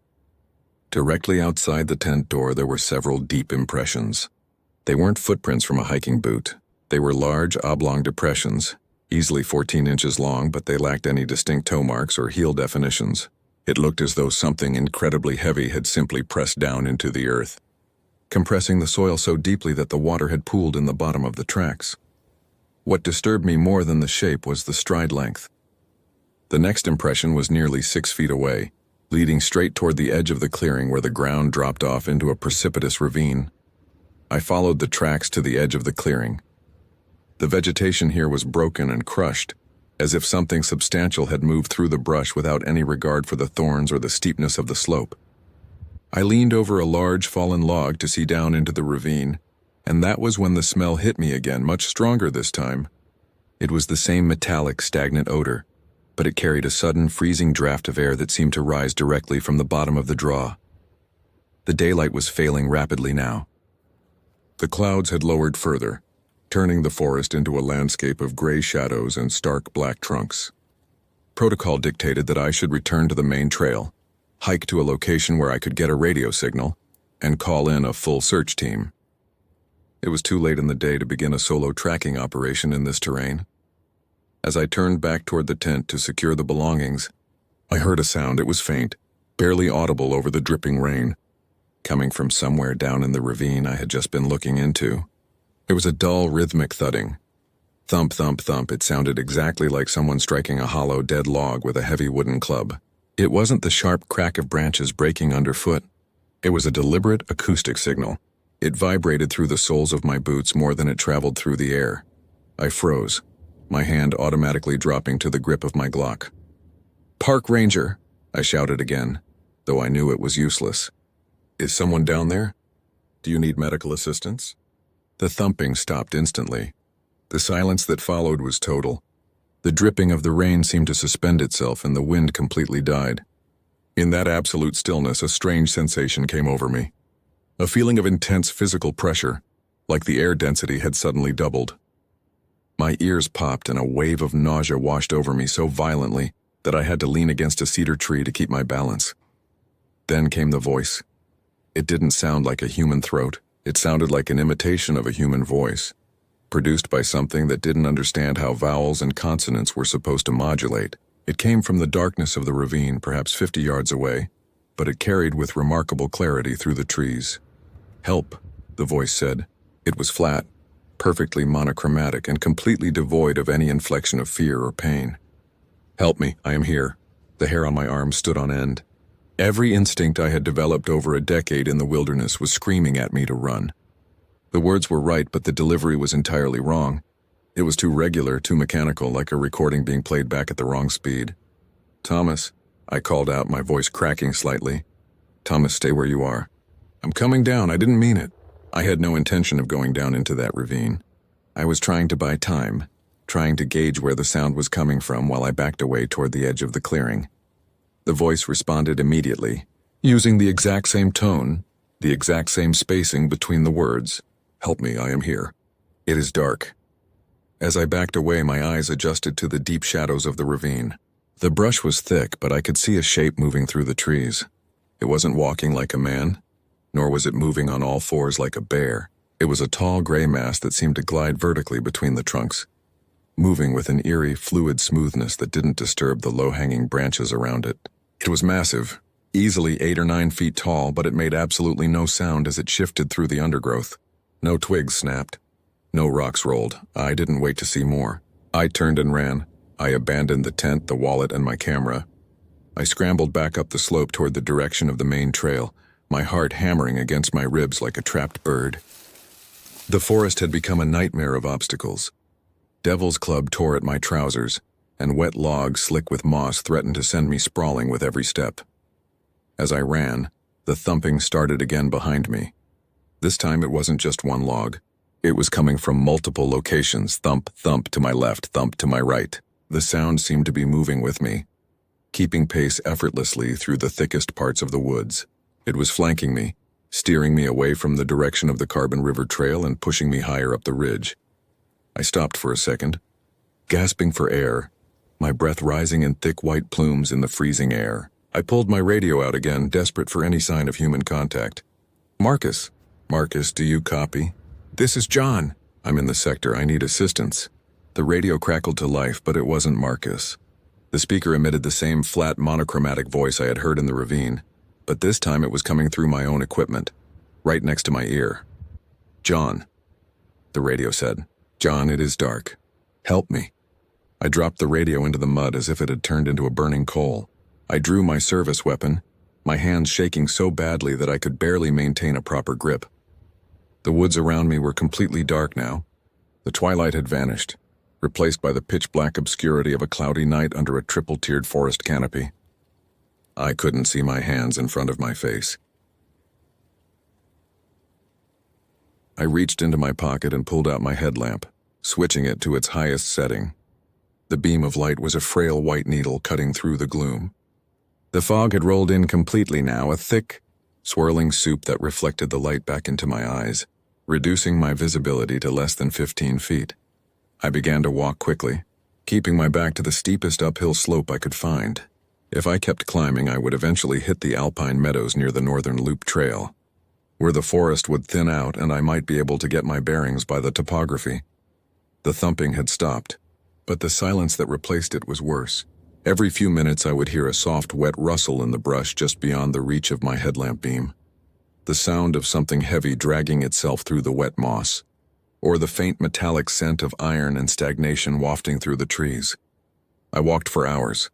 Directly outside the tent door there were several deep impressions. They weren't footprints from a hiking boot. They were large, oblong depressions, easily 14 inches long, but they lacked any distinct toe marks or heel definitions. It looked as though something incredibly heavy had simply pressed down into the earth, compressing the soil so deeply that the water had pooled in the bottom of the tracks. What disturbed me more than the shape was the stride length. The next impression was nearly 6 feet away, leading straight toward the edge of the clearing where the ground dropped off into a precipitous ravine. I followed the tracks to the edge of the clearing. The vegetation here was broken and crushed, as if something substantial had moved through the brush without any regard for the thorns or the steepness of the slope. I leaned over a large fallen log to see down into the ravine, and that was when the smell hit me again, much stronger this time. It was the same metallic, stagnant odor, but it carried a sudden, freezing draft of air that seemed to rise directly from the bottom of the draw. The daylight was failing rapidly now. The clouds had lowered further, turning the forest into a landscape of gray shadows and stark black trunks. Protocol dictated that I should return to the main trail, hike to a location where I could get a radio signal, and call in a full search team. It was too late in the day to begin a solo tracking operation in this terrain. As I turned back toward the tent to secure the belongings, I heard a sound. It was faint, barely audible over the dripping rain, coming from somewhere down in the ravine I had just been looking into. It was a dull, rhythmic thudding. Thump, thump, thump. It sounded exactly like someone striking a hollow, dead log with a heavy wooden club. It wasn't the sharp crack of branches breaking underfoot. It was a deliberate acoustic signal. It vibrated through the soles of my boots more than it traveled through the air. I froze, my hand automatically dropping to the grip of my Glock. "Park Ranger!" I shouted again, though I knew it was useless. "Is someone down there? Do you need medical assistance?" The thumping stopped instantly. The silence that followed was total. The dripping of the rain seemed to suspend itself and the wind completely died. In that absolute stillness, a strange sensation came over me. A feeling of intense physical pressure, like the air density had suddenly doubled. My ears popped and a wave of nausea washed over me so violently that I had to lean against a cedar tree to keep my balance. Then came the voice. It didn't sound like a human throat. It sounded like an imitation of a human voice, produced by something that didn't understand how vowels and consonants were supposed to modulate. It came from the darkness of the ravine, perhaps 50 yards away, but it carried with remarkable clarity through the trees. "Help," the voice said. It was flat, perfectly monochromatic, and completely devoid of any inflection of fear or pain. "Help me, I am here." The hair on my arm stood on end. Every instinct I had developed over a decade in the wilderness was screaming at me to run. The words were right, but the delivery was entirely wrong. It was too regular, too mechanical, like a recording being played back at the wrong speed. "Thomas," I called out, my voice cracking slightly. Thomas, stay where you are. I'm coming down, I didn't mean it. I had no intention of going down into that ravine. I was trying to buy time, trying to gauge where the sound was coming from while I backed away toward the edge of the clearing. The voice responded immediately, using the exact same tone, the exact same spacing between the words. Help me, I am here. It is dark. As I backed away, my eyes adjusted to the deep shadows of the ravine. The brush was thick, but I could see a shape moving through the trees. It wasn't walking like a man, nor was it moving on all fours like a bear. It was a tall gray mass that seemed to glide vertically between the trunks, moving with an eerie, fluid smoothness that didn't disturb the low-hanging branches around it. It was massive, easily 8 or 9 feet tall, but it made absolutely no sound as it shifted through the undergrowth. No twigs snapped. No rocks rolled. I didn't wait to see more. I turned and ran. I abandoned the tent, the wallet, and my camera. I scrambled back up the slope toward the direction of the main trail, my heart hammering against my ribs like a trapped bird. The forest had become a nightmare of obstacles. Devil's Club tore at my trousers, and wet logs slick with moss threatened to send me sprawling with every step. As I ran, the thumping started again behind me. This time it wasn't just one log. It was coming from multiple locations, thump, thump to my left, thump to my right. The sound seemed to be moving with me, keeping pace effortlessly through the thickest parts of the woods. It was flanking me, steering me away from the direction of the Carbon River Trail and pushing me higher up the ridge. I stopped for a second, gasping for air, my breath rising in thick white plumes in the freezing air. I pulled my radio out again, desperate for any sign of human contact. Marcus, do you copy? This is John. I'm in the sector. I need assistance. The radio crackled to life, but it wasn't Marcus. The speaker emitted the same flat, monochromatic voice I had heard in the ravine, but this time it was coming through my own equipment, right next to my ear. John, the radio said. John, it is dark. Help me. I dropped the radio into the mud as if it had turned into a burning coal. I drew my service weapon, my hands shaking so badly that I could barely maintain a proper grip. The woods around me were completely dark now. The twilight had vanished, replaced by the pitch-black obscurity of a cloudy night under a triple-tiered forest canopy. I couldn't see my hands in front of my face. I reached into my pocket and pulled out my headlamp, switching it to its highest setting. The beam of light was a frail white needle cutting through the gloom. The fog had rolled in completely now, a thick, swirling soup that reflected the light back into my eyes, reducing my visibility to less than 15 feet. I began to walk quickly, keeping my back to the steepest uphill slope I could find. If I kept climbing, I would eventually hit the alpine meadows near the Northern Loop Trail, where the forest would thin out and I might be able to get my bearings by the topography. The thumping had stopped, but the silence that replaced it was worse. Every few minutes I would hear a soft, wet rustle in the brush just beyond the reach of my headlamp beam. The sound of something heavy dragging itself through the wet moss, or the faint metallic scent of iron and stagnation wafting through the trees. I walked for hours.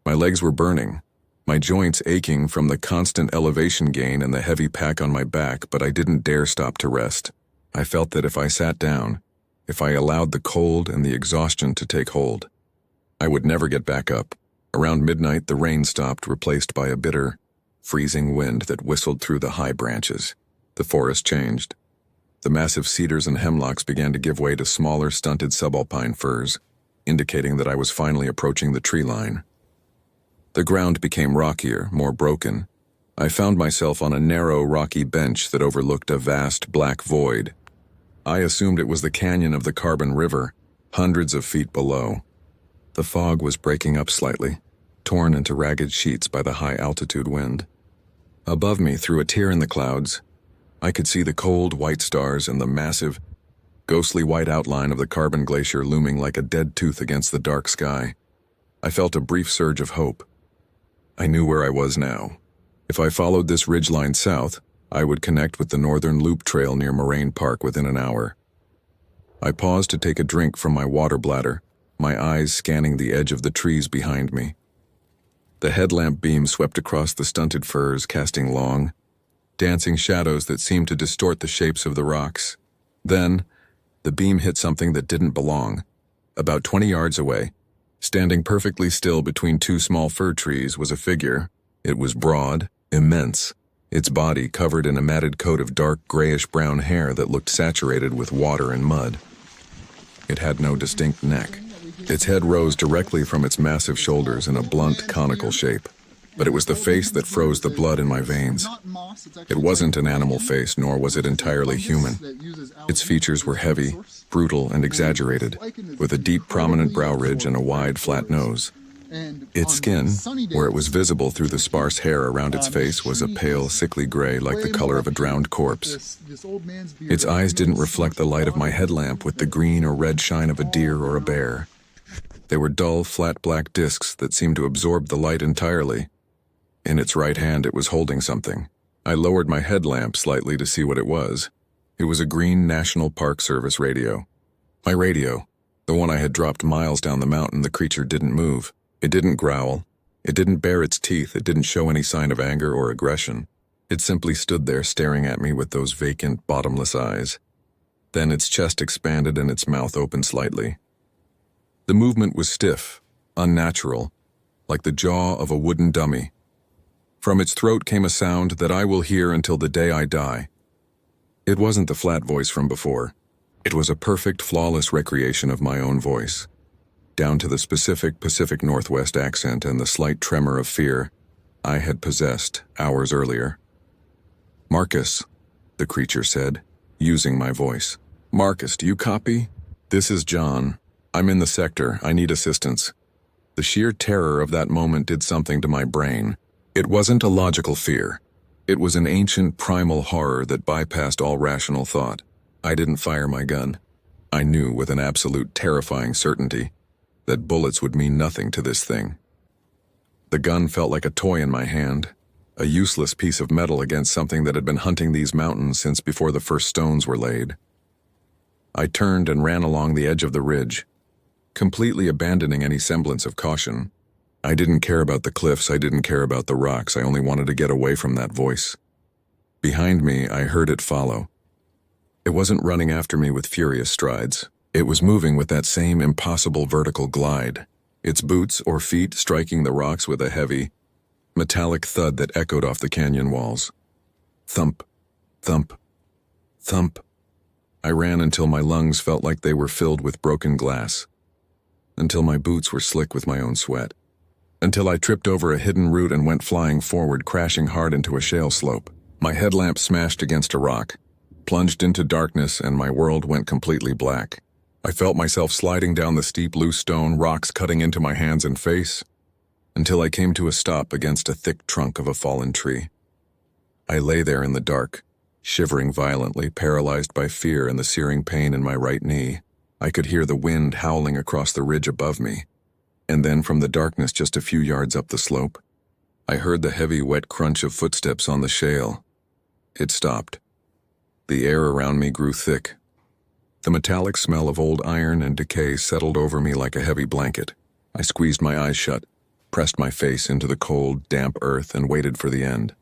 My legs were burning, my joints aching from the constant elevation gain and the heavy pack on my back, but I didn't dare stop to rest. I felt that if I sat down, if I allowed the cold and the exhaustion to take hold, I would never get back up. Around midnight, the rain stopped, replaced by a bitter, freezing wind that whistled through the high branches. The forest changed. The massive cedars and hemlocks began to give way to smaller, stunted subalpine firs, indicating that I was finally approaching the tree line. The ground became rockier, more broken. I found myself on a narrow, rocky bench that overlooked a vast, black void. I assumed it was the canyon of the Carbon River, hundreds of feet below. The fog was breaking up slightly, torn into ragged sheets by the high-altitude wind. Above me, through a tear in the clouds, I could see the cold, white stars and the massive, ghostly white outline of the Carbon Glacier looming like a dead tooth against the dark sky. I felt a brief surge of hope. I knew where I was now. If I followed this ridgeline south, I would connect with the Northern Loop Trail near Moraine Park within an hour. I paused to take a drink from my water bladder, my eyes scanning the edge of the trees behind me. The headlamp beam swept across the stunted firs, casting long, dancing shadows that seemed to distort the shapes of the rocks. Then, the beam hit something that didn't belong. About 20 yards away, standing perfectly still between two small fir trees, was a figure. It was broad, immense, its body covered in a matted coat of dark grayish-brown hair that looked saturated with water and mud. It had no distinct neck. Its head rose directly from its massive shoulders in a blunt, conical shape. But it was the face that froze the blood in my veins. It wasn't an animal face, nor was it entirely human. Its features were heavy, brutal, and exaggerated, with a deep, prominent brow ridge and a wide, flat nose. Its skin, where it was visible through the sparse hair around its face, was a pale, sickly gray like the color of a drowned corpse. Its eyes didn't reflect the light of my headlamp with the green or red shine of a deer or a bear. They were dull, flat black discs that seemed to absorb the light entirely. In its right hand it was holding something. I lowered my headlamp slightly to see what it was. It was a green National Park Service radio. My radio, the one I had dropped miles down the mountain. The creature didn't move. It didn't growl. It didn't bare its teeth. It didn't show any sign of anger or aggression. It simply stood there staring at me with those vacant, bottomless eyes. Then its chest expanded and its mouth opened slightly. The movement was stiff, unnatural, like the jaw of a wooden dummy. From its throat came a sound that I will hear until the day I die. It wasn't the flat voice from before. It was a perfect, flawless recreation of my own voice, down to the specific Pacific Northwest accent and the slight tremor of fear I had possessed hours earlier. "Marcus," the creature said, using my voice. "Marcus, do you copy? This is John. I'm in the sector. I need assistance." The sheer terror of that moment did something to my brain. It wasn't a logical fear. It was an ancient, primal horror that bypassed all rational thought. I didn't fire my gun. I knew with an absolute terrifying certainty that bullets would mean nothing to this thing. The gun felt like a toy in my hand, a useless piece of metal against something that had been hunting these mountains since before the first stones were laid. I turned and ran along the edge of the ridge, completely abandoning any semblance of caution. I didn't care about the cliffs, I didn't care about the rocks, I only wanted to get away from that voice. Behind me, I heard it follow. It wasn't running after me with furious strides. It was moving with that same impossible vertical glide, its boots or feet striking the rocks with a heavy, metallic thud that echoed off the canyon walls. Thump, thump, thump. I ran until my lungs felt like they were filled with broken glass, until my boots were slick with my own sweat, until I tripped over a hidden root and went flying forward, crashing hard into a shale slope. My headlamp smashed against a rock, plunged into darkness, and my world went completely black. I felt myself sliding down the steep, loose stone, rocks cutting into my hands and face, until I came to a stop against a thick trunk of a fallen tree. I lay there in the dark, shivering violently, paralyzed by fear and the searing pain in my right knee. I could hear the wind howling across the ridge above me, and then from the darkness just a few yards up the slope, I heard the heavy, wet crunch of footsteps on the shale. It stopped. The air around me grew thick. The metallic smell of old iron and decay settled over me like a heavy blanket. I squeezed my eyes shut, pressed my face into the cold, damp earth, and waited for the end.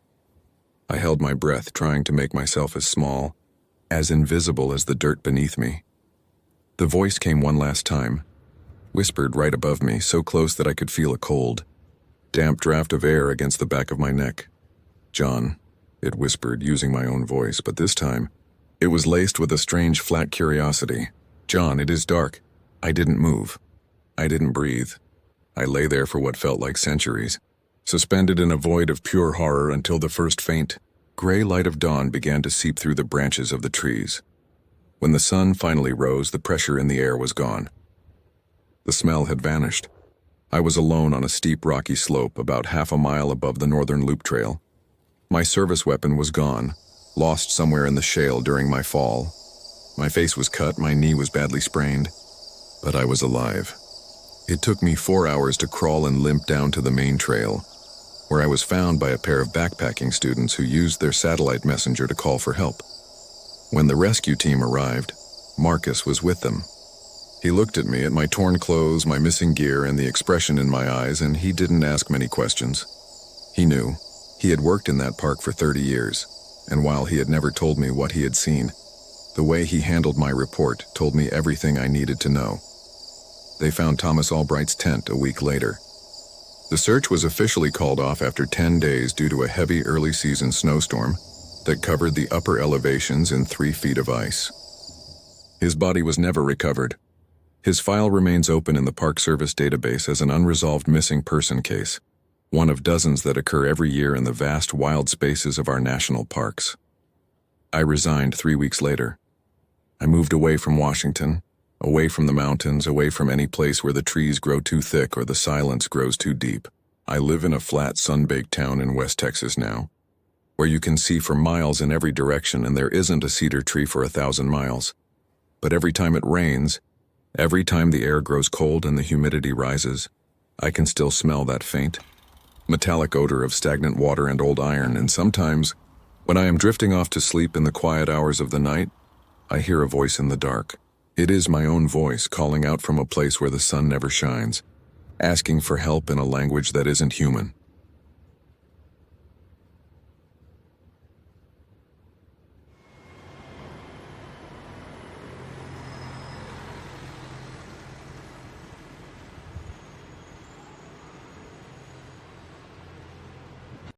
I held my breath, trying to make myself as small, as invisible as the dirt beneath me. The voice came one last time, whispered right above me, so close that I could feel a cold, damp draft of air against the back of my neck. "John," it whispered, using my own voice, but this time, it was laced with a strange, flat curiosity. "John, it is dark." I didn't move. I didn't breathe. I lay there for what felt like centuries, suspended in a void of pure horror until the first faint, gray light of dawn began to seep through the branches of the trees. When the sun finally rose, the pressure in the air was gone. The smell had vanished. I was alone on a steep, rocky slope about half a mile above the northern loop trail. My service weapon was gone, lost somewhere in the shale during my fall. My face was cut, my knee was badly sprained, but I was alive. It took me 4 hours to crawl and limp down to the main trail, where I was found by a pair of backpacking students who used their satellite messenger to call for help. When the rescue team arrived, Marcus was with them. He looked at me, at my torn clothes, my missing gear, and the expression in my eyes, and he didn't ask many questions. He knew. He had worked in that park for 30 years, and while he had never told me what he had seen, the way he handled my report told me everything I needed to know. They found Thomas Albright's tent a week later. The search was officially called off after 10 days due to a heavy early-season snowstorm that covered the upper elevations in 3 feet of ice. His body was never recovered. His file remains open in the Park Service database as an unresolved missing person case, one of dozens that occur every year in the vast wild spaces of our national parks. I resigned 3 weeks later. I moved away from Washington, away from the mountains, away from any place where the trees grow too thick or the silence grows too deep. I live in a flat, sun-baked town in West Texas now, where you can see for miles in every direction and there isn't a cedar tree for 1,000 miles. But every time it rains, every time the air grows cold and the humidity rises, I can still smell that faint, metallic odor of stagnant water and old iron, and sometimes, when I am drifting off to sleep in the quiet hours of the night, I hear a voice in the dark. It is my own voice calling out from a place where the sun never shines, asking for help in a language that isn't human.